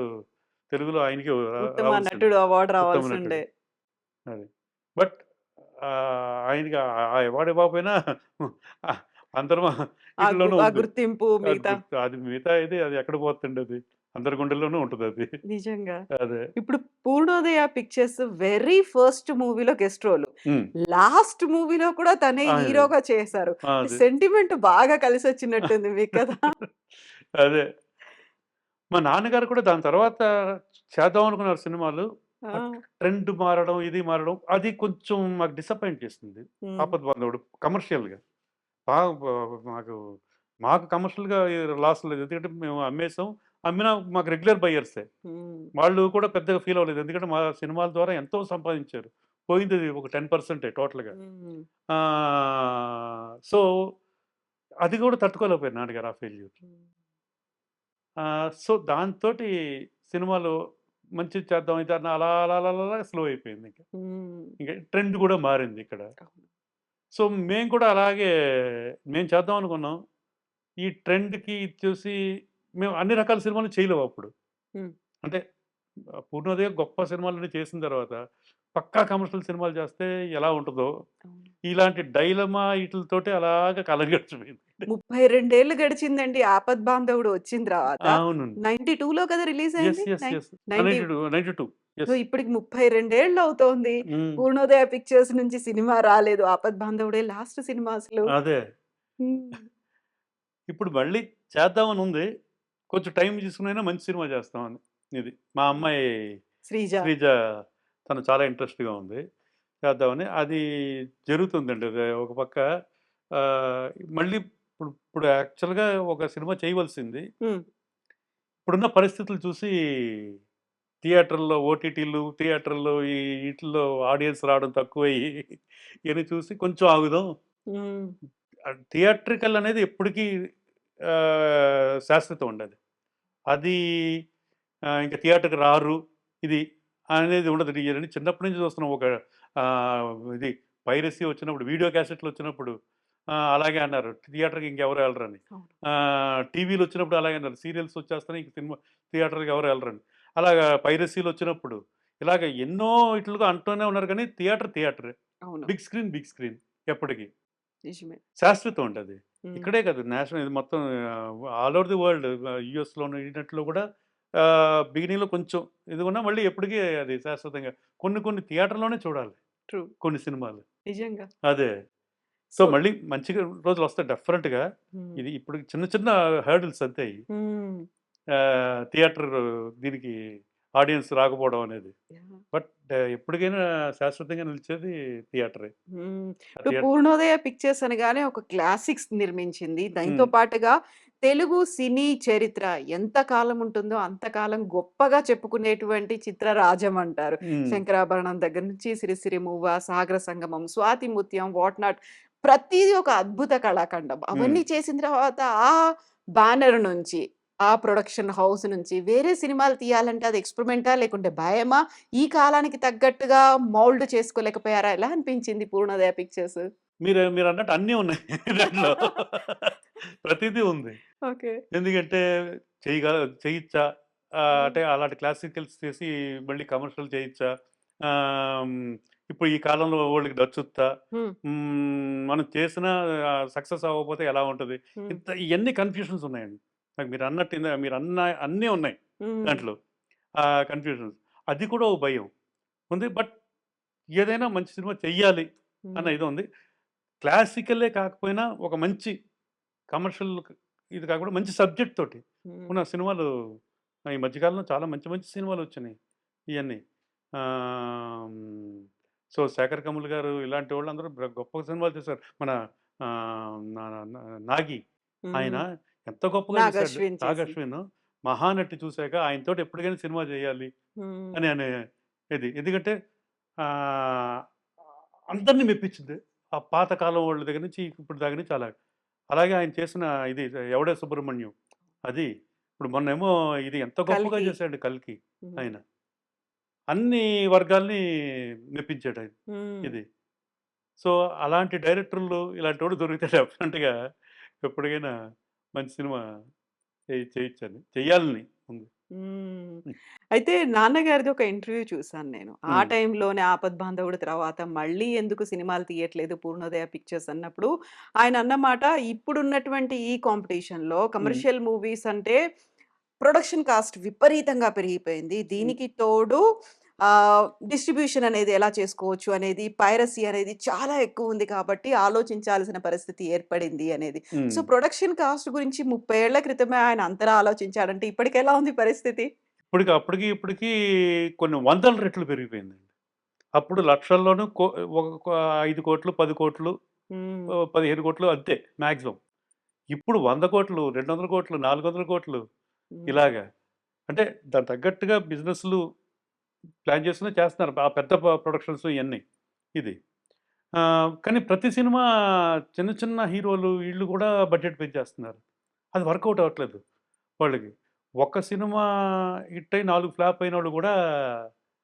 తెలుగులో ఆయనకి ఉత్తమ రావాల్సింది. నటుడు అవార్డ్ ఉత్తమ రావాల్సిండే. నటుడు. అది. బట్ ఆయనకి ఆ అవార్డ్ ఇవ్వకపోయినా అందరం ఈటిల్లోనూ ఆ ఉంది. గుర్తింపు అది మిగతా అది మిగతా ఇది అది ఎక్కడ పోతుందండి అది. అందరి గుండెల్లోనూ ఉంటదది. నిజంగా. అదే. ఇప్పుడు 'పూర్ణోదయ పిక్చర్స్' వెరీ ఫస్ట్ మూవీలో గెస్ట్ రోల్. హ్మ్. లాస్ట్ మూవీలో కూడా తనే ఆయనదే. హీరోగా చేశారు. అది. సెంటిమెంట్ బాగా కలిసొచ్చినట్టుంది మీకు కదా! అదే. మా నాన్నగారు కూడా దాని తర్వాత చేద్దాం అనుకున్నారు సినిమాలు. ఆ! ట్రెండ్ మారడం, ఇది మారడం అది కొంచెం మాకు డిసప్పాయింట్ చేసింది. హ్మ్. 'ఆపద్ బాంధవుడు' కమర్షియల్‌గా. బాగా మాకు మాకు కమర్షియల్‌గా లాస్ లేదు. ఎందుకంటే మేము అమ్మేసాం. అమ్మినా మాకు రెగ్యులర్ బయర్సే. వాళ్ళు కూడా పెద్దగా ఫీల్ అవ్వలేదు. ఎందుకంటే మా సినిమాల ద్వారా ఎంతో సంపాదించారు. పోయింది ఒక 10% టోటల్‌గా. సో, అది కూడా తట్టుకోలేకపోయారు నాన్నగారు ఆ ఫెయిల్యూర్. సో, దాంతోటి సినిమాలు మంచిది చేద్దాం ఇది అలా అలా అలా అలా స్లో అయిపోయింది ఇంక. ఇంక ట్రెండ్ కూడా మారింది ఇక్కడ. సో, మేము కూడా అలాగే మేము చేద్దాం అనుకున్నాం. ఈ ట్రెండ్‌కి ఇది చూసి మేము అన్ని రకాల సినిమాలు చేయలేము అప్పుడు. అంటే 'పూర్ణోదయ' గొప్ప సినిమాలన్నీ చేసిన తర్వాత పక్కా కమర్షియల్ సినిమాలు చేస్తే ఎలా ఉంటదో, ఇలాంటి డైలమా ఈటిలతోటి అలాగా కాలం గడిచిపోయింది. 32 ఏళ్ళు గడిచిందండి 'ఆపద్ బాంధవుడు' వచ్చిన తర్వాత. అవునండి. 92లో కదా రిలీజ్ యెస్. అయింది. యెస్. యెస్. 90 92 so, yes. ఇప్పటికి 32 ఏళ్ళు అవుతోంది. హ్మ్. 'పూర్ణోదయ పిక్చర్స్' నుంచి సినిమా రాలేదు. 'ఆపద్ బాంధవుడే' లాస్ట్ సినిమా అసలు. అదే. హ్మ్. ఇప్పుడు మళ్ళీ చేద్దామని ఉంది. కొంచెం టైం తీసుకొనైనా మంచి సినిమా చేస్తామని. ఇది. మా అమ్మాయి 'శ్రీజ'. శ్రీజ తను చాలా ఇంట్రెస్ట్‌గా ఉంది. చేద్దామని. అది జరుగుతుందండి. అది ఒక పక్క ఆహ్, మళ్ళీ ఇప్పుడు యాక్చువల్‌గా ఒక సినిమా చేయవలసింది. హ్మ్. ఇప్పుడున్న పరిస్థితులు చూసి థియేటర్‌లో ఓటీటీలు, థియేటర్‌లో ఈటిల్లో ఆడియన్స్ రావడం తక్కువయ్యి ఇయన్నీ చూసి కొంచెం ఆగుదాం. హ్మ్. థియేట్రికల్ అనేది ఎప్పటికీ శాశ్వతం అండి అది. అది ఇంక థియేటర్‌కి రారు ఇది అనేది ఉండదు. ఇయన్నీ చిన్నప్పటి నుంచి చూస్తున్నాం. ఒక ఇది పైరసీ వచ్చినప్పుడు, వీడియో క్యాసెట్‌లు వచ్చినప్పుడు అలాగే అన్నారు. థియేటర్‌కి ఇంకెవరు ఎళ్ళరని. అవును. టీవీలు వచ్చినప్పుడు అలాగే అన్నారు. సీరియల్స్ వచ్చేస్తున్నాయి. ఇంక సినిమా థియేటర్‌కి ఎవరు ఎళ్ళరని. అలాగా పైరసీలు వచ్చినప్పుడు ఇలాగ ఎన్నో ఇట్లుగా అంటూనే ఉన్నారు కానీ థియేటరే. అవును. బిగ్ స్క్రీన్, బిగ్ స్క్రీన్ ఎప్పటికి. నిజమే. శాశ్వతం అండి అది. హ్మ్. ఇక్కడే కాదు నేషనల్ ఇది మొత్తం ఆల్ ఓవర్ ది వరల్డ్ యూఎస్‌లోను ఈనట్లో కూడా బిగినింగ్‌లో కొంచెం ఇది ఉన్నా మళ్ళీ ఎప్పటికీ అది శాశ్వతంగా కొన్ని కొన్ని థియేటర్‌లోనే చూడాలి. ట్రూ. కొన్ని సినిమాలు. నిజంగా. అదే. సో, సో మళ్ళీ మంచిగా రోజులొస్తాయి డెఫినెట్‌గా. హ్మ్. ఇది ఇప్పుడు చిన్న చిన్న హర్డిల్స్ అంతే ఇయి. హ్మ్. థియేటర్ దీనికి ఆడియన్స్ రాకపోవడం అనేది. బట్ ఎప్పటికైనా శాశ్వతంగా నిలిచేది థియేటరే. ఇప్పుడు థియేటర్. 'పూర్ణోదయ పిక్చర్స్' అనగానే ఒక క్లాసిక్స్ నిర్మించింది. దానితో హ్మ్. పాటుగా తెలుగు సినీ చరిత్ర ఎంత కాలం ఉంటుందో అంతకాలం గొప్పగా చెప్పుకునేటువంటి చిత్రరాజం అంటారు. హ్మ్. 'శంకరాభరణం' దగ్గర నుంచి 'సిరిసిరి మూవ', 'సాగర సంగమం', 'స్వాతి ముత్యం', 'వాట్ నాట్' ప్రతీది ఒక అద్భుత కళాఖండం. హ్మ్. అవన్నీ చేసిన తర్వాత ఆ బ్యానర్ నుంచి, ఆ ప్రొడక్షన్ హౌస్ నుంచి వేరే సినిమాలు తీయాలంటే అది ఎక్స్‌పెరిమెంటా? లేకుంటే భయమా? ఈ కాలానికి తగ్గట్టుగా మౌల్డ్ చేసుకోలేకపోయారా? ఎలా అనిపించింది 'పూర్ణోదయ పిక్చర్స్'? మీరన్నట్టు అన్నీ ఉన్నాయి దాంట్లో. ప్రతీదీ ఉంది. ఓకే. ఎందుకంటే చేయొచ్చా? హ్మ్. అంటే అలాంటి క్లాసికల్స్ చేసి మళ్ళీ కమర్షియల్ చేయొచ్చా? ఆహ్, హ్మ్, ఇప్పుడు ఈ కాలంలో వోళ్ళకి నచ్చుద్దా? హ్మ్. మనం చేసినా సక్సెస్ అవ్వకపోతే ఎలా ఉంటది? హ్మ్. ఇయన్నీ కన్‌ఫ్యూషన్స్ ఉన్నాయండి. నాకు మీరన్నట్టు మీరన్న అన్నీ ఉన్నాయి హ్మ్. దాంట్లో. కన్‌ఫ్యూషన్స్. అది కూడా ఓ భయం ఉంది. బట్ ఏదైనా మంచి సినిమా చెయ్యాలి అన్న హ్మ్. ఇది ఉంది. క్లాసికలే కాకపోయినా ఒక మంచి కమర్షియల్ ఇది కాకుండా మంచి సబ్జెక్ట్ తోటి హ్మ్. ఉన్న సినిమాలు ఈ మధ్య కాలంలో చాలా మంచి మంచి సినిమాలొచ్చినాయి. ఇయన్నీ. ఆహ్, హ్మ్. సో, 'శేఖర్ కమ్ముల' గారు ఇలాంటి వాళ్ళందరూ గొప్ప సినిమాలు చేశారు. మన ఆహ్, నా నా 'నాగి' ఆయన హ్మ్. ఎంత గొప్పగా చేశాడు. 'నాగశ్విన్' 'నాగ్ చేసింది. అశ్విన్' 'మహానటి' చూసాక ఆయనతోటి ఎప్పటికైనా సినిమా చేయాలి హ్మ్. అని అనే ఇది. ఎందుకంటే ఆహ్, అందరిని మెప్పించింది. ఆ పాత కాలం వాళ్ళ దగ్గర నుంచి ఇప్పుడు దాకా నుంచి అలాగా. అలాగే ఆయన చేసిన ఇది 'ఎవడే సుబ్రహ్మణ్యం' అది. ఇప్పుడు మొన్నేమో ఇది ఎంత గొప్పగా 'కల్కి.' చేశాడు 'కల్కి' హ్మ్. ఆయన. అన్ని వర్గాల్ని మెప్పించాడాయన. హ్మ్. ఇది. సో, అలాంటి డైరెక్టర్లు ఇలాంటోడు దొరికితే డెఫినెట్‌గా ఎప్పటికైనా మంచి సినిమా చేయొచ్చని. చెయ్యాలని ఉంది. హ్మ్. హ్మ్. అయితే నాన్నగారిది ఒక ఇంటర్వ్యూ చూసాను నేను. ఆ హ్మ్. టైంలోనే 'ఆపద్బాంధవుడు' తర్వాత మళ్ళీ ఎందుకు సినిమాలు తీయట్లేదు 'పూర్ణోదయ పిక్చర్స్' అన్నప్పుడు ఆయన అన్నమాట ఇప్పుడున్నటువంటి ఈ కాంపిటీషన్‌లో హ్మ్. కమర్షియల్ మూవీస్ అంటే ప్రొడక్షన్ కాస్ట్ విపరీతంగా పెరిగిపోయింది. హ్మ్. దీనికి తోడు డిస్ట్రిబ్యూషన్ అనేది ఎలా చేసుకోవచ్చు అనేది, పైరసీ అనేది చాలా ఎక్కువుంది కాబట్టి ఆలోచించాల్సిన పరిస్థితి ఏర్పడింది అనేది. సో, హ్మ్. ప్రొడక్షన్ కాస్ట్ గురించి 30 ఏళ్ల క్రితమే ఆయన అంతలా ఆలోచించాడంటే ఇప్పటికెలా ఉంది పరిస్థితి? అప్పటికి ఇప్పటికి కొన్ని వందల రెట్లు పెరిగిపోయిందండి. అప్పుడు లక్షల్లోనూ ఒక 5,00,00,000, 10,00,00,000, హ్మ్. 15,00,00,000 అంతే మాక్సిమం. ఇప్పుడు 100,00,00,000, 200,00,00,000, 400,00,00,000 హ్మ్. ఇలాగా. అంటే దానికి తగ్గట్టుగా బిజినెస్‌లు ప్లాన్ చేసుకొని చేస్తున్నారు. ఆ పెద్ద ప్రొడక్షన్స్ ఇయన్నీ. ఇది. కానీ ప్రతి సినిమా చిన్న చిన్న హీరోలు ఈళ్ళు కూడా బడ్జెట్ పెంచేస్తున్నారు. అది వర్కౌట్ అవ్వట్లేదు వాళ్ళకి. ఒక్క సినిమా హిట్ అయ్యి 4 ఫ్లాప్ అయినోళ్ళు కూడా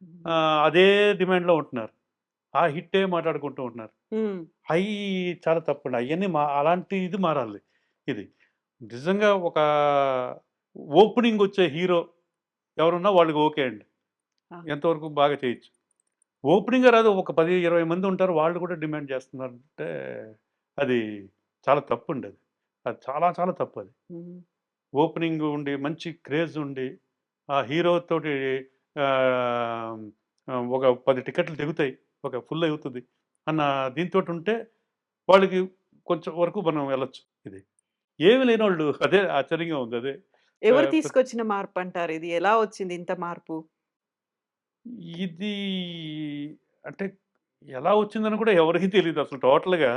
హ్మ్. అదే డిమాండ్‌లో ఉంటున్నారు. ఆ హిట్టే మాట్లాడుకుంటూ ఉంటున్నారు. హ్మ్. అయి చాలా తప్పండి. అయన్నీ అలాంటి ఇది మారాలి. ఇది. నిజంగా ఒక ఓపెనింగొచ్చే హీరో ఎవరున్నా వాళ్ళకి ఓకే అండి. ఆ! ఎంతవరకు బాగా చేయొచ్చు. ఓపెనింగే రాదు ఒక 10, 20 మంది ఉంటారు. వాళ్ళు కూడా డిమాండ్ చేస్తున్నారంటే అది చాలా తప్పండి అది. అది చాలా చాలా తప్పది. హ్మ్. ఓపెనింగ్ ఉండి, మంచి క్రేజ్ ఉండి, ఆ హీరోతోటి ఆహ్, ఒక 10 టికెట్లు తెగుతాయి. ఒక ఫుల్ అవుతది అన్న దీనితోటుంటే వాళ్ళకి కొంచెం వరకు మనం వెళ్ళొచ్చు ఇది. ఏమి లేనోళ్ళు అదే ఆశ్చర్యంగా ఉంది అదే. ఎవరు ఆహ్, ప్ర తీసుకొచ్చిన మార్పంటారు ఇది? ఎలా వచ్చింది ఇంత మార్పు? ఇది అంటే ఎలా వచ్చిందని కూడా ఎవరికీ తెలీదసలు టోటల్‌గా.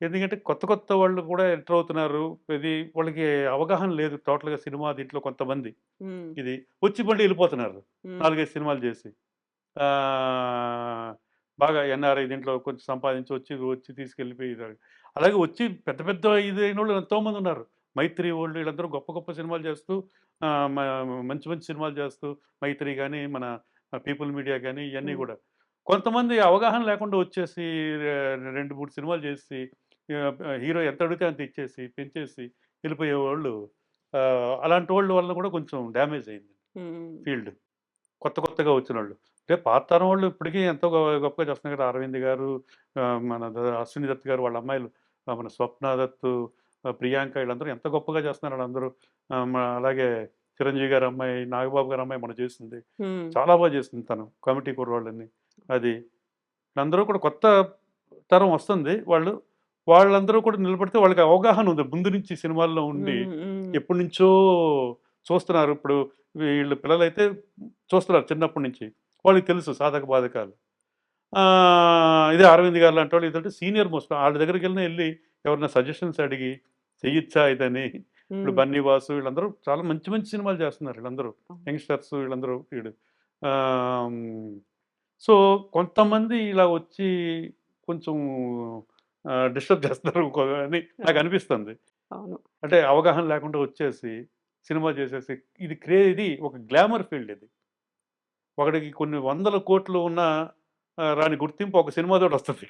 ఎందుకంటే కొత్త కొత్త వాళ్ళు కూడా ఎంటర్ అవుతున్నారు. ఇది వాళ్ళకి అవగాహన లేదు టోటల్‌గా సినిమా దీంట్లో కొంతమంది. హ్మ్. ఇది వచ్చి మళ్ళీ ఎళ్ళిపోతున్నారు. హ్మ్. 4, 5 సినిమాలు చేసి. బాగా ఎన్ఆర్ఐ దీంట్లో కొంచెం సంపాదించి వచ్చి తీసుకెళ్ళిపోయి అలాగే వచ్చి పెద్ద పెద్ద ఇదైనోళ్ళు ఎంతోమందున్నారు. 'మైత్రి' వోళ్ళు వీళ్ళందరూ గొప్ప గొప్ప సినిమాలు చేస్తూ ఆహ్, మ మంచి మంచి సినిమాలు చేస్తూ 'మైత్రి' గాని, మన 'పీపుల్ మీడియా' గాని ఇయన్నీ హ్మ్. గూడా. కొంతమంది అవగాహన లేకుండా వచ్చేసి 2, 3 సినిమాలు చేసి హీరో ఎంత అడిగితే అంత ఇచ్చేసి, పెంచేసి వెళ్ళిపోయేవాళ్ళు అలాంటోళ్ళ వల్ల కూడా కొంచెం డ్యామేజ్ అయింది హ్మ్. ఫీల్డ్. కొత్త కొత్తగా వచ్చినోళ్ళు. అంటే పాత తరం వాళ్ళు ఇప్పటికీ ఎంతో గొప్పగా చేస్తున్నారు కదా! 'అరవింద్' గారు, మన 'అశ్విని దత్' గారు వాళ్ళ అమ్మాయిలు, మన 'స్వప్న దత్', 'ప్రియాంక' వీళ్ళందరూ ఎంత గొప్పగా చేస్తున్నారు ఆళ్ళందరూ. అలాగే 'చిరంజీవి' గారి అమ్మాయి, 'నాగబాబు' గారి అమ్మాయి మొన్న చేసింది. హ్మ్. చాలా చేసింది తను. కమిటీ కుర్రోళ్ళని. అది. అందరూ కూడా కొత్త తరం వస్తుంది. వాళ్ళందరూ కూడా నిలబడితే వాళ్ళకి అవగాహన ఉంది. ముందు నుంచి సినిమాల్లో ఉండి హ్మ్. హ్మ్. ఎప్పటినుంచో చూస్తున్నారు. ఇప్పుడు వీళ్ళు పిల్లలైతే చూస్తున్నారు చిన్నప్పటి నుంచి. వాళ్ళకి తెలుసు సాధక బాధకాలు. ఇదే అరవింద్ గారు లాంటి వాళ్ళు ఇదంటే సీనియర్ మోస్ట్. ఆళ్ళ దగ్గరికెళ్ళినా ఎళ్లి ఎవరైనా సజెషన్స్ అడిగి చెయ్యొచ్చా ఇదని. ఇప్పుడు హ్మ్. 'బన్నీ వాసు' వీళ్ళందరూ చాలా మంచి మంచి సినిమాలు చేస్తున్నారు వీళ్ళందరూ. అవును. యంగ్‌స్టర్స్ వీళ్ళందరూ ఆహ్, హ్మ్. సో, కొంతమంది ఇలా వచ్చి కొంచెం డిస్టర్బ్ చేస్తున్నారు అని అవును. నాకనిపిస్తుంది. అవును. అంటే అవగాహన లేకుండా వచ్చేసి, సినిమా చేసేసి ఇది ఒక గ్లామర్ ఫీల్డ్ ఇది. ఒకడికి కొన్ని వందల కోట్లు ఉన్న రాని గుర్తింపు ఒక సినిమాతోటొస్తది.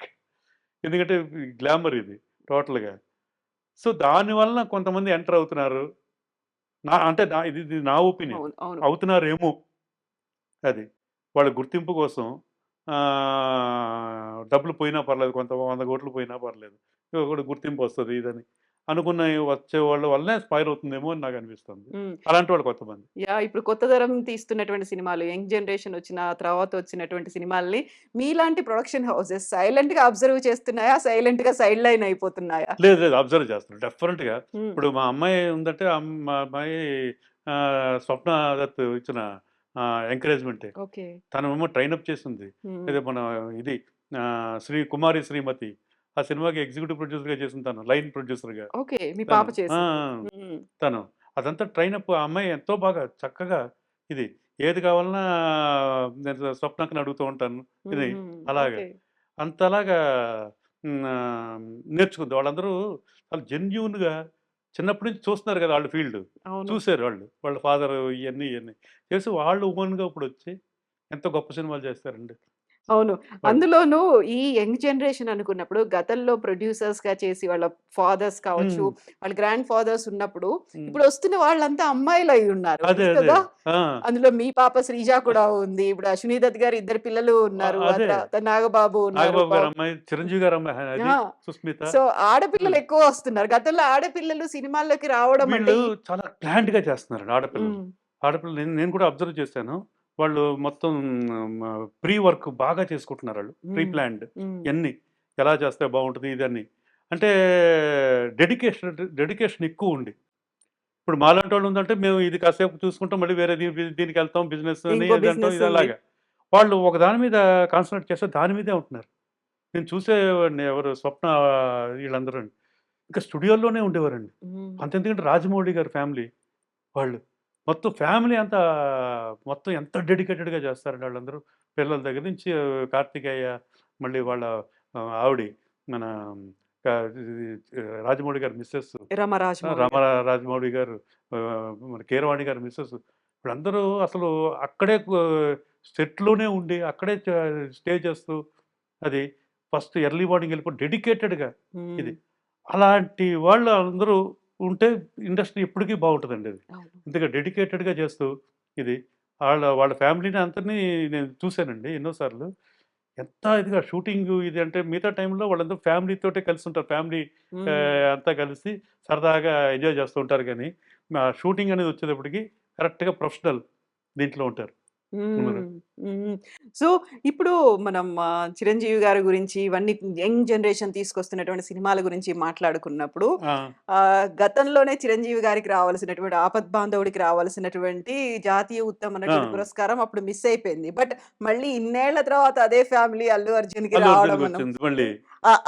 ఎందుకంటే గ్లామర్ ఇది టోటల్‌గా. సో, దాని వలన కొంతమంది ఎంటర్ అవుతున్నారు. అంటే ఇది నా ఒపీనియన్. అవును. అవును. అవుతున్నారేమో అది. వాళ్ళ గుర్తింపు కోసం డబ్బులు పోయినా పర్లేదు. కొంత 100,00,00,000 పోయినా పర్లేదు. ఒకటి గుర్తింపొస్తది ఇదని. అనుకున్నయి వచ్చేవాళ్ళ వల్లనే స్పాయిల్ అవుతుందేమో అని నాకనిపిస్తుంది. హ్మ్. అలాంటి వాళ్ళు కొంతమంది. ఇప్పుడు కొత్త తరం తీస్తున్నటువంటి సినిమాలు, యంగ్ జనరేషన్ వచ్చిన తర్వాత వచ్చినటువంటి సినిమాల్ని మీలాంటి ప్రొడక్షన్ హౌసెస్ సైలెంట్‌గా అబ్జర్వ్ చేస్తున్నాయా? సైలెంట్‌గా సైడ్ లైన్ అయిపోతున్నాయా? లేదు. అబ్జర్వ్ చేస్తాను. డెఫినెట్‌గా. హ్మ్. ఇప్పుడు మా అమ్మాయి ఉందంటే మా అమ్మాయి స్వప్న దత్ ఇచ్చిన ఎంకరేజ్‌మెంటే. ఓకే. తనేమో ట్రైనప్ చేసింది. హ్మ్. ఏదో మన ఇది 'కుమారి శ్రీమతి' ఆ సినిమాకి ఎగ్జిక్యూటివ్ ప్రొడ్యూసర్‌గా చేసింది తను. లైన్ ప్రొడ్యూసర్‌గా. ఓకే. మీ తను. పాప ఆ! చేసింది. హ్మ్. తను. అదంతా ట్రైనప్ ఆ అమ్మాయి ఎంతో బాగా చక్కగా ఇది. ఏది కావాలన్నా నేను స్వప్నక్కని అడుగుతూ ఉంటాను. ఇది హుహు. అలాగా. ఓకే. అంతలాగా నేర్చుకుంది. వాళ్ళందరూ చాలా జెన్యూన్‌గా చిన్నప్పటి నుంచి చూస్తున్నారు కదా! ఆళ్ళు ఫీల్డ్. అవును. చూసారు వాళ్ళు. వాళ్ళ ఫాదరు ఇయన్నీ. చేసి వాళ్ళు ఓన్‌గా ఇప్పుడొచ్చి ఎంత గొప్ప సినిమాలు చేస్తారండి అవును. వాళ్ళు. అందులోనూ ఈ యంగ్ జనరేషన్ అనుకున్నప్పుడు గతంలో ప్రొడ్యూసర్స్‌గా చేసి వాళ్ళ ఫాదర్స్ కావచ్చు, హ్మ్. వాళ్ళ గ్రాండ్ ఫాదర్స్ ఉన్నప్పుడు, హ్మ్. ఇప్పుడు వస్తున్న వాళ్ళంతా అమ్మాయిలై ఉన్నారు. అదే. కదా! ఆ! అందులో మీ పాప శ్రీజ కూడా ఉంది. ఇప్పుడు అశ్విని దత్ గారి ఇద్దరు పిల్లలు ఉన్నారు. ఆ అదే. తర్వాత నాగబాబు ఉన్నారు. నాగబాబు గారి అమ్మాయి, చిరంజీవి గారి అమ్మాయి అది ఆ! సుస్మిత. సో, ఆడపిల్లలు హ్మ్. ఎక్కువ వస్తున్నారు. గతంలో ఆడపిల్లలు సినిమాల్లోకి రావడం అంటే వీళ్ళు చాలా ప్లాన్డ్‌గా చేస్తున్నారండి ఆడపిల్లలు. హ్మ్. ఆడపిల్లలు నేను కూడా అబ్జర్వ్ చేశాను. వాళ్ళు మొత్తం ప్రీ వర్క్ బాగా చేసుకుంటున్నారాళ్ళు. ప్రీ హ్మ్. ప్లాన్డ్ హ్మ్. ఇయన్నీ. ఎలా చేస్తే బావుంటది ఇదని. అంటే డెడికేషన్ ఎక్కువుండి. ఇప్పుడు మాలాంటోళ్ళు ఉందంటే మేము ఇది కాసేపు చూసుకుంటాం. మళ్ళీ వేరే దీనికెళ్తాం బిజినెస్ అని ఇంకో అదంటాం బిజినెస్ ఇది ఉంది. అలాగా. వాళ్ళు ఒక దాని మీద కాన్సంట్రేట్ చేస్తే దాని మీదే ఉంటున్నారు. నేను చూసేవాడిని ఎవరు స్వప్న వీళ్ళందరూని. ఇంకా స్టూడియో‌ల్లోనే ఉండేవారండి. హ్మ్. అంతెందుకంటే రాజమౌళి గారి ఫ్యామిలీ వాళ్ళు. మొత్తం ఫ్యామిలీ అంతా మొత్తం ఎంత డెడికేటెడ్‌గా చేస్తారండి ఆళ్ళందరూ. పిల్లల దగ్గర నుంచి కార్తికేయ, మళ్ళీ వాళ్ళ ఆవిడి మన ఇది రాజమౌళి గారి మిసెస్ రమరాజమౌళి రమ గారు. రాజమౌళి గారు, మన కీరవాణి గారి మిసెస్ వీళ్ళందరూ అసలు అక్కడే సెట్‌లోనే ఉండి అక్కడే స్టే చేస్తూ అది ఫస్ట్ ఎర్లీ మార్నింగ్ వెళ్ళిపోయి డెడికేటెడ్‌గా హ్మ్. ఇది. అలాంటి వాళ్ళు అందరూ ఉంటే ఇండస్ట్రీ ఎప్పటికీ బావుంటదండి అది. అవును. ఇంతగా డెడికేటెడ్‌గా చేస్తూ ఇది వాళ్ళ ఫ్యామిలీని అందరిని నేను చూసానండి ఎన్నో సార్లు. ఎంత ఇదిగా షూటింగు ఇది అంటే మిగతా టైంలో వాళ్ళందరూ ఫ్యామిలీతోటే కలిసుంటారు. ఫ్యామిలీ హ్మ్. అంతా కలిసి సరదాగా ఎంజాయ్ చేస్తూ ఉంటారు గానీ, షూటింగ్ అనేది వచ్చేటప్పటికి కరెక్ట్‌గా ప్రొఫెషనల్ దీంట్లో ఉంటారు. హ్మ్. మరి హ్మ్. సో, ఇప్పుడు మనం చిరంజీవి గారి గురించి ఇవన్నీ యంగ్ జనరేషన్ తీసుకొస్తున్నటువంటి సినిమాల గురించి మాట్లాడుకున్నప్పుడు ఆ! గతంలోనే చిరంజీవి గారికి రావాల్సినటువంటి 'ఆపద్బాంధవుడికి' రావాల్సినటువంటి జాతీయ ఉత్తమ ఆ! నటుడి పురస్కారం అప్పుడు మిస్ అయిపోయింది. బట్ మళ్ళీ ఇన్నేళ్ల తర్వాత అదే ఫ్యామిలీ అల్లు అర్జున్‌కి అల్లు రావడం మనం అర్జున్‌కొచ్చింది మళ్ళీ.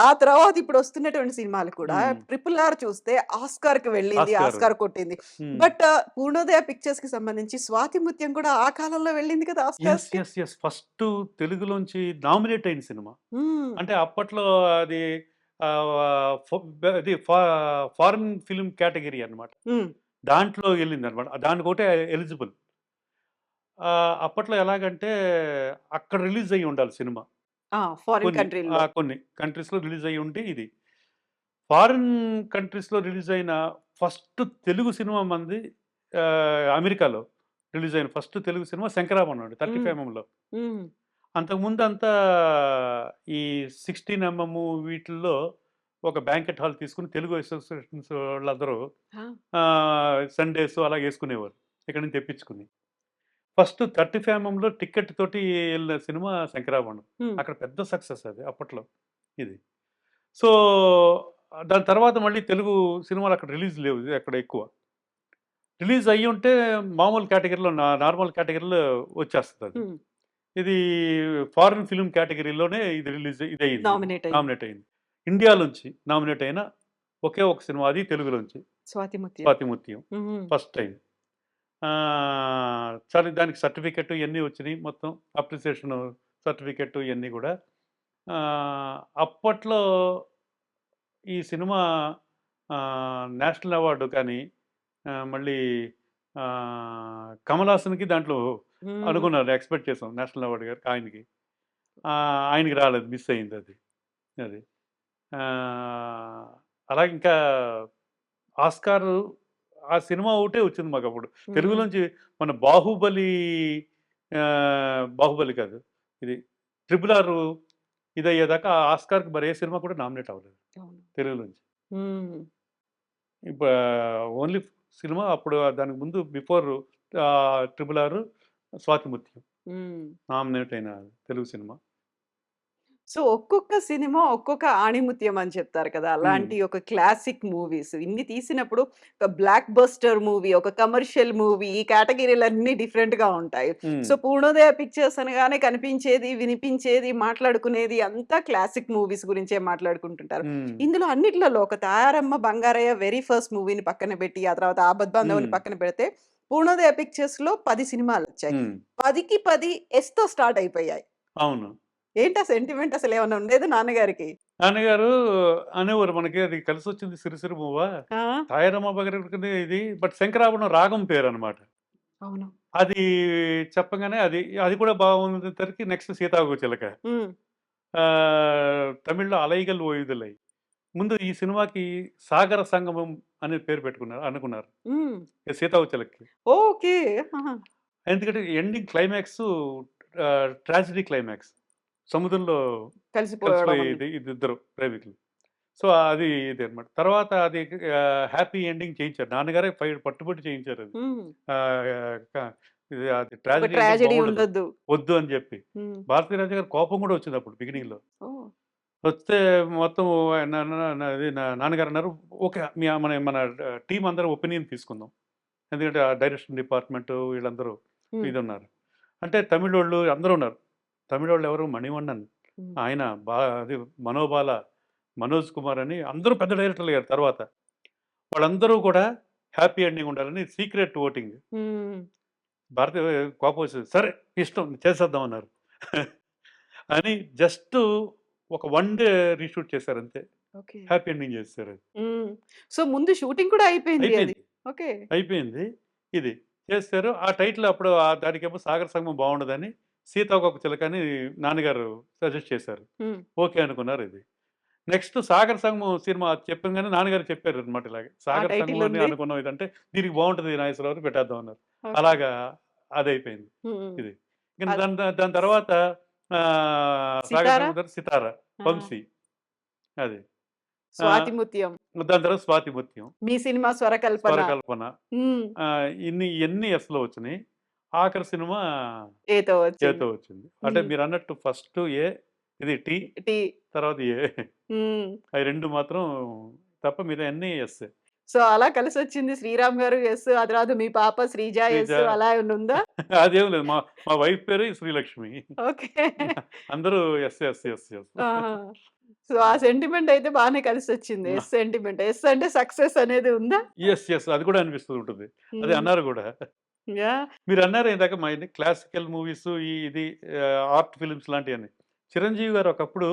ఆ తర్వాత ఇప్పుడు వస్తున్నటువంటి సినిమాలు కూడా హ్మ్. 'ట్రిపుల్ ఆర్' చూస్తే ఆస్కార్‌కి వెళ్ళింది. ఆస్కార్. ఆస్కార్ కొట్టింది. హ్మ్. బట్ పూర్ణోదయ పిక్చర్స్‌కి సంబంధించి 'స్వాతి ముత్యం' కూడా ఆ కాలంలో వెళ్ళింది కదా ఆస్కార్స్‌కి. యెస్. ఫస్టు తెలుగులోంచి నామినేట్ అయిన సినిమా. హ్మ్. అంటే అప్పట్లో అది ఆహ్, ఫొ ఇది ఫారెన్ ఫిల్మ్ కేటగరీ అన్నమాట. హ్మ్. దాంట్లో ఎళ్ళిందన్నమాట. దానికొకటే ఎలిజిబుల్. అప్పట్లో ఎలాగంటే అక్కడ రిలీజ్ అయ్యి ఉండాలి సినిమా. ఫారిన్ కంట్రీ‌ల్లో. కొన్ని కంట్రీస్‌లో రిలీజ్ అయ్యి ఉంటే ఇది. ఫారిన్ కంట్రీస్‌లో రిలీజ్ అయిన ఫస్ట్ తెలుగు సినిమా మనది అమెరికాలో రిలీజ్ అయిన ఫస్ట్ తెలుగు సినిమా 'శంకరాభరణం' అండి. హ్మ్. 35 ఎంఎంలో. హ్మ్. అంతకుముందంతా ఈ 16 వీటిల్లో ఒక బ్యాంకెట్ హాల్ తీసుకొని తెలుగు అసోసియేషన్స్ వాళ్ళందరూ ఆ! సండేస్ అలా యేసుకునేవారు. ఇక్కడి నుంచి తెప్పించుకొని. ఫస్ట్ 35 ఎంఎంలో టికెట్ తోటి ఎళ్ళిన సినిమా 'శంకరాభరణం.' హ్మ్. అక్కడ పెద్ద సక్సెస్ అది అప్పట్లో ఇది. సో, దాని తర్వాత మళ్ళీ తెలుగు సినిమాలు అక్కడ రిలీజ్ లేవు ఎక్కడ ఎక్కువ. రిలీజ్ అయ్యి ఉంటే మామూలు కేటగిరీలో నార్మల్ కేటగిరీలో వచ్చేస్తుంది అది. ఇది ఫారిన్ ఫిల్మ్ కేటగిరీలోనే ఇది ఇది అయింది, నామినేట్ అయింది. ఇండియాలోంచి నామినేట్ అయిన ఒకే ఒక సినిమా, అది తెలుగులోంచి, స్వాతిముత్యం. First time. చాలా దానికి సర్టిఫికెట్ ఇవన్నీ వచ్చినాయి, మొత్తం అప్రిసియేషన్ సర్టిఫికెట్ ఇవన్నీ కూడా. అప్పట్లో ఈ సినిమా నేషనల్ అవార్డు కానీ, మళ్ళీ కమల్ హాసన్కి దాంట్లో అనుకున్నారు, ఎక్స్పెక్ట్ చేసాం నేషనల్ అవార్డు గారికి, ఆయనకి రాలేదు, మిస్ అయింది అది. అలాగే ఇంకా ఆస్కార్ ఆ సినిమా ఒకటే వచ్చింది మాకు అప్పుడు తెలుగులోంచి. మన బాహుబలి కాదు, ఇది RRR ఇది అయ్యేదాకా ఆస్కార్కి మరి ఏ సినిమా కూడా నామినేట్ అవ్వలేదు తెలుగులోంచి. ఇప్పుడు ఓన్లీ సినిమా అప్పుడు, దానికి ముందు బిఫోర్ RRR స్వాతిముత్యం నామినేట్ అయిన తెలుగు సినిమా. సో ఒక్కొక్క సినిమా ఒక్కొక్క ఆణిముత్యం అని చెప్తారు కదా, అలాంటి ఒక క్లాసిక్ మూవీస్ ఇన్ని తీసినప్పుడు ఒక బ్లాక్ బస్టర్ మూవీ, ఒక కమర్షియల్ మూవీ, ఈ కేటగిరీలన్నీ డిఫరెంట్ గా ఉంటాయి. సో పూర్ణోదయ పిక్చర్స్ అనగానే కనిపించేది, వినిపించేది, మాట్లాడుకునేది అంతా క్లాసిక్ మూవీస్ గురించే మాట్లాడుకుంటుంటారు. ఇందులో అన్నిట్లలో ఒక తాయారమ్మ బంగారయ్య వెరీ ఫస్ట్ మూవీని పక్కన పెట్టి, ఆ తర్వాత ఆపద్ బాంధవుని పక్కన పెడితే పూర్ణోదయ పిక్చర్స్ లో 10 సినిమాలు వచ్చాయి. 10కి 10 ఎస్ తో స్టార్ట్ అయిపోయాయి. అవును. ఏంటా సెంటిమెంట్ అసలు ఏమన్నా ఉండేది నాన్నగారికి? నాన్నగారు అనేవారు, మనకి అది కలిసి వచ్చింది సిరిసిరి మూవా, తాయారమ్మ బగరికి ఇది, బట్ శంకరాభరణం రాగం పేరు అనమాట. అవును. అది చెప్పగానే అది కూడా బాగుంది. నెక్స్ట్ సీతాకు చిలక, తమిళ్లో అలైగల్ ఓయుదులై. ముందు ఈ సినిమాకి సాగర సంగమం అనే పేరు అనుకున్నారు సీతాకు చిలకకి. ఓకే. ఎందుకంటే ఎండింగ్ క్లైమాక్స్ ట్రాజిడీ క్లైమాక్స్, సముద్రంలో కలిసిపోయేది ఇద్దరు ప్రేమికులు. సో అది ఇది అనమాట. తర్వాత అది హ్యాపీ ఎండింగ్ చేయించారు, నాన్నగారే పట్టుబట్టి చేయించారు. అది ట్రాజడీ వద్దు అని చెప్పి. భారతీ రాజా గారు కోపం కూడా వచ్చింది అప్పుడు బిగినింగ్ లో. వస్తే మొత్తం నాన్నగారు అన్నారు, ఓకే మన టీం అందరూ ఒపీనియన్ తీసుకుందాం, ఎందుకంటే ఆ డైరెక్షన్ డిపార్ట్మెంట్ వీళ్ళందరూ ఇది ఉన్నారు. అంటే తమిళ వాళ్ళు అందరూ ఉన్నారు. తమిళ వాళ్ళు ఎవరు, మణివన్నన్, ఆయన అది మనోబాల, మనోజ్ కుమార్ అని అందరూ పెద్ద డైరెక్టర్లు అయ్యారు తర్వాత. వాళ్ళందరూ కూడా హ్యాపీ ఎండింగ్ ఉండాలని సీక్రెట్ ఓటింగ్. భారతీయ కోపం వచ్చింది, సరే ఇష్టం చేసేద్దాం అన్నారు అని జస్ట్ ఒక 1 డే రీషూట్ చేశారు అంతే, హ్యాపీ ఎండింగ్ చేస్తారు. సో ముందు షూటింగ్ కూడా అయిపోయింది. ఇది చేస్తారు. ఆ టైటిల్ అప్పుడు దానికేమో సాగర సంగమం బాగుండదని సీతాకోక చిలక అని నాన్నగారు సజెస్ట్ చేశారు. ఓకే అనుకున్నారు. ఇది నెక్స్ట్ సాగర సంగమం సినిమా చెప్పగానే నాన్నగారు చెప్పారు అనమాట, ఇలాగే సాగర సంగమం అని అనుకున్నాం, ఇదంటే దీనికి బాగుంటుంది నాగేశ్వరరావు పెట్టేద్దాం అన్నారు. అలాగా అది అయిపోయింది. ఇది దాని తర్వాత సాగర సంగమం, సితారా, వంశీ, అది స్వాతిముత్యం, దాని తర్వాత స్వాతిముత్యం, మీ సినిమా స్వరకల్పన, ఇవన్నీ ఎస్ లో వచ్చినాయి. ఆఖరి సినిమా ఏతో వచ్చింది. అంటే మీరు అన్నట్టు ఫస్ట్ ఏ, ఇది టీ, తర్వాత ఏ, అవి 2 మాత్రం తప్ప మీద అన్ని ఎస్. సో అలా కలిసి వచ్చింది. శ్రీరామ్ గారు ఎస్, ఆ తర్వాత మీ పాప శ్రీజ ఎస్, అలా ఉందా? అదేం లేదు, మా వైఫ్ పేరు శ్రీలక్ష్మి. ఓకే, అందరూ S S S S. So ఆ సెంటిమెంట్ అయితే బాగానే కలిసి వచ్చింది. ఎస్ సెంటిమెంట్, ఎస్ అంటే సక్సెస్ అనేది ఉందా? ఎస్ ఎస్, అది కూడా అనిపిస్తూ ఉంటుంది. అదే అన్నారు కూడా. మీరు అన్నారు ఇందాక మా క్లాసికల్ మూవీస్, ఇది ఆర్ట్ ఫిలిమ్స్ లాంటివన్నీ. చిరంజీవి గారు ఒకప్పుడు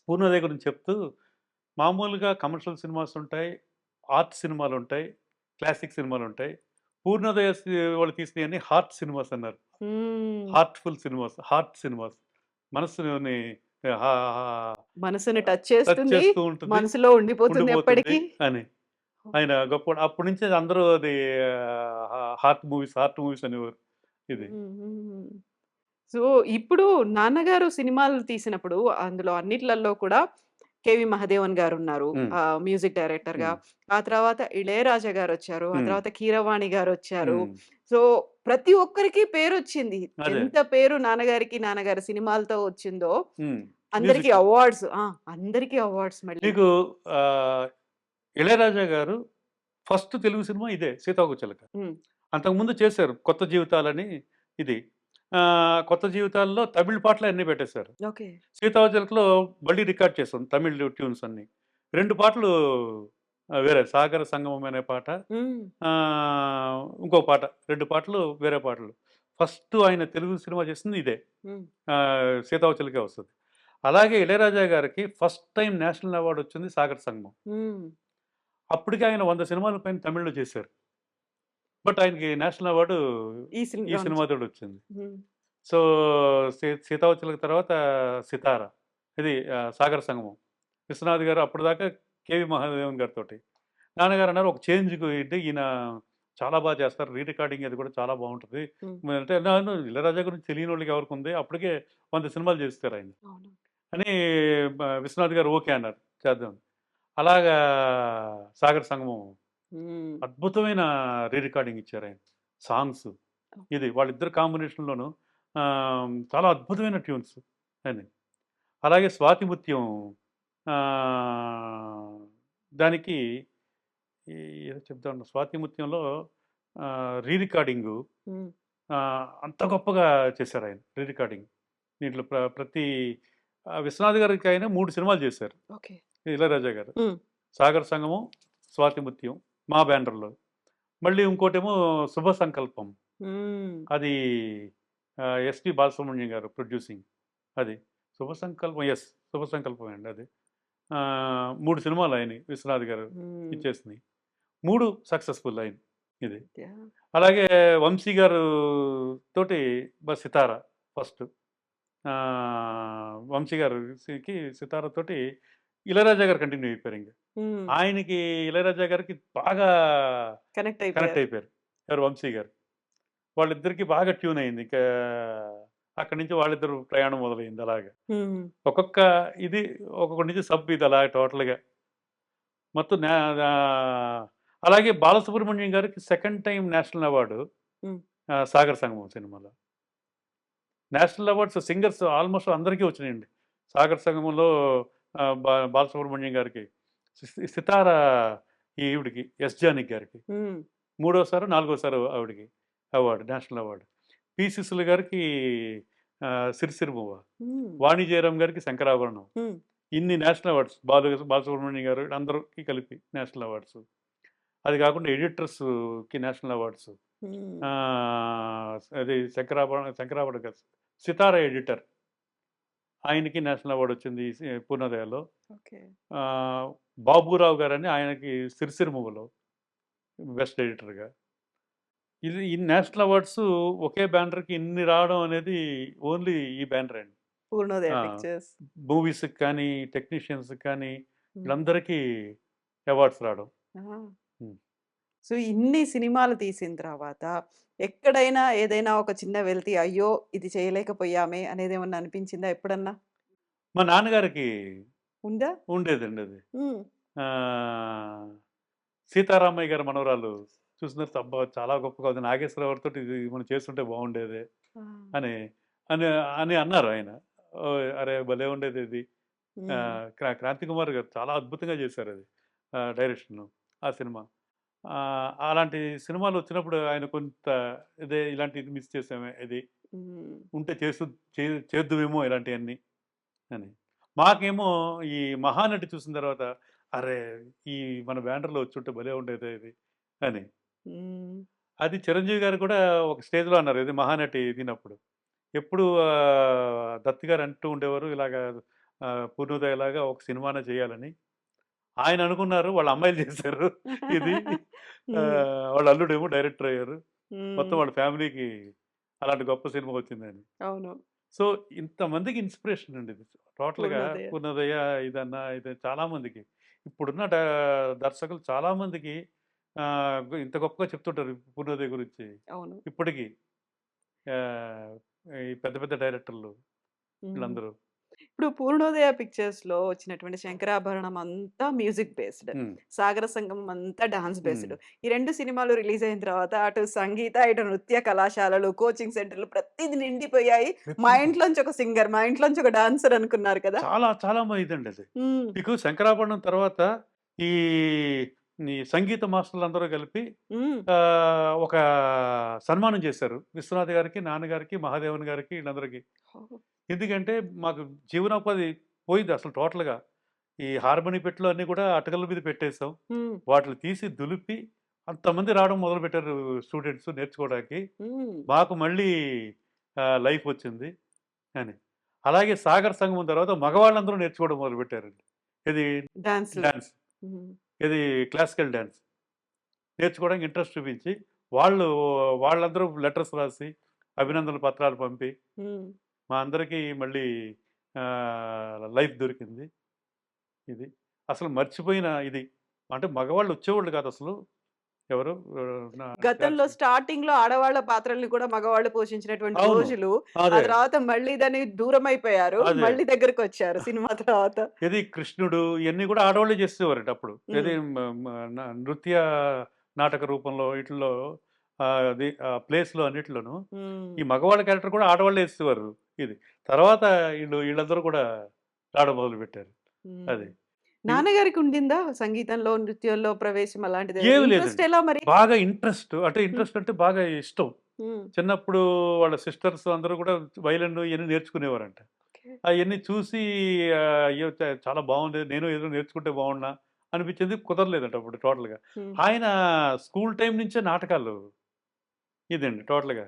పూర్ణోదయ గురించి చెప్తూ, మామూలుగా కమర్షియల్ సినిమాస్ ఉంటాయి, ఆర్ట్ సినిమాలు ఉంటాయి, క్లాసిక్ సినిమాలు ఉంటాయి, పూర్ణోదయ వాళ్ళు తీసినవన్నీ హార్ట్ సినిమాస్ అన్నారు. హార్ట్ఫుల్ సినిమాస్, హార్ట్ సినిమాస్, మనసుని టచ్ చేస్తూ ఉంటుంది, మనసులో ఉండిపోతుంది ఎప్పటికీ అని ఆయన గొప్ప. అప్పటి నుంచి అందరూ అది హార్ట్ మూవీస్ అనేవారు. ఇది సో ఇప్పుడు నాన్నగారు సినిమాలు తీసినప్పుడు అందులో అన్నిట్లలో కూడా కేవి మహదేవన్ గారు ఉన్నారు మ్యూజిక్ డైరెక్టర్ గా, ఆ తర్వాత ఇళయరాజా గారు వచ్చారు, ఆ తర్వాత కీరవాణి గారు వచ్చారు. సో ప్రతి ఒక్కరికి పేరు వచ్చింది. ఎంత పేరు నాన్నగారి సినిమాలతో వచ్చిందో, అందరికి అవార్డ్స్. మళ్ళీ మీకు ఇళయరాజా గారు ఫస్ట్ తెలుగు సినిమా ఇదే 'సీతాకోకచిలక'. హ్మ్. అంతకుముందు చేశారు 'కొత్త జీవితాలని' ఇది. కొత్త జీవితాల్లో తమిళ్ పాటలే అన్నీ పెట్టేశారు. ఓకే. 'సీతాకోకచిలక'లో మళ్ళీ రికార్డ్ చేసాం తమిళ్ ట్యూన్స్ అన్నీ. 2 పాటలు వేరే 'సాగర సంగమం' అనే పాట, హ్మ్. ఇంకో పాట 2 పాటలు వేరే పాటలు. ఫస్ట్ ఆయన తెలుగు సినిమా చేసింది ఇదే. హ్మ్. 'సీతాకోకచిలకే' వస్తది. అలాగే ఇళయరాజా గారికి ఫస్ట్ టైమ్ నేషనల్ అవార్డ్ వచ్చింది 'సాగర సంగమం'. హ్మ్. అప్పటికి ఆయన 100 సినిమాల పైన తమిళ్‌లో చేశారు. బట్ ఆయనకి నేషనల్ అవార్డు ఈ ఈ సినిమా నుంచి. సినిమాతోటొచ్చింది. హ్మ్. సో, 'సీతాకోకచిలక' తర్వాత 'సితార' ఇది 'సాగర సంగమం'. విశ్వనాథ్ గారు అప్పటిదాకా కేవి మహాదేవన్ గారితోటి. నాన్నగారన్నారు ఒక చేంజ్‌కి ఏంటి ఈయన చాలా చేస్తారు. రికార్డింగ్ అది కూడా చాలా బావుంటది. హ్మ్. అంటే నన్ను ఇళయరాజా గురించి తెలియనోళ్ళకి ఎవరికుంది. అప్పటికే 100 సినిమాలు చేసేసారాయన. అవును. అని విశ్వనాథ్ గారు ఓకే అన్నారు. చేద్దాం. అలాగా 'సాగర సంగమం' హ్మ్. అద్భుతమైన రికార్డింగ్ ఇచ్చారాయన. సాంగ్స్ ఇది వాళ్ళిద్దరి కాంబినేషన్‌లోను చాలా అద్భుతమైన ట్యూన్స్ అని. అలాగే 'స్వాతి ముత్యం' దానికి ఈ ఏదో చెప్దామన్నా 'స్వాతి ముత్యంలో' రికార్డింగు హ్మ్. అంత గొప్పగా చేశారాయన రికార్డింగ్. దీంట్లో ప్రతి విశ్వనాథ్ గారికి ఆయన 3 సినిమాలు చేశారు. ఓకే. ఇళయరాజా గారు. హ్మ్. 'సాగర సంగమం', 'స్వాతి ముత్యం' మా బ్యానర్‌లో. మళ్ళీ ఇంకోటేమో 'శుభ సంకల్పం' హ్మ్. అది ఎస్‌పి బాలసుబ్రహ్మణ్యం గారు ప్రొడ్యూసింగ్ అది. 'శుభ సంకల్పం' యెస్. 'శుభ సంకల్పమే' అండి అది. 3 సినిమాలు ఆయనయి విశ్వనాథ్ గారు హ్మ్. ఇచ్చేసినయి. 3 సక్సెస్‌ఫుల్ అయినయి ఇది. యాహ్! అలాగే వంశీ గారు తోటి 'సితార' ఫస్ట్. వంశీ గారికి 'సితార' తోటి ఇళయరాజా గారు కంటిన్యూ అయిపోయారింక. హ్మ్. ఆయనకి ఇళయరాజా గారికి బాగా కనెక్ట్ కనెక్ట్ అయిపోయారు. అయిపోయారు. ఎవరు వంశీ గారు. వాళ్ళిద్దరికీ బాగా ట్యూన్ అయింది. ఇంకా అక్కడి నుంచి వాళ్ళిద్దరు ప్రయాణం మొదలైంది అలాగా. హ్మ్. ఒక్కొక్క ఇది ఒక్కొక్కటి నుంచి సబ్ ఇది అలా టోటల్‌గా. మొత్తం అలాగే బాలసుబ్రహ్మణ్యం గారికి సెకండ్ టైమ్ నేషనల్ అవార్డు హ్మ్. 'సాగర సంగమం' సినిమాలో. నేషనల్ అవార్డ్స్ సింగర్స్ ఆల్మోస్ట్ అందరికీ వచ్చినాయండి. 'సాగర సంగమంలో' బాలసుబ్రహ్మణ్యం గారికి, 'సితార' ఈవిడకి 'ఎస్ జానకి' గారికి. హ్మ్. మూడోసారో, నాలుగోసారో ఆవిడకి award. National award. P. Susheela గారికి 'సిరిసిరిమువ్వ'. హ్మ్. వాణి జయరాం గారికి 'శంకరాభరణం'. హ్మ్. ఇన్ని నేషనల్ అవార్డ్స్. బాలసుబ్రహ్మణ్యం గారు అందరికి కలిపి నేషనల్ అవార్డ్స్. అది కాకుండా ఎడిటర్స్‌కి నేషనల్ అవార్డ్స్. హ్మ్. అది 'శంకరాభరణం' కాదు. 'సితార' ఎడిటర్. ఆయనకి నేషనల్ అవార్డ్ వచ్చింది 'పూర్ణోదయ'లో. ఓకే. బాబురావు గారని ఆయనకి 'సిరిసిరిమువ్వలో' బెస్ట్ ఎడిటర్‌గా. ఈ నేషనల్ అవార్డ్స్ ఒకే బ్యానర్‌కి ఇన్ని రావడం అనేది ఓన్లీ ఈ బ్యానరే అండి. 'పూర్ణోదయ ఆ! పిక్చర్స్.' మూవీస్‌కి కానీ, టెక్నీషియన్స్‌కి కానీ హ్మ్. వీళ్ళందరికీ అవార్డ్స్ రావడం. ఆ! హ్మ్. సో, ఇన్ని సినిమాలు తీసిన తర్వాత ఎక్కడైనా ఏదైనా ఒక చిన్న వెలితి అయ్యో! ఇది చేయలేకపోయామే అనేదేమన్నా అనిపించిందా ఎప్పుడన్నా? మా నాన్నగారికి ఉందా? ఉండేదండి అది. హ్మ్. ఆహ్, సీతారామయ్య గారి మనవరాలు చూసిన తర్వాత అబ్బా! చాలా గొప్పగా ఉంది. నాగేశ్వరరావుతోటి ఇది మనం చేసుంటే బాగుండేది ఆ! అని, అని అని అన్నారు ఆయన. ఓహ్! అరే! భలే ఉండేదిది. హ్మ్. క్రాంతి కుమార్ గారు చాలా అద్భుతంగా చేశారది. డైరెక్షను ఆ సినిమా. అలాంటి సినిమాలొచ్చినప్పుడు ఆయన కొంత ఇలాంటిది మిస్ చేసామే ఇది. హ్మ్. ఉంటే చేద్దుమేమో ఇలాంటియన్నీ అని. మాకేమో ఈ 'మహానటి' చూసిన తర్వాత అరే! ఈ మన బ్యానర్‌లో వచ్చుంటే భలే ఉండేదే ఇది అని. హ్మ్. అది చిరంజీవి గారు కూడా ఒక స్టేజ్‌లో అన్నారు. ఇది 'మహానటి' తీనప్పుడు. ఎప్పుడు దత్ గారు అంటూ ఉండేవారు ఇలాగా 'పూర్ణోదయ'లాగా ఒక సినిమానే చేయాలని. ఆయన అనుకున్నారు. వాళ్ళ అమ్మాయిలు చేశారు ఇది. హ్మ్. వాళ్ళ అల్లుడేమో డైరెక్టర్ అయ్యారు. మొత్తం హ్మ్. వాళ్ళ ఫ్యామిలీకి అలాంటి గొప్ప సినిమా వచ్చిందని. అవును. సో, ఇంతమందికి ఇన్‌స్పిరేషన్ అండి ఇది. టోటల్‌గా 'పూర్ణోదయ.' 'పూర్ణోదయ' ఇదన్నా ఇది చాలా మందికి. ఇప్పుడున్న దర్శకులు చాలా మందికి ఇంత గొప్పగా చెప్తుంటారు 'పూర్ణోదయ' గురించి. అవును. ఇప్పటికి ఆహ్, ఈ పెద్ద పెద్ద డైరెక్టర్లు హ్మ్. వీళ్ళందరూ. ఇప్పుడు 'పూర్ణోదయ పిక్చర్స్‌లో' వచ్చినటువంటి 'శంకరాభరణం' అంతా మ్యూజిక్ బేస్డ్. హ్మ్. 'సాగర సంగమం' అంతా డాన్స్ హ్మ్. బేస్డ్. ఈ 2 సినిమాలు రిలీజ్ అయిన తర్వాత అటు సంగీత, ఇటు నృత్య కళాశాలలు, కోచింగ్ సెంటర్‌లు ప్రతీది నిండిపోయాయి. మా విపరీతం. ఇంట్లోంచి ఒక సింగర్, మా ఇంట్లోంచి ఒక డాన్సర్ అనుకున్నారు కదా! చాలా చాలా ఇదండి అది. హ్మ్. మీకు 'శంకరాభరణం' తర్వాత ఈ ఈ సంగీత మాస్టర్లందరూ కలిపి హ్మ్. ఒక సన్మానం చేశారు. విశ్వనాథ్ గారికి, నాన్నగారికి, మహాదేవన్ గారికి వీళ్ళందరికీ. ఓహ్! ఎందుకంటే మాకు జీవనోపాధి పోయింది అసలు టోటల్‌గా. ఈ హార్మోని పెట్టెలు అన్నీ కూడా అటకల మీద పెట్టేసాం. హ్మ్. వాటిని తీసి దులిపి అంతమంది రావడం మొదలుపెట్టారు స్టూడెంట్స్ నేర్చుకోవడానికి. హ్మ్. మాకు మళ్ళీ లైఫ్ వచ్చింది అని. అలాగే సాగర్ సంగమం తర్వాత మగవాళ్ళందరూ నేర్చుకోవడం మొదలుపెట్టారండి. ఇది డాన్స్‌లు. డాన్స్. హ్మ్. ఇది క్లాసికల్ డాన్స్. నేర్చుకోవడానికి ఇంట్రెస్ట్ చూపించి, వాళ్ళు వాళ్ళందరూ లెటర్స్ రాసి, అభినందన పత్రాలు పంపి, హ్మ్. మా అందరికీ మళ్ళీ లైఫ్ దొరికింది. ఇది. అసలు మర్చిపోయిన ఇది. అంటే మగవాళ్ళు వచ్చేవాళ్ళు కాదసలు. ఎవరు నా గతంలో డాన్స్ స్టార్టింగ్‌లో ఆడవాళ్ళ పాత్రల్ని కూడా మగవాళ్ళు పోషించినటువంటి అవును. రోజులు, ఆ అదే. తర్వాత మళ్ళీ దాన్ని దూరమైపోయారు. అదే. మళ్ళీ దగ్గరకొచ్చారు సినిమా తర్వాత. ఏది కృష్ణుడు ఇయన్నీ కూడా ఆడవాళ్ళే చేసేవారట అప్పుడు. హ్మ్. ఏది మ మ నృత్య నాటక రూపంలో ఈటిల్లో అది ప్లేస్‌లో అన్నిట్లోనూ హ్మ్. ఈ మగవాళ్ళ క్యారెక్టర్ కూడా ఆడవాళ్ళే ఎసేవారు ఇది. తర్వాత వీళ్ళందరూ కూడా రావడం మొదలుపెట్టారు. హ్మ్. అది. ఇ నాన్నగారికి ఉండిందా సంగీతంలో, నృత్యంలో ప్రవేశం అలాంటిదేమైనా? ఏమి ఇంట్రెస్ట్ లేదండి. ఎలా మరి? బాగా ఇంట్రెస్ట్ అంటే హ్మ్. ఇంట్రెస్ట్ అంటే బాగా ఇష్టం. హ్మ్. చిన్నప్పుడు వాళ్ళ సిస్టర్స్ అందరూ కూడా వయలిన్ ఇయన్నీ నేర్చుకునేవారంట. ఓకే. అయన్నీ చూసి అయ్యో! చాలా బావుంది. నేను ఏదో నేర్చుకుంటే బావుండునా అనిపించింది. కుదరలేదంట అప్పుడు టోటల్‌గా. హ్మ్. ఆయన స్కూల్ టైమ్ నుంచే నాటకాలు ఇదండి టోటల్‌గా.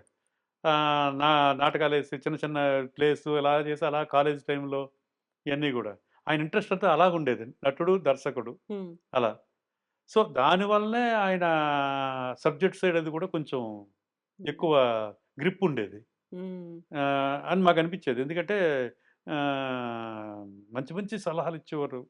నా నాటకాలేసి చిన్న చిన్న ప్లేస్ ఇలా చేసి అలా కాలేజ్ టైమ్‌లో ఇయన్నీ గూడా. ఆయన ఇంట్రెస్ట్ అంతా అలాగుండేది. నటుడు, దర్శకుడు హ్మ్. అలా. సో, దానివల్లనే ఆయన సబ్జెక్ట్ సైడ్ అది కూడా కొంచెం హ్మ్. ఎక్కువ గ్రిప్ ఉండేది. హ్మ్. అని మాకనిపిచ్చేది. ఎందుకంటే మంచి మంచి సలహాలిచ్చేవారు.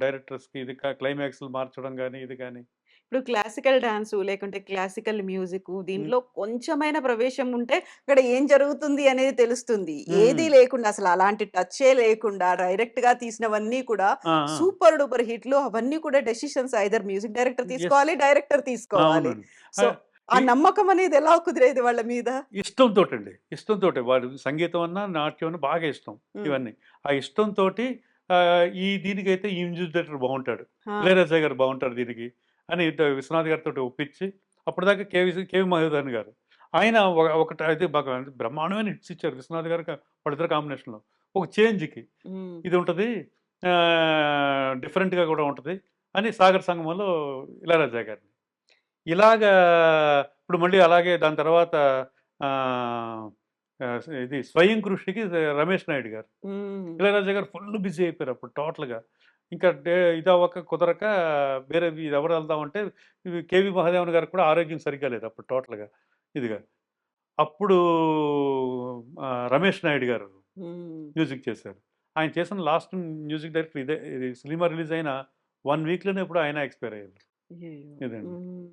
డైరెక్టర్స్‌కి ఇది క్లైమాక్స్‌లు మార్చడం గాని, ఇది గాని. ఇప్పుడు క్లాసికల్ డాన్సు లేకుంటే క్లాసికల్ మ్యూజిక్కు హ్మ్. దీంట్లో కొంచెమైన ప్రవేశం ఉంటే అక్కడ ఏం జరుగుతుంది అనేది తెలుస్తుంది. హ్మ్. ఏదీ లేకుండా అసలు అలాంటి టచ్చే లేకుండా డైరెక్ట్‌గా తీసినవన్నీ కూడా ఆ! ఆ! సూపర్ డూపర్ హిట్లు అవన్నీ కూడా decisions either music director yes. తీసుకోవాలి, డైరెక్టర్ తీసుకోవాలి. అవునండి. సో, ఆహ్, ఆ ఇ నమ్మకం అనేది ఎలా కుదిరేది వాళ్ళ మీద? ఇష్టంతోటండి. ఇష్టంతోటే. వాడు సంగీతం అన్నా, నాట్యం అన్నా బాగా ఇష్టం హ్మ్. ఇవన్నీ. ఆ ఇష్టంతోటి దీనికైతే ఈ మ్యూజిక్ డైరెక్టర్ బావుంటాడు. ఆ! ఇళయరాజా గారు బావుంటారు దీనికి అని విశ్వనాథ్ గారితోటి ఒప్పించి అప్పటిదాకా కేవి మహదేవన్ గారు. ఆయన ఒకటి అయితే బాగా బ్రహ్మాండమైన హిట్స్ ఇచ్చారు. విశ్వనాథ్ గారు వాళ్ళిద్దరి కాంబినేషన్‌లో. ఒక చేంజ్‌కి హ్మ్. ఇది ఉంటది. డిఫరెంట్‌గా కూడా ఉంటది అని 'సాగర్ సంగమంలో' ఇళయరాజా గారిని. ఇలాగా ఇప్పుడు మళ్ళీ అలాగే దాని తర్వాత ఆహ్, ఇది 'స్వయం కృషికి' రమేష్ నాయుడు గారు. హ్మ్. ఇళయరాజా గారు ఫుల్ బిజీ అయిపోయారు అప్పుడు టోటల్‌గా. ఇంకా ఇదవ్వక కుదరక ఇది ఎవరు వెళ్దామంటే ఇవి 'కేవి మహాదేవన్' గారికి కూడా ఆరోగ్యం సరిగ్గా లేదు అప్పుడు టోటల్‌గా ఇదిగా. అప్పుడు రమేష్ నాయుడు గారు హ్మ్. మ్యూజిక్ చేశారు. ఆయన చేసిన లాస్ట్ మ్యూజిక్ డైరెక్టర్ ఇదే. ఇది సినిమా రిలీజ్ అయిన 1 వీక్‌లోనే ఎప్పుడో ఆయన ఎక్స్‌పైర్ అయ్యారు. అయ్యయ్యో! ఇదండి. హ్మ్.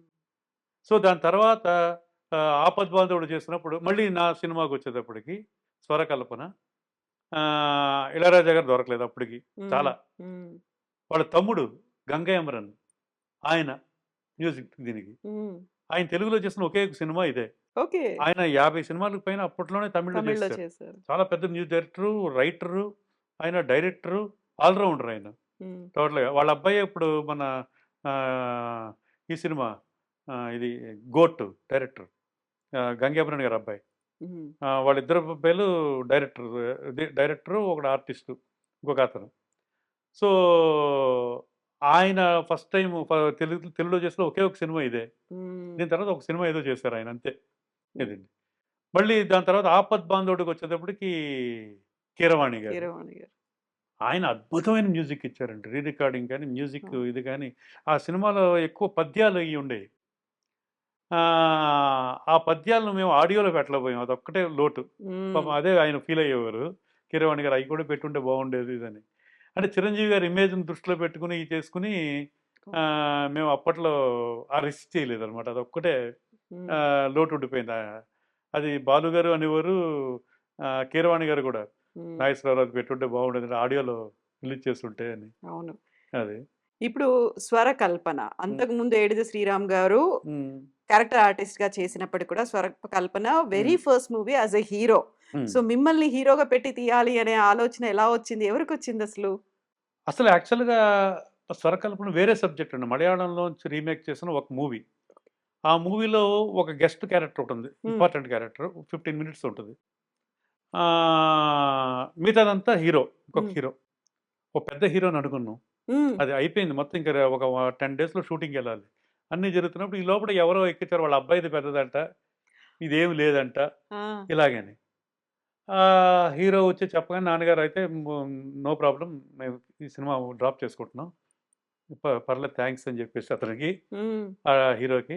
సో, దాని తర్వాత 'ఆపద్బాంధవుడు' చేసినప్పుడు మళ్ళీ నా సినిమాకొచ్చేటప్పటికి 'స్వరకల్పన' 'ఇళయరాజా' గారు దొరకలేదు అప్పటికి హ్మ్. చాలా. హ్మ్. వాళ్ళ తమ్ముడు 'గంగ అమరన్' ఆయన మ్యూజిక్ దీనికి. హ్మ్. ఆయన తెలుగులో చేసిన ఒకే ఒక సినిమా ఇదే. ఓకే. ఆయన 50 సినిమాలకు పైన అప్పట్లోనే తమిళ్‌లో తమిళ్‌లో చేసేసారు. చేశారు. చాలా పెద్ద మ్యూజిక్ డైరెక్టరు, రైటరు, ఆయన డైరెక్టరు, ఆల్ రౌండర్ ఆయన. హ్మ్. టోటల్‌గా. వాళ్ళ అబ్బాయే ఇప్పుడు మన ఆహ్, ఈ సినిమా ఇది 'గోట్' డైరెక్టర్. 'గంగాభరణ్' గారి అబ్బాయి. హ్మ్. వాళ్ళిద్దరు అబ్బాయిలు డైరెక్టర్. డైరెక్టరు, ఒకడు ఆర్టిస్టు. ఇంకొకతను. సో, ఆయన ఫస్ట్ టైమ్ తెలుగులో చేసిన ఒకే ఒక సినిమా ఇదే. హ్మ్. దీని తర్వాత ఒక సినిమా ఏదో చేశారాయన అంతే. హ్మ్. ఇదండి. మళ్ళీ దాని తర్వాత 'ఆపద్ బాంధవుడికొచ్చేటప్పటికి' కీరవాణి గారు. కీరవాణి గారు. ఆయన అద్భుతమైన మ్యూజిక్ ఇచ్చారండి. రీ రికార్డింగ్ గాని, మ్యూజిక్ అవును. ఇది గాని, ఆ సినిమాలో ఎక్కువ పద్యాలు ఇయి ఉండేయి. ఆ పద్యాలను మేము ఆడియోలో పెట్టలేకపోయాం. అదొక్కటే లోటు. హ్మ్. పాపం అదే ఆయన ఫీల్ అయ్యేవారు. కీరవాణి గారు అయి కూడా పెట్టుంటే బాగుండేది ఇదని. అంటే చిరంజీవి గారి ఇమేజ్‌ని దృష్టిలో పెట్టుకొని ఇయి చేసుకొని అవును. మేము అప్పట్లో ఆ రిస్క్ చేయలేదనమాట. అదొక్కటే హ్మ్. లోటు ఉండిపోయింది. అది బాలు గారు అనేవారు. కీరవాణి గారు కూడా హ్మ్. నాగేశ్వరరావుది పెట్టుంటే బాగుండేది ఆడియోలో రిలీజ్ చేసుంటే అని. అవును. అది. ఇప్పుడు స్వరకల్పన. హ్మ్. అంతకుముందు 'ఏడిది శ్రీరామ్' గారు హ్మ్. క్యారెక్టర్ ఆర్టిస్ట్‌గా చేసినప్పటికి కూడా స్వరకల్పన very hmm. First movie as a hero. Hmm. So, మిమ్మల్ని హీరోగా పెట్టి తీయాలి అనే ఆలోచన ఎలా వచ్చింది? ఎవరికొచ్చిందసలు? అసలు యాక్చువల్‌గా స్వరకల్పన వేరే సబ్జెక్ట్ అండి. మలయాళంలోంచి రీమేక్ చేసిన ఒక మూవీ. ఆ మూవీలో ఒక గెస్ట్ క్యారెక్టర్ ఉంటుంది. ఇంపార్టెంట్ క్యారెక్టర్ 15 మినిట్స్ ఉంటుంది. మిగతాదంతా హీరో. ఇంకొక హీరో. ఒక పెద్ద హీరోని అనుకున్నాం. అది అయిపోయింది మొత్తం. ఇంకా ఒక 10 డేస్‌లో షూటింగ్‌కెళ్ళాలి. అన్నీ జరుగుతున్నప్పుడు ఈ లోపల ఎవరో ఎక్కించారు. వాళ్ళ అబ్బాయిది పెద్దదంట. ఇదేమి లేదంట. ఇలాగని. హీరో వచ్చి చెప్పగానే నాన్నగారు అయితే నో ప్రాబ్లమ్, మేము ఈ సినిమా డ్రాప్ చేసుకుంటున్నాం. పర్లేదు థ్యాంక్స్ అని చెప్పేసి అతనికి, ఆ హీరోకి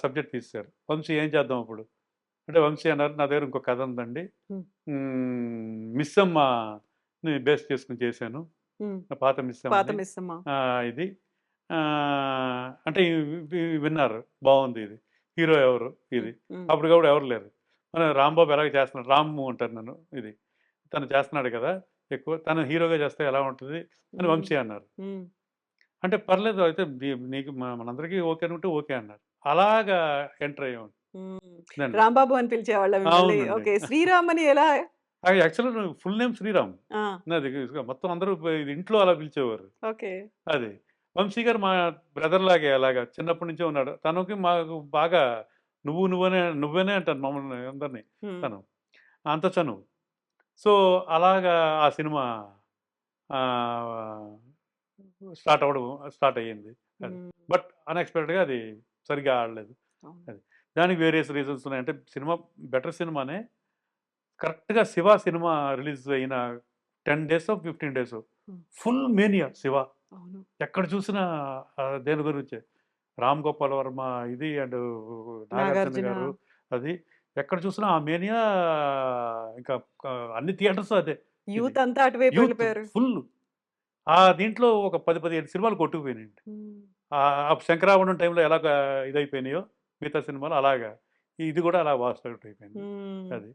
సబ్జెక్ట్ తీసేశారు. వంశీ ఏం చేద్దాం అప్పుడు అంటే, వంశీ అన్నారు నా దగ్గర ఇంకో కథ ఉందండి, మిస్సమ్మని బేస్ చేసుకుని చేశాను, పాత మిస్సమ్మ ఇది అంటే విన్నారు, బాగుంది ఇది, హీరో ఎవరు ఇది, అప్పుడు కూడా ఎవరు లేరు, మన రాంబాబు ఎలాగ చేస్తున్నాడు, రాము అంటారు నన్ను, ఇది తను చేస్తున్నాడు కదా ఎక్కువ, తను హీరోగా చేస్తే ఎలా ఉంటుంది అని వంశీ అన్నారు. అంటే పర్లేదు అయితే నీకు మనందరికీ ఓకే అనుకుంటే ఓకే అన్నారు. అలాగా ఎంటర్ అయ్యాం. రాంబాబు అని పిలిచేవాళ్ళ. శ్రీరామ్ అని ఎలా? యాక్చువల్గా ఫుల్ నేమ్ శ్రీరామ్. నాది మొత్తం అందరూ ఇంట్లో అలా పిలిచేవారు. అది వంశీ గారు మా బ్రదర్ లాగే, అలాగా చిన్నప్పటి నుంచే ఉన్నాడు. తనకి మాకు బాగా నువ్వేనే అంటాను మమ్మల్ని అందరినీ, తను అంత చనువు. సో అలాగా ఆ సినిమా స్టార్ట్ అయ్యింది. బట్ అన్ఎక్స్పెక్టెడ్గా అది సరిగ్గా ఆడలేదు. అది దానికి వేరియస్ రీజన్స్ ఉన్నాయి. అంటే సినిమా బెటర్ సినిమానే, కరెక్ట్గా శివ సినిమా రిలీజ్ అయిన 10 days 15 days full mania Shiva. ఎక్కడ చూసినా దేని గురించే, రామ్ గోపాల్ వర్మ ఇది అండ్ నాగార్జున గారు, అది ఎక్కడ చూసినా ఆ మేనియా. ఇంకా అన్ని థియేటర్స్ అదే, యూత్ అంతా అటువైపు వెళ్ళిపోయారు ఫుల్. ఆ దీంట్లో ఒక 10-15 సినిమాలు కొట్టుకుపోయినాయండి. శంకరాభరణం టైంలో ఎలాగ ఇదైపోయినాయో మిగతా సినిమాలు, అలాగా ఇది కూడా అలా వాస్ట్ అవుట్ అయిపోయింది. అది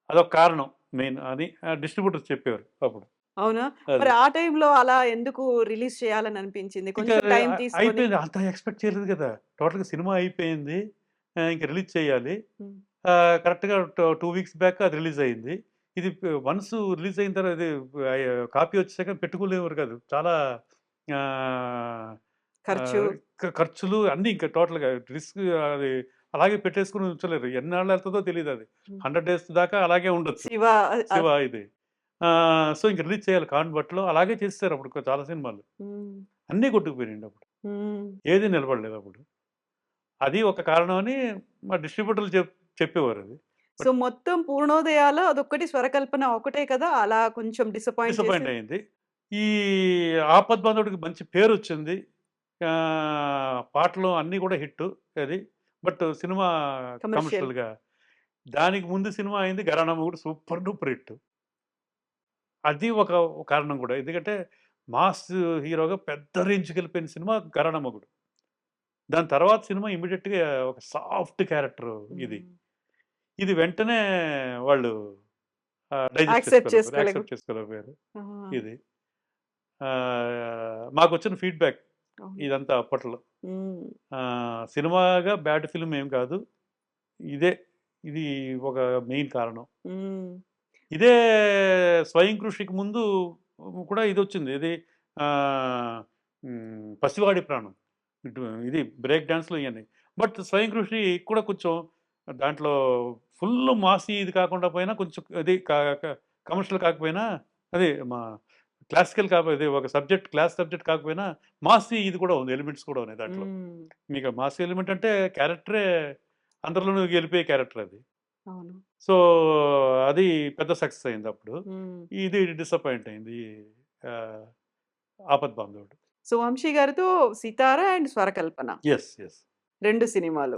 అదొక కారణం మెయిన్ అని డిస్ట్రిబ్యూటర్స్ చెప్పేవారు అప్పుడు. అవునా? మరి ఆ టైంలో అలా ఎందుకు రిలీజ్ చేయాలని అనిపించింది? కొంచెం టైం తీసుకొని. అయిపోయింది, అంత ఎక్స్పెక్ట్ చేయలేదు కదా. టోటల్గా సినిమా అయిపోయింది, ఇంకా రిలీజ్ చేయాలి. కరెక్ట్గా 2 weeks బ్యాక్ అది రిలీజ్ అయింది. ఇది వన్స్ రిలీజ్ అయిన తర్వాత ఇది కాపీ వచ్చాక పెట్టుకోలేవారు కాదు. చాలా ఖర్చులు అన్నీ, ఇంకా టోటల్గా రిస్క్, అది అలాగే పెట్టేసుకుని ఉంచలేరు. ఎన్నాళ్ళు వెళ్తుందో తెలియదు. అది 100 days దాకా అలాగే ఉండొచ్చు శివ ఇది. సో ఇంక రిలీజ్ చేయాలి కాన్వర్ట్లో, అలాగే చేస్తారు అప్పుడు చాలా సినిమాలు. అన్నీ కొట్టుకుపోయినాయండి అప్పుడు, ఏది నిలబడలేదు అప్పుడు. అది ఒక కారణం అని మా డిస్ట్రిబ్యూటర్లు చెప్పేవారు. అది సో మొత్తం పూర్ణోదయాలో అదొక్కటి స్వరకల్పన ఒకటే కదా, అలా కొంచెం డిసప్పాయింట్ అయింది. ఈ ఆపద్బాంధవుడికి మంచి పేరు వచ్చింది, పాటలు అన్నీ కూడా హిట్ అది. బట్ సినిమా కమర్షియల్గా, దానికి ముందు సినిమా అయింది గరానా మొగుడు, సూపర్ డూపర్ హిట్. అది ఒక కారణం కూడా, ఎందుకంటే మాస్ హీరోగా పెద్ద రేంజ్కి వెళ్ళిపోయిన సినిమా గరానా మొగుడు. దాని తర్వాత సినిమా ఇమీడియట్గా ఒక సాఫ్ట్ క్యారెక్టర్ ఇది వెంటనే వాళ్ళు యాక్సెప్ట్ చేసుకోలేకపోయారు. ఇది మాకు వచ్చిన ఫీడ్బ్యాక్ ఇదంతా అప్పట్లో. సినిమాగా బ్యాడ్ ఫిల్మ్ ఏం కాదు, ఇది ఒక మెయిన్ కారణం. ఇదే స్వయం కృషికి ముందు కూడా ఇది వచ్చింది, ఇది పసివాడి ప్రాణం, ఇది బ్రేక్ డాన్స్లో ఇవన్నీ. బట్ స్వయం కృషి కూడా కొంచెం దాంట్లో ఫుల్ మాసి ఇది కాకుండా పోయినా, కొంచెం అది కమర్షియల్ కాకపోయినా, అది మా క్లాసికల్ కాకపోతే ఒక క్లాస్ సబ్జెక్ట్ కాకపోయినా మాసి ఇది కూడా ఉంది, ఎలిమెంట్స్ కూడా ఉన్నాయి దాంట్లో. మీకు మాసి ఎలిమెంట్ అంటే క్యారెక్టరే అందరిలోనూ గెలిపే క్యారెక్టర్ అది. సో అది పెద్ద సక్సెస్ అయింది అప్పుడు. ఇది డిసప్పాయింట్ అయింది ఆపద్బాంధవుడు. సో వంశీ గారితో సితార అండ్ స్వరకల్పన, ఎస్ 2 సినిమాలు.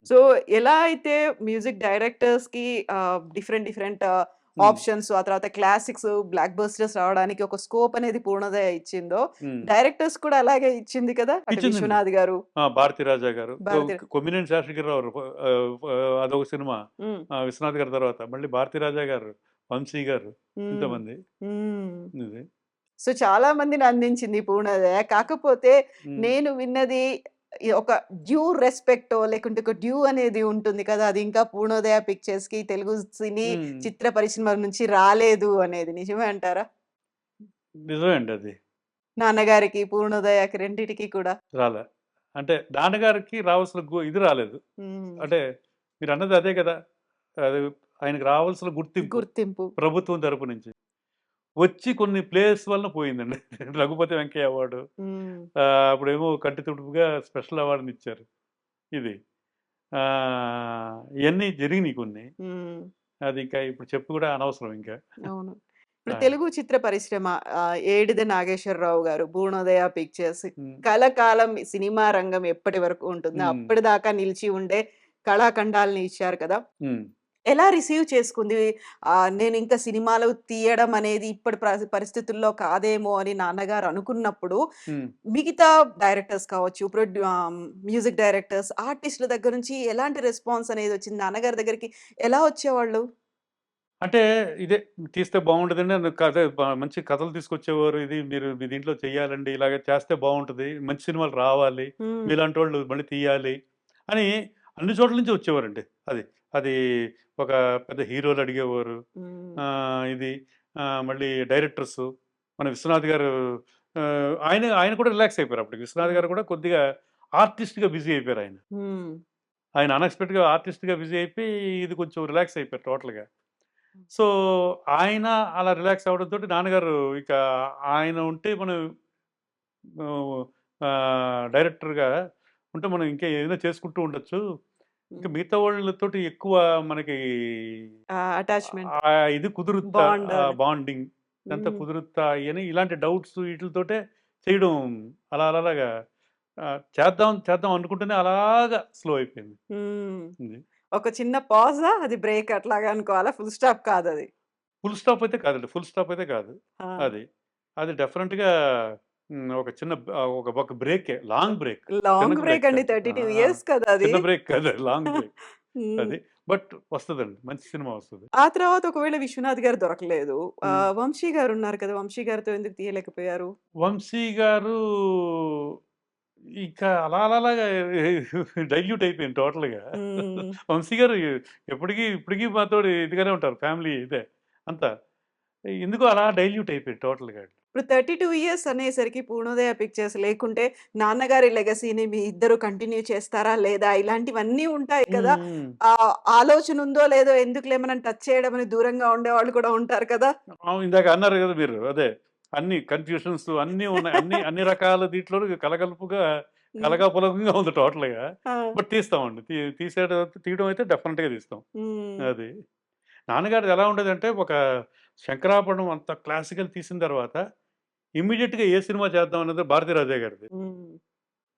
సో ఎలా అయితే మ్యూజిక్ డైరెక్టర్స్ కి డిఫరెంట్ ఆప్షన్స్, ఆ తర్వాత క్లాసిక్స్, బ్లాక్ బస్టర్స్ రావడానికి ఒక స్కోప్ అనేది పూర్ణోదయ ఇచ్చిందో, డైరెక్టర్స్ కూడా అలాగే ఇచ్చింది కదా. విశ్వనాథ్ గారు, భారతీ రాజా గారు, కొమ్మినేని శాస్త్రిగారు, అదొక సినిమా. విశ్వనాథ్ గారి తర్వాత మళ్ళీ భారతీ రాజా గారు, వంశీ గారు, ఇంతమంది. సో చాలా మందిని అందించింది పూర్ణోదయ. కాకపోతే నేను విన్నది ఒక డ్యూ రెస్పెక్టో లేకుంటే ఒక డ్యూ అనేది ఉంటుంది కదా, అది ఇంకా పూర్ణోదయ పిక్చర్స్ కి, తెలుగు సినీ చిత్ర పరిశ్రమ నుంచి రాలేదు అనేది నిజమే అంటారా? నిజమే అండి. అది నాన్నగారికి, పూర్ణోదయకి రెండిటికి కూడా. రాలే. అంటే నాన్నగారికి రావాల్సిన ఇది రాలేదు. హ్మ్. అంటే మీరన్నది అదే కదా! అది ఆయనకి రావాల్సిన గుర్తింపు గుర్తింపు. ప్రభుత్వం తరపు నుంచి. వచ్చి కొన్ని ప్లేస్ వలన పోయిందండి. రఘుపతి వెంకయ్య అవార్డు. హ్మ్. అప్పుడేమో కంటి తుడుపుగా స్పెషల్ అవార్డునిచ్చారు. ఇది. ఇయన్నీ జరిగినియి కొన్ని. హ్మ్. అది ఇంకా ఇప్పుడు చెప్పి కూడా అనవసరం ఇంకా. అవును. ఇప్పుడు ఆ! తెలుగు చిత్ర పరిశ్రమ ఏడిద నాగేశ్వరరావు గారు, పూర్ణోదయ పిక్చర్స్ హ్మ్. కలకాలం సినిమా రంగం ఎప్పటి వరకు ఉంటుందో హ్మ్. అప్పటిదాకా నిలిచి ఉండే కళాఖండాల్ని ఇచ్చారు కదా! హ్మ్. ఎలా రిసీవ్ చేసుకుంది? నేనింక సినిమాలు తీయడం అనేది ఇప్పటి పరిస్థితుల్లో కాదేమో అని నాన్నగారు అనుకున్నప్పుడు, హ్మ్. మిగతా డైరెక్టర్స్ కావచ్చు, మ్యూజిక్ డైరెక్టర్స్, ఆర్టిస్ట్‌ల దగ్గర నుంచి ఎలాంటి రెస్పాన్స్ అనేదొచ్చింది? నాన్నగారి దగ్గరికి ఎలా వచ్చేవాళ్ళు? అంటే ఇదే తీస్తే బావుంటదండి. కథ మంచి కథలు తీసుకొచ్చేవారు. ఇది మీరు మీ దీంట్లో చెయ్యాలండి. ఇలాగ చేస్తే బావుంటది. మంచి సినిమాలు రావాలి. హ్మ్. మీలాంటోళ్ళు మళ్ళీ తీయాలి అని అన్ని చోట్ల నుంచి వచ్చేవారండి. అది. అది ఒక పెద్ద హీరోలు అడిగేవారు. హ్మ్. ఇది మళ్ళీ డైరెక్టర్సు మన విశ్వనాథ్ గారు ఆయన ఆయన కూడా రిలాక్స్ అయిపోయారు అప్పటికి. విశ్వనాథ్ హ్మ్. గారు కూడా కొద్దిగా ఆర్టిస్ట్‌గా బిజీ అయిపోయారాయన. హ్మ్. ఆయన అన్‌ఎక్స్‌పెక్టెడ్‌గా ఆర్టిస్ట్‌గా బిజీ అయిపోయి ఇది కొంచెం రిలాక్స్ అయిపోయారు టోటల్‌గా. సో, ఆయన అలా రిలాక్స్ అవ్వడంతోటి నాన్నగారు ఇక ఆయన ఉంటే మనం ఆహ్, డైరెక్టర్‌గా ఉంటే మనం ఇంకా ఏదైనా చేసుకుంటూ ఉండొచ్చు. ఇంకా హ్మ్. మిగతా వాళ్ళతోటి ఎక్కువ మనకి అటాచ్‌మెంట్, ఇది కుదురుద్దా బాండ్ అని. బాండింగ్ ఇదంతా హ్మ్. కుదురుద్దా అని ఇలాంటి డౌట్స్ ఈటిలతోటే చేయడం అలాగా చేద్దాం చేద్దాం అనుకుంటూనే అలాగా స్లో అయిపోయింది. హ్మ్. ఇది. ఒక చిన్న పాజా? అది బ్రేక్ అట్లాగా అనుకోవాలా? ఫుల్ స్టాప్ కాదది. ఫుల్ స్టాప్ అయితే కాదండి. ఫుల్ స్టాప్ అయితే కాదు. ఆ! అది. అది డెఫినిట్‌గా ఒక చిన్న ఒక బ్రేకే. Long break. లాంగ్ చిన్నగా బ్రేక్ బ్రేక్ అండి. కాదు. ఆ! 32 ఆ! ఇయర్స్ కదా అది. చిన్న బ్రేక్ కాదు. Long break. హ్మ్. అది. బట్ వస్తదండి. మంచి సినిమా వస్తది. ఆ తర్వాత ఒకవేళ విశ్వనాథ్ గారు దొరకలేదు. హ్మ్. వంశీ గారున్నారు కదా! వంశీ గారితో ఎందుకు తీయలేకపోయారు? వంశీ గారు ఇంకా అలాగా డైల్యూట్ అయిపోయింది టోటల్‌గా. హ్మ్. వంశీ గారు ఇప్పటికి మాతోటి ఇదిగానే ఉంటారు. ఫ్యామిలీ ఇదే అంతా. ఎందుకో అలా డైల్యూట్ అయిపోయింది టోటల్‌గా. ఇప్పుడు 32 ఇయర్స్ అనేసరికి పూర్ణోదయ పిక్చర్స్ లేకుంటే నాన్నగారి లెగసీని మీ ఇద్దరు కంటిన్యూ చేస్తారా? లేదా? ఇలాంటివన్నీ ఉంటాయి కదా! హ్మ్. ఆలోచన ఉందో లేదో ఎందుకులే మనం టచ్ చేయడం అని దూరంగా ఉండేవాళ్ళు కూడా ఉంటారు కదా! ఇందాక అన్నారు గదా మీరు. అదే. అన్ని కన్‌ఫ్యూషన్స్ అన్నీ ఉన్నాయి. అన్ని రకాల దీంట్లోను కలగలుపుగా హ్మ్. కలగాపులగంగా ఉంది టోటల్‌గా. ఆ! బట్ తీస్తామండి. తీయడం అయితే డెఫినిట్‌గా తీస్తాం. హ్మ్. అది. నాన్నగారిది ఎలా ఉండేదంటే ఒక శంకరాభరణం అంత క్లాసికల్ తీసిన తర్వాత ఇమ్మీడియేట్‌గా ఏ సినిమా చేద్దాం అన్నది భారతీరాజా గారిది. హ్మ్.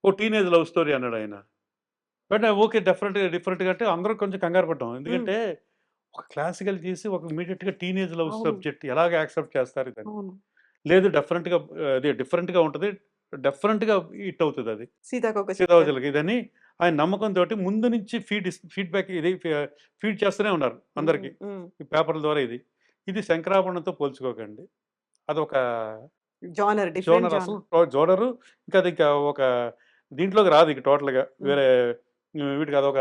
ఓ టీనేజ్ లవ్ స్టోరీ అన్నాడాయన. వెంటనే ఓకే. డిఫరెంట్‌గా అంటే అందరం కొంచెం కంగారు పడ్డాం. హ్మ్. ఎందుకంటే ఒక క్లాసికల్ తీసి ఒక ఇమ్మీడియేట్‌గా టీనేజ్ లవ్ అవును. సబ్జెక్ట్ ఎలాగ యాక్సెప్ట్ చేస్తారు ఇదని. అవును. లేదు డెఫినెట్‌గా అదే డిఫరెంట్‌గా ఉంటది. డెఫినెట్‌గా హిట్ అవుతదది. 'సీతాకోకచిలుక'. 'సీతాకోకచిలుక' ఇదని ఆయన నమ్మకంతోటి ముందు నుంచి ఫీడ్‌బ్యాక్ ఇది ఫీడ్ చేస్తూనే ఉన్నారు హ్మ్. అందరికి. హ్మ్. ఈ పేపర్‌ల ద్వారా ఇది. ఇది 'శంకరాభరణంతో' పోల్చుకోకండి. అదొక జోనర్ డిఫరెంట్ జోనర్ అసలు జోనర్. జోనరు ఇంకా అది ఇంకా ఒక దీంట్లోకి రాదు ఇక టోటల్‌గా. హ్మ్. వేరే వీటికి అదొక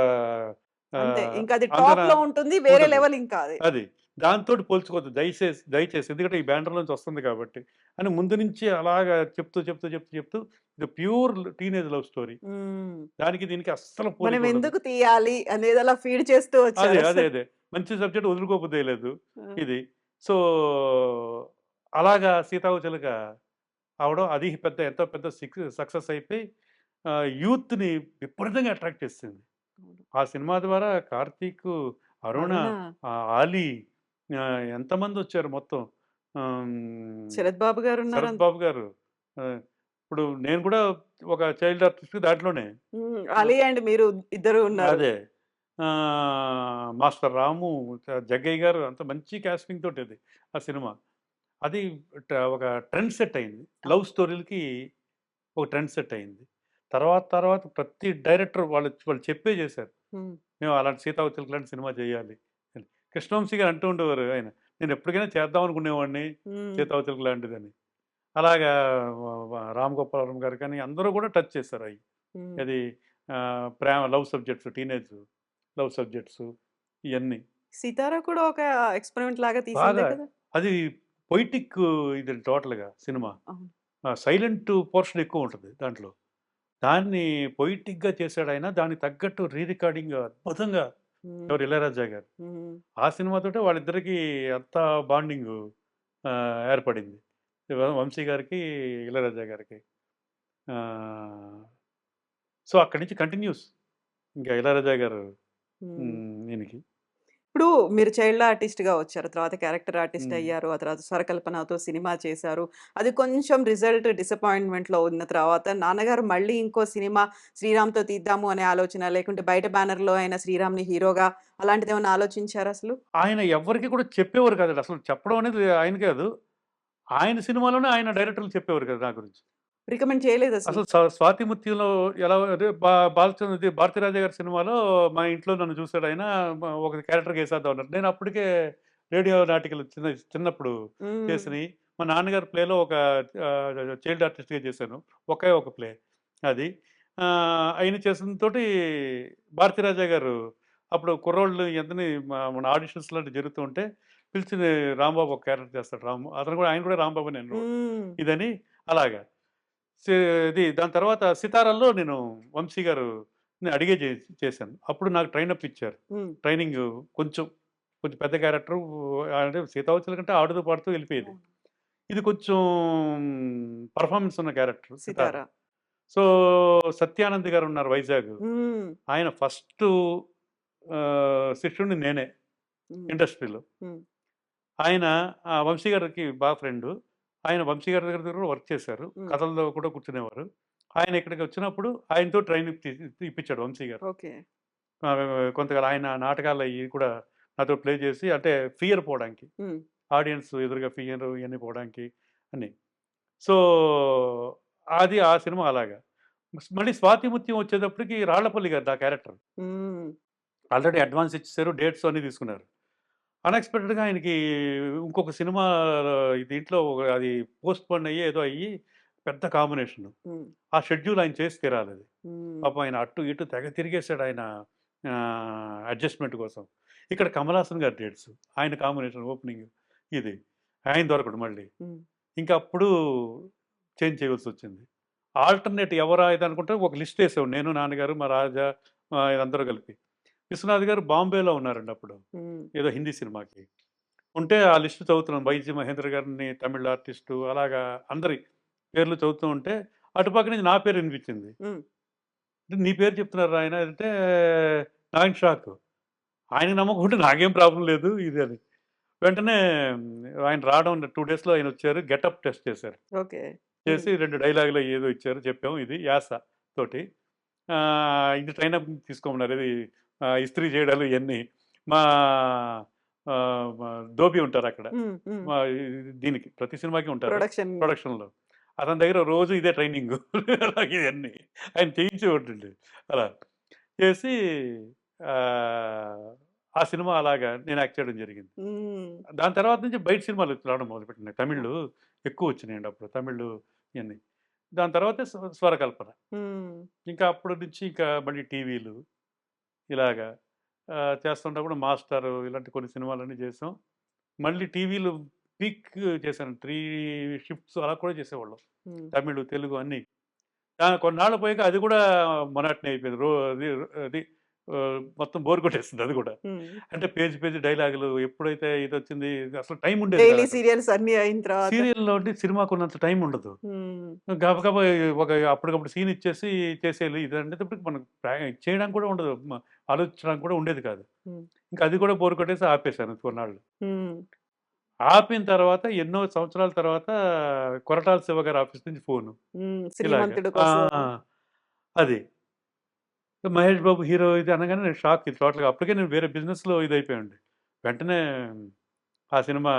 అంతే. ఇంకది అంతన టాప్‌లో ఉంటుంది. వేరే ఉంటది. లెవెల్ ఇంకా అది. అది. దాంతోటి పోల్చుకోవద్దు దయచేసి. ఎందుకంటే ఈ బ్యానర్ నుంచి వస్తుంది కాబట్టి. అని ముందు నుంచి అలాగా చెప్తూ ఇది ప్యూర్ టీనేజ్ లవ్ స్టోరీ. హ్మ్. దానికి దీనికి అస్సలు మనం పోలికుండదు. ఎందుకు తీయాలి అనేది అలా ఫీడ్ చేస్తూ వచ్చారసలు. అదే. మంచి సబ్జెక్ట్ వదులుకోబుద్దెయలేదు. ఆ! ఇది. సో, అలాగా 'సీతాకోకచిలుక' అవడం అది ఎంతో పెద్ద సక్సెస్ అయిపోయి యూత్‌ని విపరీతంగా అట్రాక్ట్ చేసేసింది. అవును. ఆ సినిమా ద్వారా కార్తీకు, అరుణ, 'అరుణ', ఆలీ ఎంతమందొచ్చారు మొత్తం. హ్మ్. 'శరత్ బాబు' శరత్ గారున్నారు. బాబు గారు. ఇప్పుడు నేను కూడా ఒక చైల్డ్ ఆర్టిస్ట్ దాంట్లోనే. హ్మ్. ఆ! 'అలీ' అండ్ మీరు ఇద్దరు ఉన్నారు. అదే. మాస్టర్ రాము, జగ్గయ్య గారు అంత మంచి కాస్టింగ్ తోటది ఆ సినిమా. అది ఒక ట్రెండ్ సెట్ అయింది. లవ్ అవును. స్టోరీలకి ఒక ట్రెండ్ సెట్ అయింది. తర్వాత ప్రతి డైరెక్టర్ వాళ్ళు చెప్పే చేశారు. హ్మ్. మేము అలాంటి 'సీతాకోకచిలుక' లాంటి సినిమా చేయాలి అని. కృష్ణవంశీ గారు అంటూ ఉండేవారు ఆయన. నేను ఎప్పటికైనా చేద్దాం అనుకునేవాడిని హ్మ్. 'సీతాకోకచిలుక' లాంటిదని. అలాగా రామ్ గోపాల్ వర్మ గారు కానీ అందరూ కూడా టచ్ చేశారు అయి. హ్మ్. అది ప్రేమ love subjects teenage love subjects ఇయన్నీ. 'సితార' కూడా ఒక ఎక్స్‌పెరిమెంట్ లాగా తీసిందే బాగా కదా! అది పొయిటిక్ ఇది టోటల్‌గా సినిమా. అవును. సైలెంట్ పోర్షన్ ఎక్కువ ఉంటుంది దాంట్లో. దాన్ని పొయిటిక్‌గా చేశాడు ఆయన. దానికి తగ్గట్టు రికార్డింగ్ అద్భుతంగా హ్మ్. ఎవరు 'ఇళయరాజా' గారు. హ్మ్. ఆ సినిమాతోటే వాళ్ళిద్దరికీ అంత బాండింగు ఏర్పడింది. 'వంశీ' గారికి, 'ఇళయరాజా' గారికి. ఆహ్, సో, అక్కడి నుంచి కంటిన్యూస్. ఇంకా 'ఇళయరాజా' గారు హ్మ్. ఈయనకి. ఇప్పుడు మీరు చైల్డ్ ఆర్టిస్ట్‌గా వచ్చారు. తర్వాత క్యారెక్టర్ ఆర్టిస్ట్ హ్మ్. అయ్యారు. ఆ తర్వాత స్వరకల్పనతో సినిమా చేశారు. అది కొంచెం రిజల్ట్ డిసప్పాయింట్‌మెంట్‌లో ఉన్న తర్వాత నాన్నగారు మళ్ళీ ఇంకో సినిమా 'శ్రీరామ్‌తో తీద్దాము' అనే ఆలోచన లేకుంటే బయట బ్యానర్‌లో అయిన 'శ్రీరామ్‌ని' హీరోగా అలాంటిదేమన్నా ఆలోచించారా అసలు? ఆయన ఎవ్వరికీ కూడా చెప్పేవారు కాదండి. అసలు చెప్పడం అనేది ఆయన కాదు. ఆయన సినిమాలోనే ఆయన డైరెక్టర్లు చెప్పేవారు కదా నా గురించి. రికమెండ్ చేయలేదసలు? అసలు 'స్వాతిముత్యంలో' ఎలా అదే బాలచంద్ర ఇది 'భారతీరాజా' గారి సినిమాలో మా ఇంట్లో నన్ను చూసాడాయన. ఒక క్యారెక్టర్‌గా ఏసేద్దాం అన్నాడు. నేను అప్పటికే రేడియో నాటికలు చిన్నప్పుడు హ్మ్. చేసినయి. మా నాన్నగారి ప్లేలో ఒక చైల్డ్ ఆర్టిస్ట్‌గా చేశాను. ఒకే ఒక ప్లే అది. ఆయన చేసినతోటి 'భారతీరాజా' గారు అప్పుడు కుర్రోళ్ళు ఎంతని మన ఆడిషన్స్ లాంటివి జరుగుతూ ఉంటే పిలిచి రాంబాబు ఒక క్యారెక్టర్ చేస్తాడు. అతను కూడా ఆయన కూడా రాంబాబునే రోల్. హ్మ్. ఇదని అలాగా. సే ఇది దాని తర్వాత 'సితారా'లో నేను 'వంశీ' గారుని అడిగే చేశాను. అప్పుడు నాకు ట్రైనప్ ఇచ్చారు. హ్మ్. ట్రైనింగు కొంచెం, కొంచెం పెద్ద క్యారెక్టరు. అంటే 'సీతాకోకచిలుక' కంటే ఆడుతూ పాడుతూ ఎళ్ళిపోయేది. అవును. ఇది కొంచెం పెర్ఫార్మన్స్ ఉన్న క్యారెక్టర్ 'సితార'. 'సితార'. సో, సత్యానంద్ గారున్నారు వైజాగ్. హ్మ్. ఆయన ఫస్టు శిష్యుడిని నేనే హ్మ్. ఇండస్ట్రీలో. హ్మ్. ఆయన 'వంశీ' గారికి బాగా ఫ్రెండు. ఆయన 'వంశీ' గారి దగ్గర కూడా వర్క్ చేశారు. హ్మ్. కథల్లో కూడా కూర్చునేవారు. ఆయన ఇక్కడికి వచ్చినప్పుడు ఆయనతో ట్రైనింగ్ ఇప్పించాడు 'వంశీ' గారు. ఓకే. కొంతకాలం ఆయన నాటకాలయ్యి కూడా నాతో ప్లే చేసి అంటే ఫియర్ పోవడానికి. హ్మ్. ఆడియన్స్ ఎదురుగా ఫియర్ ఇయన్నీ పోవడానికి అన్నీ. సో, అది ఆ సినిమా అలాగా. మళ్ళీ 'స్వాతి ముత్యం' వచ్చేటప్పటికి రాళ్ళపల్లి గారు నా క్యారెక్టర్. హ్మ్. ఆల్రెడీ అడ్వాన్స్ ఇచ్చేసారు. డేట్స్ అన్నీ తీసుకున్నారు. అన్‌ఎక్స్‌పెక్టెడ్‌గా ఆయనకి ఇంకొక సినిమా దీంట్లో అది పోస్ట్‌పోన్ అయ్యి ఏదో అయ్యి పెద్ద కాంబినేషను. హ్మ్. ఆ షెడ్యూల్ ఆయన చేసి తీరాలది. హ్మ్. పాపం ఆయన అటు ఇటు తెగ తిరిగేసాడు ఆయన అడ్జస్ట్‌మెంట్ కోసం. ఇక్కడ 'కమల్ హాసన్' గారి డేట్స్. ఆయన కాంబినేషన్ ఓపెనింగ్ ఇది. ఆయన దొరకడు మళ్ళీ. హ్మ్. ఇంకా అప్పుడు చేంజ్ చేయవలసొచ్చింది. ఆల్టర్‌నేట్ ఎవరా ఇదనుకుంటే ఒక లిస్ట్ ఏసాం. నేను, నాన్నగారు, మా రాజా అందరూ కలిపి. విశ్వనాథ్ గారు బాంబేలో ఉన్నారండి అప్పుడు. హ్మ్. ఏదో హిందీ సినిమాకి. ఉంటే ఆ లిస్ట్ చదువుతున్నాను. 'వైజి మహేంద్ర' గారిని తమిళ్ ఆర్టిస్టు అలాగా అందరి పేర్లు చదువుతూ ఉంటే అటుపక్క నుంచి నా పేరు వినిపించింది. హ్మ్. "నీ పేరు చెప్తున్నారా ఆయన" అంటే నాకు షాకు. ఆయనకి నమ్మకం ఉంటే నాకేం ప్రాబ్లమ్ లేదు ఇది అని. వెంటనే ఆయన రావడం 2 డేస్‌లో ఆయనొచ్చారు. గెటప్ టెస్ట్ చేశారు. ఓకే. హ్మ్. చేసి 2 డైలాగులో ఏదో ఇచ్చారు. చెప్పాము ఇది యాస తోటి. ఇది ట్రైనప్ తీసుకోమన్నారు. ఇది ఇస్త్రీ చేయడాలు ఇయన్నీ. మా మా ధోబి ఉంటారక్కడ. హ్మ్. హ్మ్. మా దీనికి ప్రతి సినిమాకి ఉంటారు ప్రొడక్షన్. ప్రొడక్షన్‌లో. అతని దగ్గర రోజు ఇదే ట్రైనింగు. అలాగే ఇయన్నీ. ఆయన చేయించేవాడండి. అలా చేసి ఆహ్, ఆ సినిమా అలాగా నేను యాక్ట్ చేయడం జరిగింది. హ్మ్. దాని తర్వాత నుంచి బయట సినిమాలు రావడం మొదలుపెట్టినాయి. ఆ! తమిళ్‌లో ఎక్కువొచ్చినాయండి అప్పుడు. తమిళ్ ఇయన్నీ. దాని తర్వాతే స్వరకల్పన. హ్మ్. ఇంకా అప్పటి నుంచి ఇంకా మళ్ళీ టీవీలు ఇలాగా చేస్తున్నప్పుడు 'మాస్టరు' ఇలాంటి కొన్ని సినిమాలన్నీ చేసాం. మళ్ళీ టీవీలు పీక్ చేశాను. 3 షిఫ్ట్స్ అలా కూడా చేసేవాళ్ళం. హ్మ్. తమిళ్, తెలుగు అన్నీ. కొన్నాళ్ళు పోయాక అది కూడా మొనాటనీ అయిపోయింది. అది అది మొత్తం బోర్ కొట్టేసింది అది కూడా. హ్మ్. అంటే పేజీ పేజీ డైలాగులు ఎప్పుడైతే ఇదొచ్చింది అసలు టైం ఉండేది డైలీ కాదక్కడ. సీరియల్స్ అన్నీ అయిన తర్వాత. సీరియల్‌లో అంటే సినిమాకున్నంత టైం ఉండదు. హ్మ్. గబగబా ఒక అప్పటికప్పుడు సీన్ ఇచ్చేసి చేసేయాలి. ఇదనేటప్పటికి మనకు చేయడానికి కూడా ఉండదు. ఆలోచించడానికి కూడా ఉండేది కాదు. హ్మ్. ఇంకా అది కూడా బోర్ కొట్టేసి ఆపేశాను కొన్నాళ్ళు. హ్మ్. ఆపిన తర్వాత ఎన్నో సంవత్సరాల తర్వాత కొరటాల శివ గారి ఆఫీస్ నుంచి ఫోను. హ్మ్. ఇలాగ. శ్రీమంతుడు ఆ! కోసం. అది. మహేష్ బాబు హీరో ఇది అనగానే నేను షాక్ ఇది టోటల్‌గా. అప్పటికే నేను వేరే బిజినెస్‌లో ఇదైపోయానండి. వెంటనే ఆ సినిమా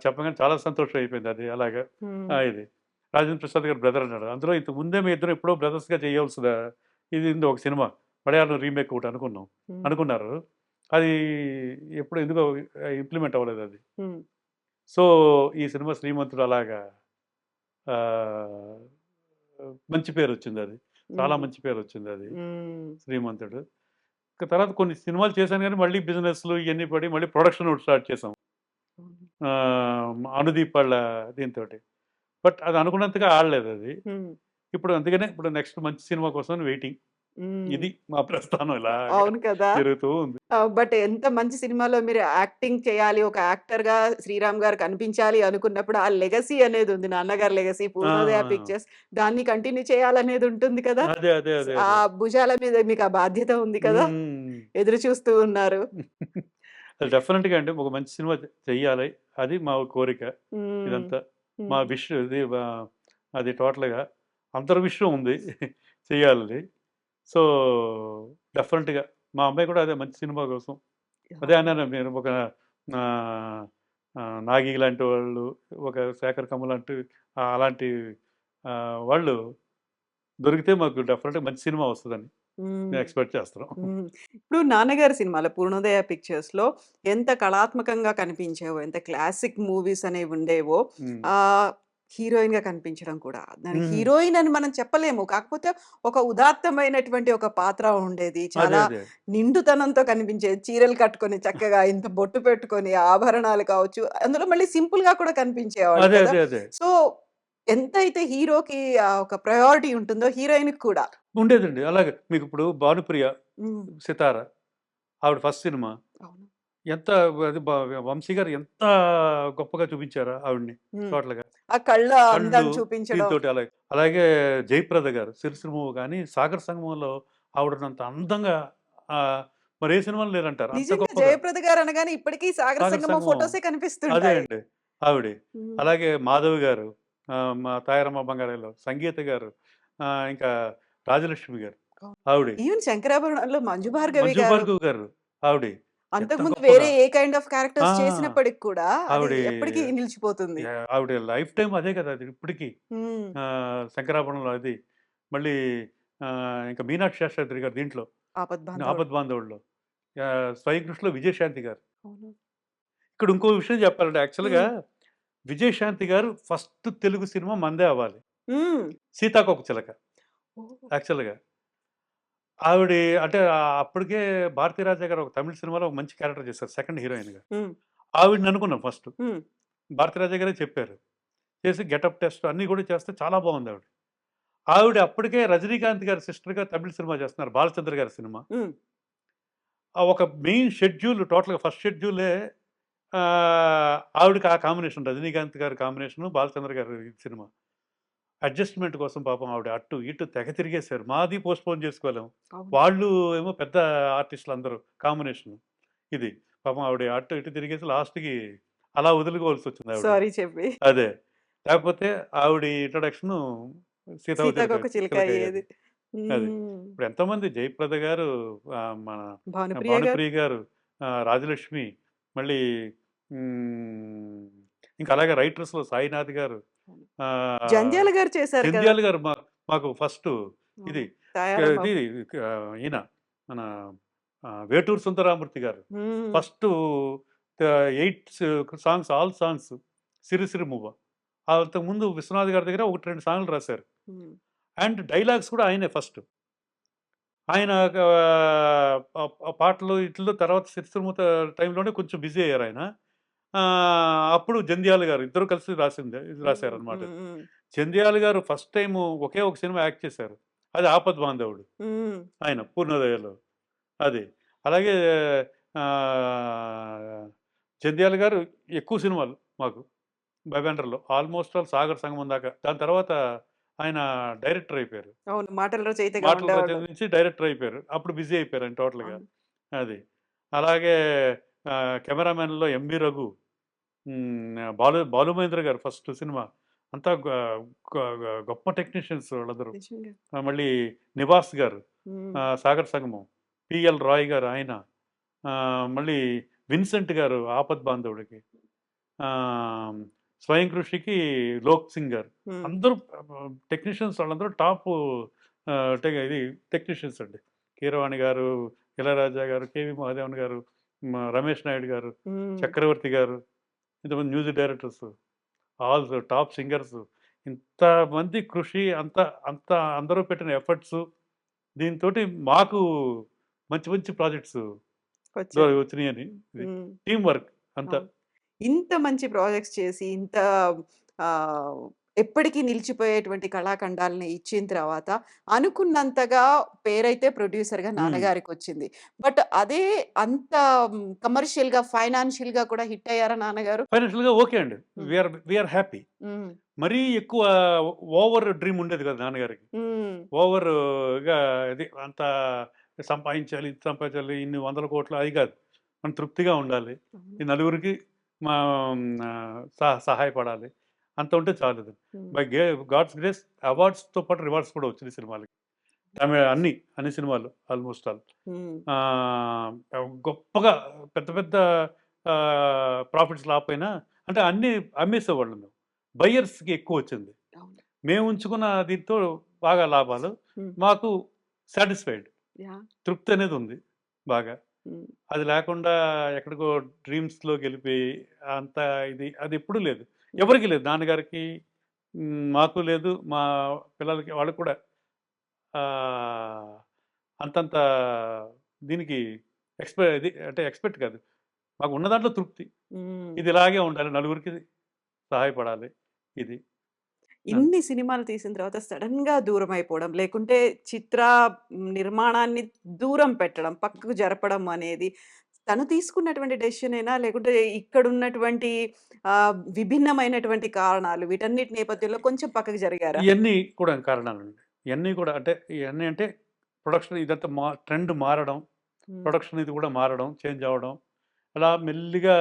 చెప్పగానే చాలా సంతోషం అయిపోయింది అది అలాగా. హ్మ్. ఇది. రాజేంద్ర ప్రసాద్ గారి బ్రదర్ అన్నాడు. అందులో ఇంతకు ముందే మీ ఇద్దరం ఎప్పుడో బ్రదర్స్‌గా చేయాల్సిన ఇది ఉంది ఒక సినిమా. మలయాళం రీమేక్ ఒకటి అనుకున్నాం. హ్మ్. అనుకున్నారు. అది ఎప్పుడో ఎందుకో ఇంప్లిమెంట్ అవ్వలేదది. హ్మ్. సో, ఈ సినిమా 'శ్రీమంతుడు' అలాగా ఆహ్, మంచి పేరొచ్చిందది. చాలా హ్మ్. మంచి పేరొచ్చిందది హ్మ్. 'శ్రీమంతుడు.' ఇక తర్వాత కొన్ని సినిమాలు చేశాను గానీ, మళ్ళీ బిజినెస్‌లు ఇయన్నీ పడి మళ్ళీ ప్రొడక్షన్ ఒకటి స్టార్ట్ చేసాం. హ్మ్. 'అనుదీప్' వాళ్ళ దీనితోటి. బట్ అది అనుకున్నంతగా ఆడలేదు అది. హ్మ్. ఇప్పుడు అందుకనే ఇప్పుడు నెక్స్ట్ మంచి సినిమా కోసం వెయిటింగ్. హ్మ్. ఇది మా ప్రస్థానం ఇలాగా అవును కదా! జరుగుతూ ఉంది. బట్ ఎంత మంచి సినిమాలో మీరు యాక్టింగ్ చేయాలి, ఒక యాక్టర్‌గా శ్రీరామ్ గారు కనిపించాలి అనుకున్నప్పుడు ఆ లెగసీ అనేది ఉంది. నాన్నగారి లెగసీ, పూర్ణోదయ ఆ! పిక్చర్స్ దాన్ని కంటిన్యూ చేయాలనేది ఉంటుంది కదా! ఆ అదే. భుజాల మీద మీకు ఆ బాధ్యత ఉంది కదా! హ్మ్. ఎదురు చూస్తూ ఉన్నారు. అది డెఫినెట్‌గా అండి. ఒక మంచి సినిమా చెయ్యాలి. అది మా కోరిక. హ్మ్. ఇదంతా మా హ్మ్. విష్ ఇది అది టోటల్‌గా అందరి విషయం ఉంది. చెయ్యాలని. సో, డెఫినెట్‌గా మా అమ్మాయి కూడా అదే మంచి సినిమా కోసం అదే అవును. అన్నాను నేను ఒక ఆహ్, 'నాగి' లాంటి వాళ్ళు, ఒక 'శేఖర్ కమ్మ' లాంటి అలాంటి వాళ్ళు దొరికితే మాకు డెఫినెట్‌గా మంచి సినిమా వస్తదని హ్మ్. మేము ఎక్స్‌పెక్ట్ చేస్తున్నాం. హ్మ్. ఇప్పుడు 'నాన్నగారి' సినిమాలో 'పూర్ణోదయ పిక్చర్స్‌లో' ఎంత కళాత్మకంగా కనిపించేవో, ఎంత క్లాసిక్ మూవీస్ అనేవి ఉండేవో, హ్మ్. హీరోయిన్‌గా కనిపించడం కూడా. దానికి హ్మ్. హీరోయిన్ అని మనం చెప్పలేము. కాకపోతే ఒక ఉదాత్తమైనటువంటి ఒక పాత్ర ఉండేది. చాలా అదే. నిండుతనంతో కనిపించేది. చీరలు కట్టుకొని చక్కగా ఇంత బొట్టు పెట్టుకొని, ఆభరణాలు కావచ్చు, అందులో మళ్ళీ సింపుల్‌గా కూడా కనిపించేవాళ్ళు కదా! అదే. సో, ఎంతైతే హీరోకి ఒక ప్రయారిటీ ఉంటుందో హీరోయిన్‌కి కూడా. ఉండేదండి. అలాగే మీకిప్పుడు 'భానుప్రియ', హ్మ్. 'సితార' ఆవిడ ఫస్ట్ సినిమా. అవును. ఎంత అది వంశీ గారు ఎంత గొప్పగా చూపించారో ఆవిడని హ్మ్. టోటల్‌గా. ఆ కళ్ళ కళ్ళు అందాన్ని చూపించడం. దీనితోటి అలాగే. అలాగే 'జయప్రద' గారు 'సిరిసిల్ల మూవ' గాని 'సాగర సంగమంలో' ఆవిడనంత అందంగా మరి ఏ సినిమాలో లేరంటారు. అంత నిజంగా గొప్పగా 'జయప్రద' గారనగానే ఇప్పటికి 'సాగర 'సాగర సంగమం' సంగమం' ఫోటోసే అదే కనిపిస్తుంటాయి. అండి. ఆవిడే. హ్మ్. అలాగే 'మాధవి' గారు మా 'తాయారమ్మ బంగారా'లో 'సంగీత' గారు ఇంకా 'రాజలక్ష్మి' గారు అవును. ఆవిడే. ఈవెన్ 'శంకరాభరణంలో' మంజు భార్గవి 'మంజు గారు. భార్గవ్' గారు ఆవిడే. ఎంత అంతకుముందు వేరే గొప్పగా ఏ కైండ్ ఆఫ్ ఆ! క్యారెక్టర్స్ చేసినప్పటికి కూడా అది ఆవిడ ఎప్పటికీ నిలిచిపోతుంది. ఆవిడ లైఫ్ టైమ్ అదే కదా! అది ఇప్పటికి. హ్మ్. 'శంకరాభరణంలో' అది. మళ్ళీ ఇంకా 'మీనాక్షి శేషాద్రి' గారు దీంట్లో ఆపద్బాంధవుడు. 'ఆపద్బాంధవుడులో'. 'స్వయం కృషి'లో 'విజయశాంతి' గారు. అవును. ఇక్కడ ఇంకో విషయం చెప్పాలంటే యాక్చువల్‌గా హ్మ్. 'విజయశాంతి' గారు ఫస్ట్ తెలుగు సినిమా మనదే అవ్వాలి. హ్మ్. 'సీతాకోకచిలక' ఓహ్! యాక్చువల్‌గా. ఆవిడ అంటే అప్పటికే 'భారతీరాజా' గారు ఒక తమిళ్ సినిమాలో ఒక మంచి క్యారెక్టర్ చేశారు సెకండ్ హీరోయిన్‌గా. హ్మ్. ఆవిడని అనుకున్నాం ఫస్ట్. హ్మ్. 'భారతీరాజా' గారే చెప్పారు. చేసి గెటప్ టెస్ట్ అన్నీ కూడా చేస్తే చాలా బాగుంది ఆవిడ. ఆవిడ అప్పటికే 'రజనీకాంత్' గారి సిస్టర్‌గా తమిళ్ సినిమా చేస్తున్నారు 'బాలచంద్ర' గారి సినిమా. హ్మ్. ఒక మెయిన్ షెడ్యూల్ టోటల్‌గా ఫస్ట్ షెడ్యూలే ఆవిడకి ఆ కాంబినేషన్ 'రజనీకాంత్' గారి కాంబినేషను 'బాలచంద్ర' గారి సినిమా. అడ్జస్ట్‌మెంట్ కోసం పాపం ఆవిడ అటు ఇటు తెగ తిరిగేసారు. మాది పోస్ట్‌పోన్ చేసుకోలేము. అవును. వాళ్ళు ఏమో పెద్ద ఆర్టిస్టులందరూ కాంబినేషన్ ఇది. పాపం ఆవిడ అటు ఇటు తిరిగేసి లాస్ట్‌కి అలా వదులుకోవాల్సొచ్చింది ఆవిడ. సారీ చెప్పి. అదే. లేకపోతే ఆవిడ ఇంట్రొడక్షను 'సీతాకోక 'సీతాకోకచిలుక' చిలక' అయ్యేది. అయ్యేది. అది. హ్మ్. ఇప్పుడు ఎంతోమంది 'జయప్రద' గారు, మన 'భానుప్రియ' గారు. 'భానుప్రియ' గారు, 'రాజలక్ష్మి' మళ్ళీ హ్మ్, ఇంకా అలాగే రైటర్స్‌లో 'సాయినాథ్' గారు, అవును. ఆహ్, 'జంధ్యాల' గారు చేశారు కదా! 'జంధ్యాల' గారు మాకు ఫస్టు ఇది అవును. 'తాయారమ్మ'. ఇది ఈయన మన 'వేటూరి సుందరరామూర్తి' గారు. హ్మ్. First 8 songs all songs 'Sirisiri Muvva'. అంతకుముందు విశ్వనాథ్ గారి దగ్గర 1, 2 సాంగ్‌లు రాశారు. హ్మ్. అండ్ డైలాగ్స్ కూడా ఆయనే ఫస్ట్. ఆయన పాటలు ఈటిల్లో తర్వాత 'సిరిసిరిముత' టైంలోనే కొంచెం బిజీ అయ్యారాయన. అప్పుడు 'జంధ్యాల' గారు ఇద్దరు కలిసి హ్మ్. రాశారనమాట హ్మ్. అది. హ్మ్. 'జంధ్యాల' గారు ఫస్ట్ టైము ఒకే ఒక సినిమా యాక్ట్ చేశారు. అది 'ఆపద్బాంధవుడు' హ్మ్. ఆయన 'పూర్ణోదయ'లో. అది. అలాగే ఆహ్, 'జంధ్యాల' గారు ఎక్కువ సినిమాలు మాకు 'బెబెండర్‌లో' ఆల్‌మోస్ట్ ఆల్ 'సాగర్ సంగమం' దాకా. దాని తర్వాత ఆయన డైరెక్టర్ అయిపోయారు. అవును. మాటల రచయితగా మాటల ఉండేవాళ్ళు. రచన నుంచి డైరెక్టర్ అయిపోయారు. అప్పుడు బిజీ అయిపోయారు ఆయన టోటల్‌గా. అవును. అది. అలాగే కెమెరామెన్‌లో 'ఎంవి రఘు', బాలు మహేంద్ర గారు ఫస్ట్ సినిమా. అంతా గ గ గ గొప్ప టెక్నీషియన్స్ వాళ్ళందరూ. నిజంగా. మళ్ళీ 'నివాస్' గారు హ్మ్. 'సాగర్ సంగమం', 'పిఎల్ రాయ్' గారు ఆయన. మళ్ళీ 'విన్సెంట్' గారు 'ఆపద్ బాంధవుడికి'. ఆహ్, 'స్వయం కృషి'కి 'లోక్ సింగ్' గారు. హ్మ్. అందరూ టెక్నీషియన్స్ వాళ్ళందరూ టాపు ఇది టెక్నీషియన్స్ అండి. కీరవాణి గారు, ఇళయరాజా గారు, కేవి మహాదేవన్ గారు, రమేష్ నాయుడు గారు, హ్మ్. చక్రవర్తి గారు, ఇంతమంది music directors, all top singers. ఇంతమంది కృషి అంత అంత అందరూ పెట్టిన ఎఫర్ట్స్ దీనితోటి మాకు మంచి మంచి ప్రాజెక్ట్స్ వచ్చాయి. వచ్చినాయని ఇది. హ్మ్. టీమ్ వర్క్ అంతా. అవును. ఇంత మంచి ప్రాజెక్ట్స్ చేసి, ఇంత ఆహ్, ఎప్పటికీ నిలిచిపోయేటువంటి కళాఖండాలని ఇచ్చిన తర్వాత అనుకున్నంతగా పేరైతే ప్రొడ్యూసర్‌గా హ్మ్. నాన్నగారికొచ్చింది. బట్ అదే అంత కమర్షియల్‌గా, ఫైనాన్షియల్‌గా కూడా హిట్ అయ్యారా నాన్నగారు? ఫైనాన్షియల్‌గా ఓకే అండి. Hmm. We are happy. Hmm. మరీ ఎక్కువ ఓవర్ డ్రీమ్ ఉండేది కాదు నాన్నగారికి. హ్మ్. ఓవర్‌గా అది అంత సంపాదించాలి, ఇది సంపాదించాలి, ఇన్ని వందల కోట్లు అది కాదు. మనం తృప్తిగా ఉండాలి. అవును. ఈ నలుగురికి మా సహాయపడాలి. అంత ఉంటే చాలదు. హ్మ్. బై గాడ్స్ గ్రేస్ అవార్డ్స్‌తో పాటు రివార్డ్స్ కూడా వచ్చినాయి సినిమాలకి. ఆమె అన్ని సినిమాలు ఆల్మోస్ట్ ఆల్. హ్మ్. గొప్పగా పెద్ద పెద్ద ప్రాఫిట్స్ రాకపోయినా అంటే అన్నీ అమ్మేసేవాళ్ళం మేము. బయ్యర్స్‌కి ఎక్కువొచ్చింది. అవును. మేము ఉంచుకున్న దీంతో బాగా లాభాలు. హ్మ్. మాకు సాటిస్ఫైడ్. యాహ్! తృప్తి అనేది ఉంది బాగా. హ్మ్. అది లేకుండా ఎక్కడికో డ్రీమ్స్‌లోకెళ్ళిపోయి అంత అది ఎప్పుడూ లేదు. హ్మ్. ఎవరికీ లేదు. నాన్నగారికి, మాకు లేదు. మా పిల్లలకి వాళ్ళకి కూడా ఆహ్, అంతంత దీనికి ఇది అంటే ఎక్స్‌పెక్ట్ కాదు. మాకు ఉన్న దాంట్లో తృప్తి. హ్మ్. ఇది ఇలాగే ఉండాలి. నలుగురికి సహాయపడాలి. ఇది. నన్ ఇన్ని సినిమాలు తీసిన తర్వాత సడెన్‌గా దూరమైపోవడం, లేకుంటే నిర్మాణాన్ని దూరం పెట్టడం, పక్కకు జరపడం అనేది తను తీసుకున్నటువంటి డెసిషనేనా? లేకుంటే ఇక్కడున్నటువంటి విభిన్నమైనటువంటి కారణాలు వీటన్నిటి నేపథ్యంలో కొంచెం పక్కకు జరిగారా? ఇయన్నీ కూడా కారణాలండి. ఇయన్నీ కూడా అంటే ఇయన్నీ అంటే ప్రొడక్షన్ ఇదంతా ట్రెండ్ మారడం, హ్మ్. ప్రొడక్షన్ ఇది కూడా మారడం, చేంజ్ అవ్వడం. అలా మెల్లిగా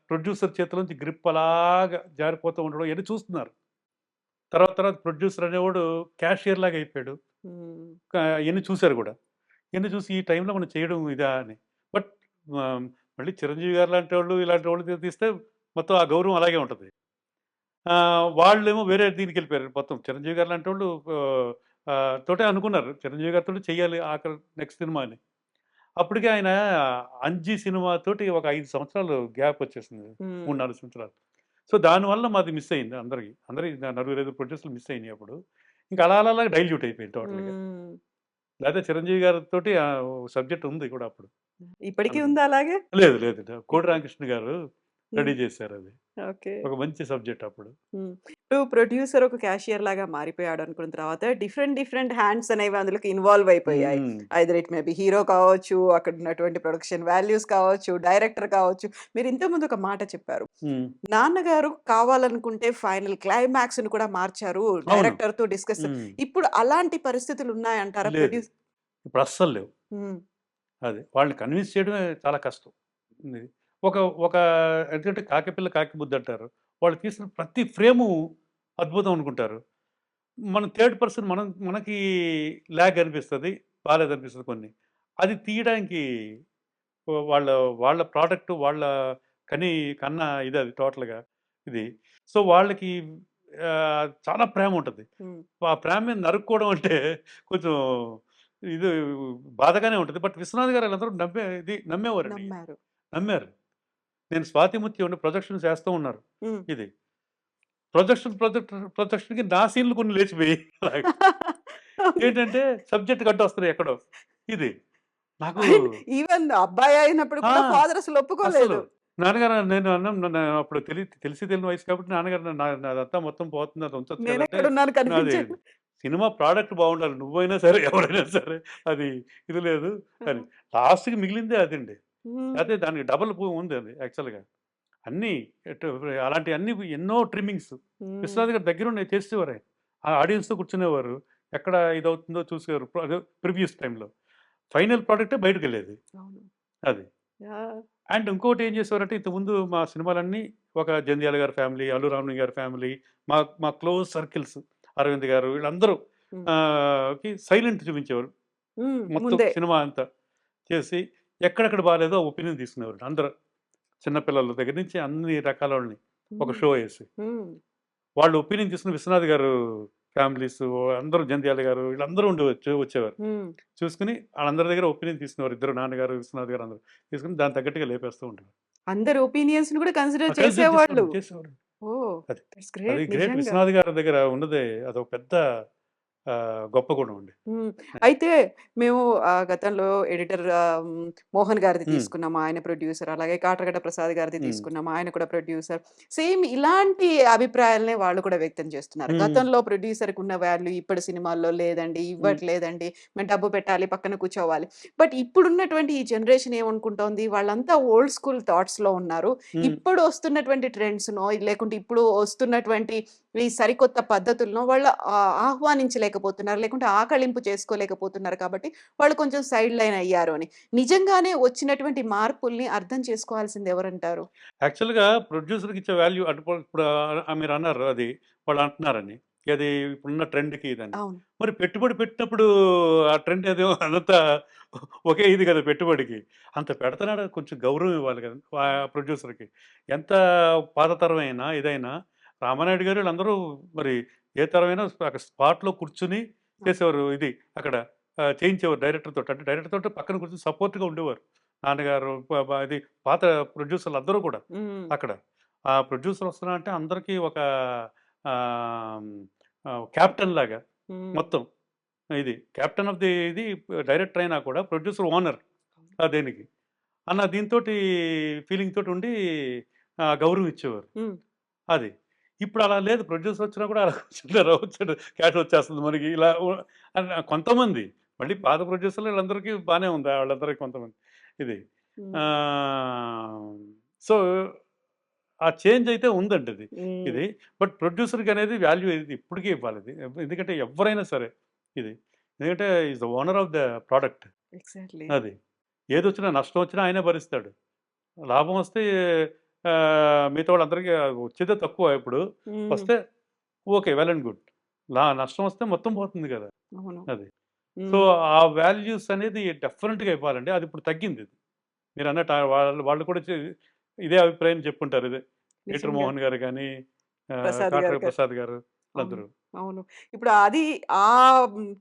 ప్రొడ్యూసర్ చేతిలోంచి గ్రిప్ అలాగా జారిపోతూ ఉండడం ఇయన్నీ చూస్తున్నారు. తర్వాత ప్రొడ్యూసర్ అనేవాడు క్యాషియర్ లాగా అయిపోయాడు. హ్మ్. ఇయన్నీ చూసారు గూడా. ఇయన్నీ చూసి ఈ టైంలో మనం చేయడం ఇదా అని. బట్ మళ్ళీ చిరంజీవి గారు లాంటి వాళ్ళు, ఇలాంటి వాళ్ళు తీస్తే మొత్తం ఆ గౌరవం అలాగే ఉంటది. వాళ్ళేమో వేరే దీనికెళ్ళిపోయారు మొత్తం. చిరంజీవి గారు లాంటోళ్ళు తోటే అనుకున్నారు. చిరంజీవి గారితోటి చెయ్యాలి ఆఖరి నెక్స్ట్ సినిమా అని. అప్పటికే ఆయన 'అంజి' సినిమాతోటి ఒక 5 సంవత్సరాలు గ్యాప్ వచ్చేసింది. హ్మ్. 3, 4 సంవత్సరాలు. సో, దానివల్ల మాది మిస్ అయింది అందరికి. అందరికి నలుగురు, ఐదుగురు ప్రొడ్యూసర్‌లు మిస్ అయినాయి అప్పుడు. ఇంకా అలా డైల్యూట్ అయిపోయింది టోటల్‌గా. హ్మ్. లేతే చిరంజీవి గారితోటి సబ్జెక్ట్ ఉంది కూడా అప్పుడు. ఇప్పటికి అనుకున్నా. ఉందా అలాగే? లేదు. కోడి ఇప్పుడు రామకృష్ణ గారు హ్మ్. రెడీ చేశారది. ఓకే. ఒక మంచి సబ్జెక్ట్ అప్పుడు. హ్మ్. ఇప్పుడు ప్రొడ్యూసర్ ఒక క్యాషియర్ లాగా మారిపోయాడనుకున్న తర్వాత డిఫరెంట్ హ్యాండ్స్ అనేవి అందులోకి ఇన్వాల్వ్ అయిపోయాయి. హ్మ్. Either it may be hero కావచ్చు, అక్కడ ఉన్నటువంటి ప్రొడక్షన్ వాల్యూస్ కావచ్చు, డైరెక్టర్ కావచ్చు. మీరు ఇంతకుముందు ఒక మాట చెప్పారు. హ్మ్. నాన్నగారు కావాలనుకుంటే ఫైనల్ క్లైమాక్స్‌ని కూడా మార్చారు. అవును. డైరెక్టర్‌తో డిస్కస్ హ్మ్. ఇప్పుడు అలాంటి పరిస్థితులు ఉన్నాయంటారా? లేదు. ఇప్పుడు అస్సలు లేవు. హ్మ్. అది. వాళ్ళని కన్విన్స్ చేయడమే చాలా కష్టం. ఇది. ఒక ఒక ఎందుకంటే కాకిపిల్ల కాకి బుద్ధంటారు. వాళ్ళు తీసిన ప్రతి ఫ్రేము అద్భుతం అనుకుంటారు. మనం థర్డ్ పర్సన్ మనకి లాగ్ అనిపిస్తది. బాలేదనిపిస్తది కొన్ని. అది తీయడానికి వాళ్ళ వాళ్ళ ప్రొడక్ట్ వాళ్ళ కని కన్న ఇదది టోటల్‌గా ఇది. సో, వాళ్ళకి చాలా ప్రేముంటది. హ్మ్. ఆ ప్రేమ మీద నరుక్కోవడం అంటే కొంచెం ఇది బాధగానే ఉంటది. బట్ విశ్వనాథ్ గారు ఆళ్ళందరూ నమ్మేవారండి. నమ్మారు. నమ్మారు. నేను 'స్వాతి ముత్యం' ప్రొజెక్షన్స్ ఏస్తూ ఉన్నారు. హ్మ్. ఇది. ప్రొజెక్షన్‌కి నా సీన్‌లు కొన్ని లేచిపోయాయి. అలాగా. ఓకే. ఏంటంటే సబ్జెక్ట్ అడ్డొస్తున్నాయి ఎక్కడో. ఇది. నాకు అండ్ ఈవెన్ అబ్బాయి అయినప్పుడు ఆ! కూడా ఫాదర్ అసలు అస్సలు. ఒప్పుకోలేదు. నాన్నగారు నేను అన్నాం అప్పుడు తెలిసి తెలియని వయసు కాబట్టి నాన్నగారు నాదంతా మొత్తం పోతుంది అది ఉంచొచ్చు కదా! అంటే నేనెక్కడున్నాను నాది కనిపించండి. Cinema product బావుండాలి. నువ్వైనా సరే ఎవరైనా సరే అది ఇది లేదు ఆ! అని. లాస్ట్‌కి మిగిలిందే అదండి. హ్మ్. లేతే దానికి డబుల్ ఉంది అది యాక్చువల్‌గా. అన్నీ ఎటు అలాంటియన్నీ ఎన్నో ట్రిమ్మింగ్స్. హ్మ్. విశ్వనాథ్ గారు దగ్గరుండి చేసేవారాయన. ఆ ఆడియన్స్‌తో కూర్చునేవారు. ఎక్కడ ఇదవుతుందో చూసేవారు. అదే ప్రివ్యూస్ టైమ్‌లో. ఫైనల్ ప్రొడక్టే బయటికెళ్ళేది. అవును. అది. యాహ్! అండ్ ఇంకోటి ఏం చేసేవారంటే ఇంతకుముందు మా సినిమాలన్నీ ఒక జంధ్యాల గారి ఫ్యామిలీ, అల్లు రామలింగ గారి ఫ్యామిలీ, మా మా క్లోజ్ సర్కిల్స్ అరవింద్ గారు వీళ్ళందరూ హ్మ్. సైలెంట్ చూపించేవారు. హ్మ్. మొత్తం ముందే. సినిమా అంతా చేసి ఎక్కడెక్కడ బాలేదో ఒపీనియన్ తీసుకునేవారు అందరూ. చిన్న పిల్లల దగ్గర నుంచి అన్ని రకాలోళ్ళని ఒక హ్మ్. షో ఏసి. హ్మ్. వాళ్ళు ఒపీనియన్ తీసుకుని విశ్వనాథ్ గారు ఫ్యామిలీస్ అందరూ జంధ్యాల గారు వీళ్ళందరూ వచ్చేవారు. హ్మ్. చూసుకొని ఆళ్ళందరి దగ్గర ఒపీనియన్ తీసుకునేవారు. ఇద్దరు నాన్నగారు, విశ్వనాథ్ గారు అందరూ. తీసుకొని దానికి తగ్గట్టుగా లేపేస్తూ ఉండేవారు. అందరి ఒపీనియన్స్‌ని కూడా కన్సిడర్ కన్సిడర్ చేసేవాళ్ళు. చేసేవారు. ఓహ్! అది. దట్స్ అది గ్రేట్ గ్రేట్ నిజంగా. విశ్వనాథ్ గారి దగ్గర ఉన్నదే అదొక పెద్ద గొప్ప గుణం అండి. హ్మ్. అయితే మేము గతంలో ఎడిటర్ మోహన్ గారిది హ్మ్. తీసుకున్నాము. ఆయన ప్రొడ్యూసర్. అలాగే కాట్రగడ్డ ప్రసాద్ గారిది హ్మ్. తీసుకున్నాము. ఆయన కూడా ప్రొడ్యూసర్. సేమ్ ఇలాంటి అభిప్రాయాలనే వాళ్ళు కూడా వ్యక్తం చేస్తున్నారు. హ్మ్. గతంలో ప్రొడ్యూసర్‌కున్న వాల్యూ ఇప్పటి సినిమాల్లో లేదండి, హ్మ్. ఇవ్వట్లేదండి. మేము డబ్బు పెట్టాలి, పక్కన కూర్చోవాలి. బట్ ఇప్పుడున్నటువంటి ఈ జనరేషన్ ఏమనుకుంటోంది, వాళ్ళంతా ఓల్డ్ స్కూల్ థాట్స్‌లో ఉన్నారు. హ్మ్. ఇప్పుడు వస్తున్నటువంటి ట్రెండ్స్‌నో లేకుంటే ఇప్పుడు వస్తున్నటువంటి ఈ సరికొత్త పద్ధతులను వాళ్ళు ఆహ్వానించలేకపోతున్నారు. లేకుంటే ఆకళింపు చేసుకోలేకపోతున్నారు కాబట్టి వాళ్ళు కొంచెం సైడ్ లైన్ అయ్యారు అని. నిజంగానే వచ్చినటువంటి మార్పుల్ని అర్థం చేసుకోవాల్సింది ఎవరంటారు? యాక్చువల్‌గా ప్రొడ్యూసర్‌కి ఇచ్చే వాల్యూ అంటే ఇప్పుడు మీరన్నారు అది వాళ్ళు అంటున్నారని. అది ఇప్పుడున్న ట్రెండ్‌కి ఇదని. అవును. మరి పెట్టుబడి పెట్టినప్పుడు ఆ ట్రెండ్ ఏదో అదంతా ఒకే ఇది కదా పెట్టుబడికి. అంత పెడతన్నాడు కొంచెం గౌరవం ఇవ్వాలి కదా! ప్రొడ్యూసర్‌కి. ఎంత పాత తరమైనా ఇదైనా రామానాయుడు గారు వీళ్ళందరూ మరి ఏ తరమైనా అక్కడ స్పాట్‌లో కూర్చొని అవును. చేసేవారు ఇది అక్కడ చేయించేవారు డైరెక్టర్ తోటి. అంటే డైరెక్టర్ తోటి పక్కన కూర్చొని సపోర్ట్‌గా ఉండేవారు. నాన్నగారు ఇది పాత ప్రొడ్యూసర్లు అందరూ కూడా హ్మ్. అక్కడ. ఆ ప్రొడ్యూసర్ వస్తున్నారంటే అందరికీ ఒక ఆహ్, కెప్టెన్ లాగా హ్మ్. మొత్తం ఇది. కెప్టెన్ ఆఫ్ ది ఇది డైరెక్టర్ అయినా కూడా ప్రొడ్యూసర్ ఓనర్ ఆ దేనికి. అన్న దీనితోటి ఫీలింగ్ తోటి ఉండి గౌరవం ఇచ్చేవారు. హ్మ్. అది. ఇప్పుడు అలా లేదు. ప్రొడ్యూసర్ వచ్చినా కూడా అలా కూర్చుంటారు. వచ్చాడు క్యాష్ వచ్చేస్తుంది మనకి ఇలా కొంతమంది. మళ్ళీ పాత ప్రొడ్యూసర్లు వీళ్ళందరికీ బానే ఉంది. వాళ్ళందరికి కొంతమంది ఇది. హ్మ్. ఆహ్, సో, ఆ చేంజ్ అయితే ఉందండి అది. హ్మ్. ఇది. బట్ ప్రొడ్యూసర్‌కనేది వాల్యూ ఇది ఇప్పటికి ఇవ్వాలిది. ఎందుకంటే ఎవ్వరైనా సరే ఇది. ఎందుకంటే is the owner of the product. Exactly. అది. ఏదొచ్చినా నష్టం వచ్చినా ఆయనే భరిస్తాడు. లాభం వస్తే మిగతా వాళ్ళందరికీ వచ్చేదే తక్కువ ఇప్పుడు. హ్మ్. వస్తే ఓకే. Well and good. నష్టం వస్తే మొత్తం పోతుంది గదా! అవును. అది. సో, హ్మ్. ఆ వాల్యూస్ అనేది డెఫినిట్‌గా ఇవ్వాలండి. అది ఇప్పుడు తగ్గింది. మీరన్నట్టు వాళ్ళు వాళ్ళు కూడా ఇదే అభిప్రాయం చెప్పుంటారు. ఇదే పీటర్ నిజంగా. మోహన్ గారు గాని, ప్రసాద్ గారు కాట్రా ప్రసాద్ గారు అవును. వీళ్ళందరూ. అవును. ఇప్పుడు అది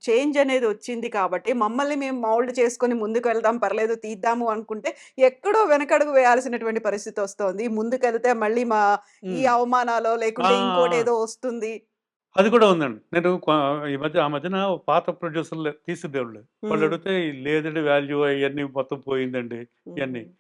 చేంజ్ అనేది వచ్చింది కాబట్టి మమ్మల్ని మేము మౌల్డ్ చేసుకొని ముందుకెళ్దాం పర్లేదు తీద్దాము అనుకుంటే ఎక్కడో వెనకడుగు వేయాల్సినటువంటి పరిస్థితొస్తోంది. ముందుకెళ్తే మళ్ళీ ఈ హ్మ్. అవమానాలో ఆ! లేకుంటే ఆ! ఇంకోటేదో వస్తుంది. అది కూడా ఉందండి. నేను ఆ మధ్యన పాత ప్రొడ్యూసర్‌లు తీసేదేవుళ్ళు. హ్మ్. వాళ్ళడిగితే లేదండి వాల్యూ అయన్నీ మొత్తం పోయిందండి ఇయన్నీ. హ్మ్.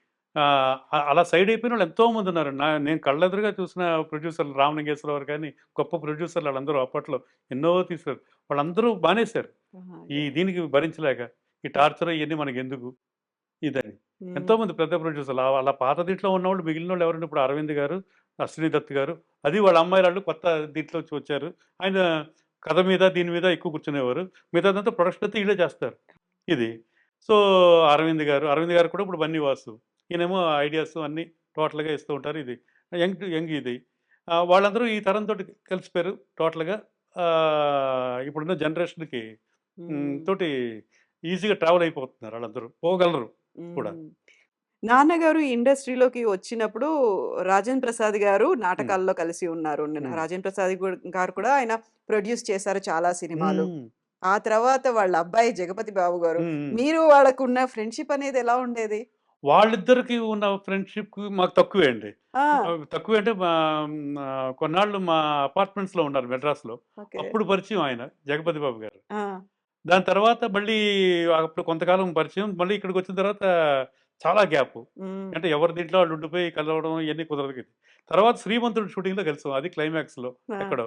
అలా సైడ్ అయిపోయినోళ్ళు ఎంతోమంది ఉన్నారు. నేను కళ్ళెదురుగా చూసిన ప్రొడ్యూసర్లు రామలింగేశ్వరరావు గాని, గొప్ప ప్రొడ్యూసర్లు ఆళ్ళందరూ అప్పట్లో ఎన్నో తీశారు. వాళ్ళందరూ మానేశారు. ఆహా! దీనికి భరించలేక. ఈ టార్చర్ ఇయన్నీ మనకెందుకు ఇదని. హ్మ్. ఎంతోమంది పెద్ద ప్రొడ్యూసర్లు అలా పాత దీంట్లో ఉన్నోళ్ళు మిగిలినోళ్ళు ఎవరంటే ఇప్పుడు అరవింద్ గారు, అశ్విని దత్ గారు, అది వాళ్ళ అమ్మాయిలాళ్ళు కొత్త దీంట్లో వచ్చారు. ఆయన కథ మీద, దీని మీద ఎక్కువ కూర్చునేవారు. మిగతాదంతా ప్రొడక్షన్ అంతా ఈళ్ళే చేస్తారు. ఇది. సో, అరవింద్ గారు కూడా ఇప్పుడు బన్నీ వాసు. ఈయనేమో ఐడియాస్ అన్నీ టోటల్‌గా ఇస్తూ ఉంటారు ఇది. యంగ్ ఇది. వాళ్ళందరూ ఈ తరంతోటి కలిసిపోయారు టోటల్‌గా. ఇప్పుడున్న జనరేషన్‌కి హ్మ్. తోటి ఈజీగా ట్రావెల్ అయిపోతున్నారు ఆళ్ళందరూ. పోగలరు కూడా. హ్మ్. నాన్నగారు ఈ ఇండస్ట్రీలోకి వచ్చినప్పుడు 'రాజేంద్ర ప్రసాద్' గారు హ్మ్. నాటకాల్లో కలిసి ఉన్నారు. హ్మ్. 'రాజేంద్ర ప్రసాద్' గారు కూడా ఆయన ప్రొడ్యూస్ చేశారు చాలా సినిమాలు. హ్మ్. ఆ తర్వాత వాళ్ళ అబ్బాయి 'జగపతి బాబు' గారు. హ్మ్. హ్మ్. మీరు వాళ్ళకున్న ఫ్రెండ్‌షిప్ అనేది ఎలా ఉండేది? వాళ్ళిద్దరికి ఉన్న ఫ్రెండ్‌షిప్ మాకు తక్కువే అండి. ఆ! తక్కువే అంటే కొన్నాళ్ళు మా అపార్ట్మెంట్స్‌లో ఉన్నారు మెడ్రాస్‌లో. ఓకే. అప్పుడు పరిచయం ఆయన 'జగపతి బాబు' గారు. ఆ! దాని తర్వాత మళ్ళీ అప్పుడు కొంతకాలం పరిచయం. మళ్ళీ ఇక్కడికొచ్చిన తర్వాత చాలా గ్యాపు. హ్మ్. అంటే ఎవరి దీంట్లో వాళ్ళు ఉండిపోయి కలవడం ఇయన్నీ కుదరదు. తర్వాత 'శ్రీమంతుడు' షూటింగ్‌లో కలిసాం. అది క్లైమాక్స్‌లో ఆ! ఎక్కడో.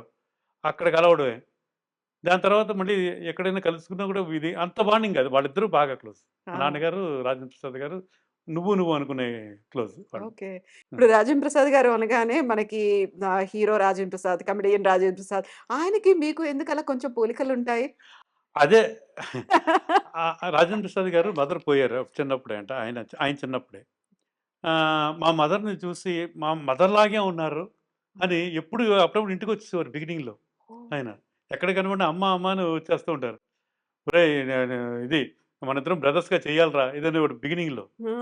అక్కడ కలవడమే. దాని తర్వాత మళ్ళీ ఎక్కడైనా కలుసుకున్నా కూడా ఇది అంత బాండింగ్ కాదు. వాళ్ళిద్దరూ బాగా క్లోజ్. ఆ! మా నాన్నగారు, రాజేంద్ర ప్రసాద్ గారు నువ్వు అనుకునే క్లోజ్ వాళ్ళు. ఓకే. హ్మ్. ఇప్పుడు 'రాజేంద్ర ప్రసాద్' గారు అనగానే మనకి హీరో 'రాజేంద్ర ప్రసాద్', కమెడియన్ 'రాజేంద్ర ప్రసాద్' ఆయనకి మీకు ఎందుకలా కొంచెం పోలికలుంటాయి? అదే రాజేంద్ర ప్రసాద్ గారు మదర్ పోయారు చిన్నప్పుడే అంట. ఆయన చిన్నప్పుడే. మా మదర్‌ని చూసి మా మదర్ లాగే ఉన్నారు అని ఎప్పుడు అప్పుడప్పుడు ఇంటికొచ్చేసేవారు బిగినింగ్‌లో ఓహ్! ఆయన. ఎక్కడ కనపడినా అమ్మ, అమ్మ అని వచ్చేస్తూ ఉంటారు. ఒరేయ్! నేను ఇది మనిద్దరం బ్రదర్స్‌గా చేయాలిరా ఇదనేవాడు బిగినింగ్‌లో ఆ!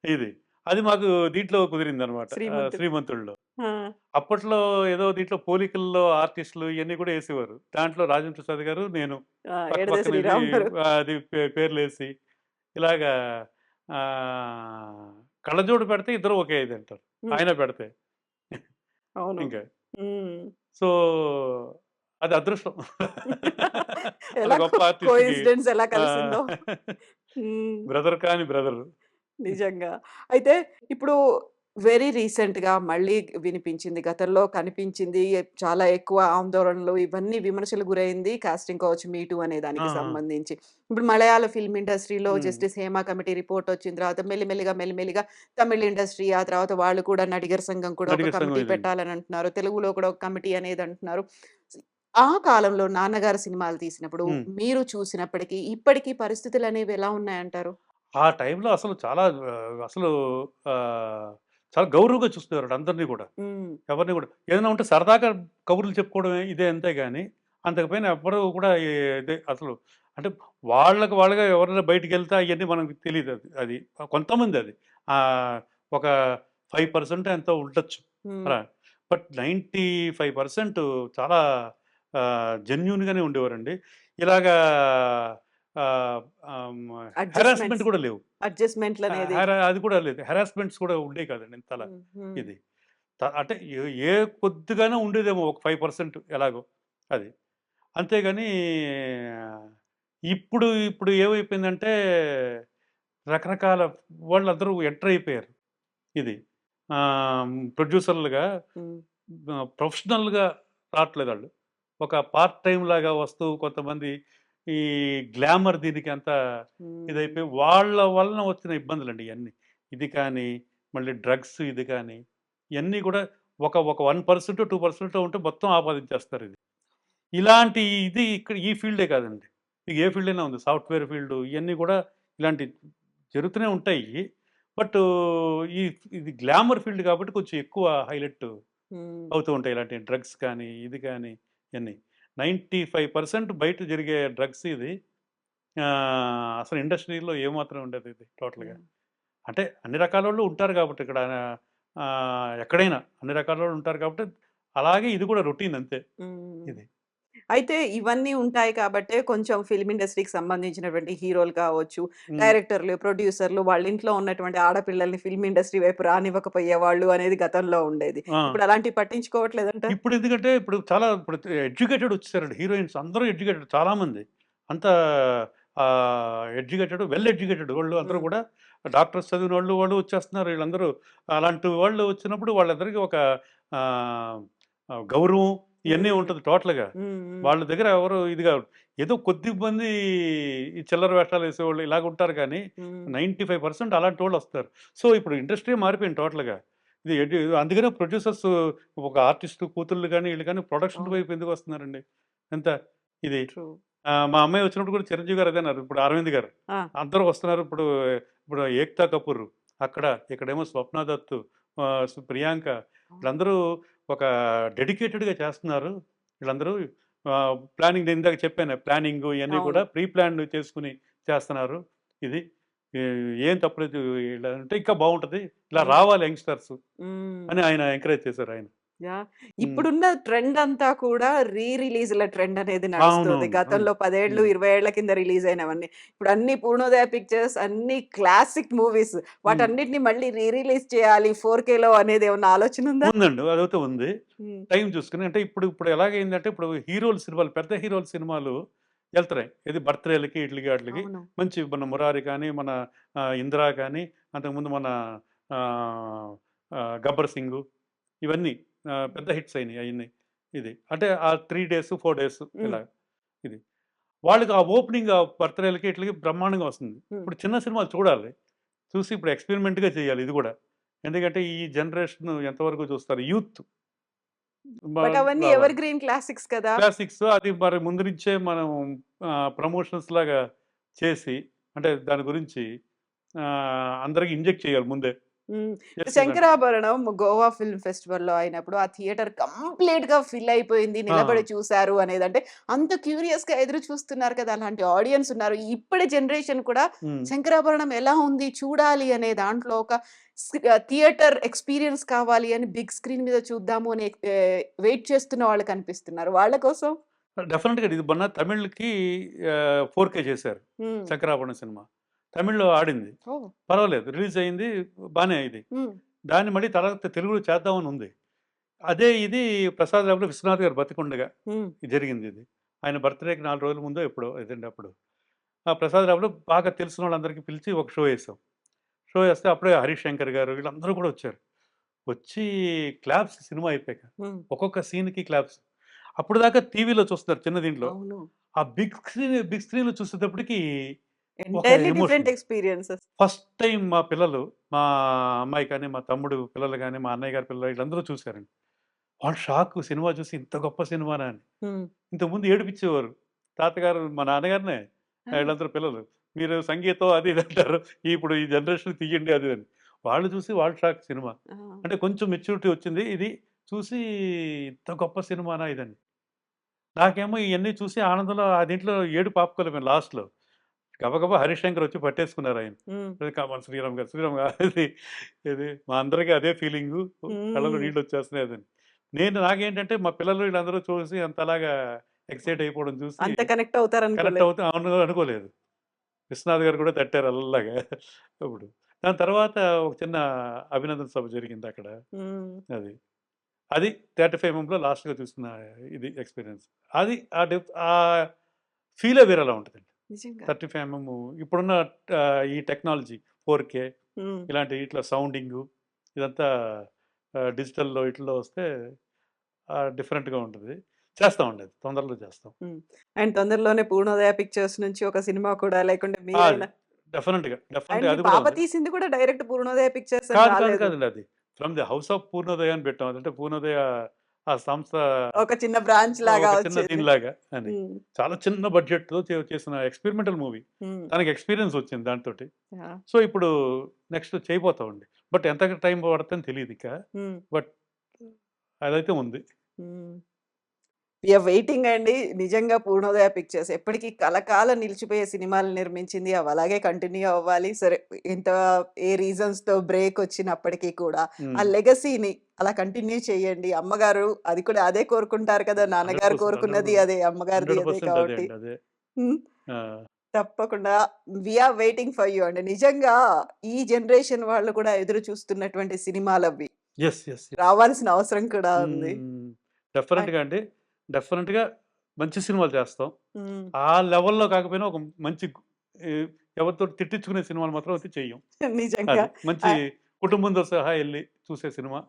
ఇది. అది మాకు దీంట్లో కుదిరిందనమాట. 'శ్రీమంతుడు.' 'శ్రీమంతుడులో.' ఆ! అప్పట్లో ఏదో దీంట్లో పోలికల్లో ఆర్టిస్టులు ఇయన్నీ కూడా యేసేవారు. దాంట్లో రాజేంద్ర ప్రసాద్ గారు, నేను ఆ! పక్క 'ఎడద పక్కన ఇది శ్రీరామ్' గారు. అది పేర్లేసి ఇలాగా ఆహ్, కళ్ళజోడు పెడితే ఇద్దరు ఒకే ఇదంటారు. హ్మ్. ఆయన పెడితే అవును. ఇంకా. హ్మ్. సో, అది అదృష్టం. అంత ఎలా గొప్ప ఆర్టిస్ట్‌కి కోయిన్సిడెన్స్ ఎలా కలిసిందో. ఆహ్, హ్మ్. బ్రదర్ కాని బ్రదరు. నిజంగా. అయితే ఇప్పుడు వెరీ రీసెంట్‌గా మళ్ళీ వినిపించింది. గతంలో కనిపించింది. చాలా ఎక్కువ ఆందోళనలు ఇవన్నీ విమర్శలు గురైంది. కాస్టింగ్ కౌచ్ మీ టూ అనే ఆ! దానికి ఆ! సంబంధించి. ఇప్పుడు మలయాళ ఫిల్మ్ ఇండస్ట్రీలో హ్మ్. జస్టిస్ హేమ కమిటీ రిపోర్ట్ వచ్చిన తర్వాత మెల్లిమెల్లిగా తమిళ్ ఇండస్ట్రీ ఆ తర్వాత వాళ్ళు కూడా నడిగర్ సంఘం కూడా ఒక నడిగర్ సంఘం కమిటీ ఇదైంది. పెట్టాలని అంటున్నారు. తెలుగులో కూడా ఒక కమిటీ అనేది అంటున్నారు. ఆ కాలంలో నాన్నగారు సినిమాలు తీసినప్పుడు హ్మ్. మీరు చూసినప్పటికి, ఇప్పటికి పరిస్థితులనేవి ఎలా ఉన్నాయంటారు? ఆ టైంలో అసలు చాలా అసలు ఆహ్, చాలా గౌరవంగా చూసుకునేవారండి అందరిని గూడా. హ్మ్. ఎవరిని గూడా. ఏదైనా ఉంటే సరదాగా కబుర్లు చెప్పుకోవడమే ఇదే అంతే గాని, అంతకు పైన ఎవ్వరు కూడా ఇదే అసలు అంటే వాళ్ళకి వాళ్ళుగా ఎవరైనా బయటికెళ్తే అయన్నీ మనకు తెలీదది. అది. కొంతమందది. ఆహ్, ఒక 5% ఎంతో ఉండొచ్చు. హ్మ్. అలా. బట్ 95% చాలా జెన్యూన్‌గానే ఉండేవారండి. ఇలాగా ఆహ్, ఆహ్, హ్మ్, హెరాస్మెంట్ అడ్జస్ట్‌మెంట్స్. కూడా లేవు. అడ్జస్ట్‌మెంట్‌లనేది. అది కూడా లేదు. హెరాస్మెంట్స్ కూడా ఉండేవి కాదండి ఇంతలా హ్మ్. హ్మ్. ఇది. అంటే ఏ కొద్దిగానో ఉండేదేమో ఒక 5% ఎలాగో అది. అంతేగాని ఇప్పుడు ఏమైపోయిందంటే రకరకాల వాళ్ళందరూ ఎంటర్ అయిపోయారు. ఇది. ప్రొడ్యూసర్‌లుగా హ్మ్. ప్రొఫెషనల్‌గా రావట్లేదాళ్ళు. ఒక పార్ట్ టైమ్ లాగా వస్తూ కొంతమంది ఈ గ్లామర్ దీనికి అంతా హ్మ్. ఇదైపోయి వాళ్ళ వలన వచ్చిన ఇబ్బందులండి ఇయన్నీ. ఇది కానీ, మళ్ళీ డ్రగ్స్ ఇది కానీ, ఇయన్నీ కూడా ఒక 1% 2% ఉంటే మొత్తం ఆపాదించేస్తారిది. ఇలాంటి ఇది ఇక్కడ ఈ ఫీల్డే కాదండి. మీకు ఏ ఫీల్డ్ అయినా ఉంది. సాఫ్ట్‌వేర్ ఫీల్డు ఇయన్నీ కూడా ఇలాంటి జరుగుతూనే ఉంటాయి. బట్ ఈ ఇది గ్లామర్ ఫీల్డ్ కాబట్టి కొంచెం ఎక్కువ హైలైట్ హ్మ్. అవుతూ ఉంటాయి. ఇలాంటి డ్రగ్స్ కానీ, ఇది కానీ ఇయన్నీ. 95% బయట జరిగే డ్రగ్స్ ఇది. అసలు ఇండస్ట్రీలో ఏమాత్రం ఉండదు ఇది టోటల్‌గా. యాహ్! అంటే అన్ని రకాలోళ్ళు ఉంటారు కాబట్టి ఇక్కడ ఎక్కడైనా అన్ని రకాలోళ్ళు ఉంటారు కాబట్టి అలాగే ఇది కూడా రొటీన్ అంతే హ్మ్. ఇది. అయితే ఇవన్నీ ఉంటాయి కాబట్టే కొంచెం ఫిల్మ్ ఇండస్ట్రీకి సంబంధించినటువంటి హీరోలు కావచ్చు, హ్మ్. డైరెక్టర్లు, ప్రొడ్యూసర్లు వాళ్ళ ఇంట్లో ఉన్నటువంటి ఆడపిల్లల్ని ఫిల్మ్ ఇండస్ట్రీ వైపు రానివ్వకపోయేవాళ్ళు అనేది గతంలో ఉండేది. ఆ! ఇప్పుడు అలాంటివి పట్టించుకోవట్లేదంటారా? ఇప్పుడెందుకంటే ఇప్పుడు ఎడ్యుకేటెడ్ వచ్చేసారండి. హీరోయిన్స్ అందరూ ఎడ్యుకేటెడ్ చాలామంది. అంతా ఎడ్యుకేటెడ్, వెల్ ఎడ్యుకేటెడ్ వాళ్ళు అందరూ హ్మ్. కూడా డాక్టర్స్ చదివినోళ్ళు వాళ్ళు వచ్చేస్తున్నారు. వీళ్ళందరూ అలాంటి వాళ్ళు వచ్చినప్పుడు వాళ్ళందరికీ ఒక ఆహ్, గౌరవం ఇయన్నీ హ్మ్. ఉంటది టోటల్‌గా. హ్మ్. హ్మ్. వాళ్ళ దగ్గర ఎవరు ఇది కాదు. ఏదో కొద్ది మంది ఈ చిల్లర వేషాలేసేవాళ్ళు ఇలాగుంటారు కానీ హ్మ్. 95% అలాంటోళ్ళొస్తారు. సో, ఇప్పుడు ఇండస్ట్రీ మారిపోయింది టోటల్‌గా. ఇది అందుకనే ప్రొడ్యూసర్స్ ఒక ఆర్టిస్ట్ కూతుళ్ళు గాని, ఈళ్ళు గాని ప్రొడక్షన్ అవును. వైపు ఎందుకొస్తున్నారండి? ఎంత ఇది. ట్రూ. మా అమ్మాయి వచ్చినప్పుడు కూడా చిరంజీవి గారు అదే అన్నారు. ఇప్పుడు అరవింద్ గారు. ఆ! అందరూ వస్తున్నారు. ఇప్పుడు ఏక్తా కపూర్ అక్కడ, ఇక్కడేమో స్వప్న దత్, ప్రియాంక అవును. వీళ్ళందరూ ఒక డెడికేటెడ్‌గా చేస్తున్నారు. వీళ్ళందరూ ప్లానింగ్ నేను ఇందాక చెప్పాను. ప్లానింగు ఇయన్నీ అవును. కూడా ప్రీ ప్లాన్డ్ చేసుకొని చేస్తున్నారు. ఇది ఏ ఏం తప్పులేదు. ఇలా ఉంటే ఇంకా బావుంటది. ఇలా హ్మ్. రావాలి యంగ్‌స్టర్స్ హ్మ్. అని ఆయన ఎంకరేజ్ చేశారాయన. యాహ్! హ్మ్. ఇప్పుడున్న ట్రెండ్ అంతా కూడా రిలీజ్‌ల ట్రెండ్ అనేది నడుస్తుంది. అవునవును. అవును. గతంలో 10 ఏళ్ళు, హ్మ్. 20 ఏళ్ల కింద రిలీజ్ అయినవన్నీ. ఇప్పుడు అన్ని పూర్ణోదయ పిక్చర్స్ అన్ని క్లాసిక్ మూవీస్. హ్మ్. వాటన్నిటిని మళ్ళీ రిలీజ్ చేయాలి 4కేలో అనేది ఏమన్నా ఆలోచన ఉందా? ఉందండి. అదైతే ఉంది. హ్మ్. టైం చూసుకొని అంటే ఇప్పుడు ఎలాగైందంటే ఇప్పుడు హీరోల సినిమాలు పెద్ద హీరోల సినిమాలు ఎళ్తున్నాయి. ఏది బర్త్‌డేలకి ఈట్లికి ఆటిలకి. అవును. మంచి మన 'మురారి' కానీ, మన 'ఇందిర' కానీ, అంతకుముందు మన ఆహ్, 'గబ్బర్ సింగు' ఇవన్నీ పెద్ద హిట్స్ అయినాయి అయన్నీ. ఇది. అంటే ఆ 3 డేస్, 4 డేస్ హ్మ్. ఇలా ఇది. వాళ్ళకి ఆ ఓపెనింగ్ బర్త్‌డేలకి ఈట్లికి బ్రహ్మాండంగా వస్తుంది. హ్మ్. ఇప్పుడు చిన్న సినిమాలు చూడాలి. చూసి ఇప్పుడు ఎక్స్‌పెరిమెంట్‌గా చేయాలి ఇది గూడా. ఎందుకంటే ఈ జనరేషన్ ఎంతవరకు చూస్తారు యూత్ బట్ అవన్నీ రావాలి. ఎవర్ గ్రీన్ క్లాసిక్స్ కదా! క్లాసిక్స్ అది మరి ముందు నుంచే మనం ప్రమోషన్స్ లాగా చేసి అంటే దాని గురించి అందరికి ఇంజెక్ట్ చేయాలి ముందే. హ్మ్. చేసి ఇలాంటి 'శంకరాభరణం' గోవా ఫిల్మ్ ఫెస్టివల్‌లో అయినప్పుడు ఆ థియేటర్ కంప్లీట్‌గా ఫిల్ అయిపోయింది. ఆ! నిలబడి చూసారు అనేదంటే అంత క్యూరియస్‌గా ఎదురు చూస్తున్నారు కదా! అలాంటి ఆడియన్స్ ఉన్నారు. ఇప్పటి జనరేషన్ కూడా హ్మ్. 'శంకరాభరణం' ఎలా ఉంది చూడాలి అనే దాంట్లో ఒక థియేటర్ ఎక్స్‌పీరియన్స్ కావాలి అని బిగ్ స్క్రీన్ మీద చూద్దాము అని వెయిట్ చేస్తున్న వాళ్ళు కనిపిస్తున్నారు. వాళ్ళ కోసం డెఫినిట్‌గా ఇది మొన్న తమిళ్‌కి 4K చేశారు. హ్మ్. 'శంకరాభరణం' సినిమా. తమిళ్‌లో ఆడింది. ఓహ్! పర్వాలేదు రిలీజ్ అయింది బానే ఇది. హ్మ్. దాన్ని మళ్ళీ తర్వాత తెలుగులో చేద్దామని ఉంది. అదే ఇది ప్రసాద్ రావులో విశ్వనాథ్ గారు బతికుండగా హ్మ్. జరిగింది ఇది. ఆయన బర్త్‌డేకి 4 రోజుల ముందో ఎప్పుడో ఇదండి అప్పుడు. ఆ ప్రసాద్ రావులో బాగా తెలిసిన వాళ్ళందరికీ పిలిచి ఒక షో ఏసాం. షో ఏస్తే అప్పుడే హరీష్ శంకర్ గారు వీళ్ళందరూ కూడా వచ్చారు. వచ్చి క్లాప్స్ సినిమా అయిపోయాక. హ్మ్. ఒక్కొక్క సీన్‌కి క్లాప్స్. అప్పటిదాకా టీవీలో చూస్తున్నారు చిన్న దీంట్లో. అవును. ఆ బిగ్ స్క్రీన్‌లో చూసేటప్పటికి ఒక entirely different emotion. Experiences. First time మా పిల్లలు, మా అమ్మాయి కానీ, మా తమ్ముడు పిల్లలు గాని, మా అన్నయ్య గారి పిల్లలు వీళ్ళందరూ చూసారండి. వాళ్ళు షాకు సినిమా చూసి ఇంత గొప్ప సినిమానా అని. హ్మ్. ఇంతకుముందు ఏడిపిచ్చేవారు. తాతగారు మా నాన్నగారినే ఆ! వీళ్ళందరూ పిల్లలు. మీరు సంగీతం అది ఇది అంటారు. ఇప్పుడు ఈ జనరేషన్ తీయండి అది అని. వాళ్ళు చూసి వాళ్ళు షాక్ సినిమా. ఆ! అంటే కొంచెం మెచ్యూరిటీ వచ్చింది. ఇది చూసి ఇంత గొప్ప సినిమానా ఇదని. నాకేమో ఇయన్నీ చూసి ఆనందంలో ఆ దీంట్లో ఏడుపు ఆపుకోలేకపోయాను లాస్ట్‌లో. గబగబా హరిశంకర్ వచ్చి పట్టేసుకున్నారాయన. హ్మ్. కావాలి శ్రీరామ్ గారు, శ్రీరామ్ గారు అది ఇది మా అందరికీ అదే ఫీలింగు. కళ్ళలో హ్మ్. నీళ్ళొచ్చేస్తున్నాయి అదని. నాకేంటంటే మా పిల్లలు వీళ్ళందరూ చూసి అంతలాగా ఎక్సైట్ అయిపోవడం చూసి అంత కనెక్ట్ కనెక్ట్ అవుతారనుకోలేదు. అవుతా అనుకోలేదు. విశ్వనాథ్ గారు కూడా తట్టారు అల్లగా అప్పుడు. దాని తర్వాత ఒక చిన్న అభినందన సభ జరిగిందక్కడ. హ్మ్. అది. అది 35 ఎంఎంలో లాస్ట్‌గా చూసిన ఇది ఎక్స్‌పీరియన్స్. అది ఆ ఫీలే వేరేలా ఉంటదండి. నిజంగా. 35 ఇప్పుడున్న ఈ టెక్నాలజీ 4K హ్మ్. ఇలాంటి ఇట్లా సౌండింగు ఇదంతా డిజిటల్‌లో ఇటిల్లో వస్తే డిఫరెంట్‌గా ఉంటది. చేస్తామండి అది. తొందరలో చేస్తాం. హ్మ్. అండ్ తొందరలోనే 'పూర్ణోదయ పిక్చర్స్' నుంచి ఒక సినిమా కూడా లేకుంటే అది మీరైనా అండ్ డెఫినెట్‌గా మీ అది కూడా పాప ఉంది. తీసింది కూడా డైరెక్ట్ 'పూర్ణోదయ పిక్చర్స్' అని రాలేదు. కాదండి అది. From the house of Purnodaya అని పెట్టాం. అదంటే పూర్ణోదయ ఆ సంస్థ ఒక చిన్న బ్రాంచ్ లాగా ఒక చిన్న వచ్చేది. దీనిలాగా అని. హ్మ్. చాలా చిన్న బడ్జెట్‌తో చేసిన ఎక్స్‌పెరిమెంటల్ మూవీ. హ్మ్. తనకి ఎక్స్‌పీరియన్స్ వచ్చింది దాంతోటి. యాహ్! సో, ఇప్పుడు నెక్స్ట్ చేయబోతామండి. బట్ ఎంత టైం పడతదని తెలీదిక. హ్మ్. బట్ అదైతే ఉంది. హ్మ్. వి ఆర్ వెయిటింగ్ అండి. నిజంగా 'పూర్ణోదయ పిక్చర్స్' ఎప్పటికి కలకాలం నిలిచిపోయే సినిమాలు నిర్మించింది. అవి అలాగే కంటిన్యూ అవ్వాలి. సరే ఎంత ఏ రీజన్స్‌తో బ్రేక్ వచ్చినప్పటికీ కూడా ఆ హ్మ్. లెగసీని అలా కంటిన్యూ చేయండి. అమ్మగారు అది కూడా అదే కోరుకుంటారు కదా! నాన్నగారు 100%, కోరుకున్నది అదే, అమ్మగారిది అదే 100% అదే కాబట్టి. అండి. అదే. హ్మ్. ఆ! తప్పకుండా we are waiting for you అండి. నిజంగా ఈ జనరేషన్ వాళ్ళు కూడా ఎదురు చూస్తున్నటువంటి సినిమాలవి. యెస్. రావాల్సిన అవసరం కూడా ఉంది. హ్మ్. అ డెఫినెట్‌గా అండి. డెఫినెట్‌గా మంచి సినిమాలు చేస్తాం. హ్మ్. ఆ లెవెల్‌లో కాకపోయినా ఒక మంచి ఈ ఎవరితో తిట్టించుకునే సినిమాలు మాత్రం అయితే చెయ్యం. నిజంగా. అది. మంచి ఆహ్, కుటుంబంతో సహా ఎళ్లి చూసే సినిమా.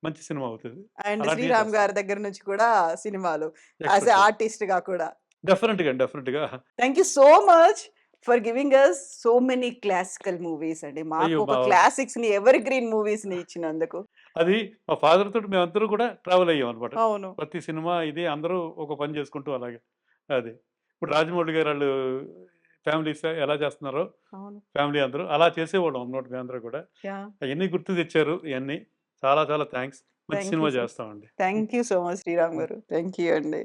మంచి సినిమా అవుతది. అండ్ అలాంటియే 'శ్రీరామ్' చేస్తాం. గారి దగ్గర నుంచి కూడా సినిమాలు. As a expectation. ఆర్టిస్ట్‌గా కూడా. డెఫినెట్‌గా. Thank you so much for giving us so many classical movies అండి. మాకు అయ్యో! ఒక క్లాసిక్స్‌ని, ఎవర్ గ్రీన్ మూవీస్‌ని ఇచ్చినందుకు. అది మా ఫాదర్ తోటి మేమందరం కూడా ట్రావెల్ అయ్యామనమాట. అవును. ప్రతి సినిమా ఇది అందరూ ఒక పని చేసుకుంటూ అలాగే. అది. ఇప్పుడు రాజమౌళి గారు ఆళ్ళు ఫ్యామిలీస్ ఎలా చేస్తున్నారో అవును. ఫ్యామిలీ అందరూ అలా చేసేవాళ్ళం అన్నమాట మేమందరం కూడా. యాహ్! అయన్నీ గుర్తు తెచ్చారు ఇయన్నీ. చాలా చాలా థాంక్స్. మంచి థాంక్ యూ సినిమా సో చేస్తామండి. Thank you so much Sriram garu. Thank you అండి.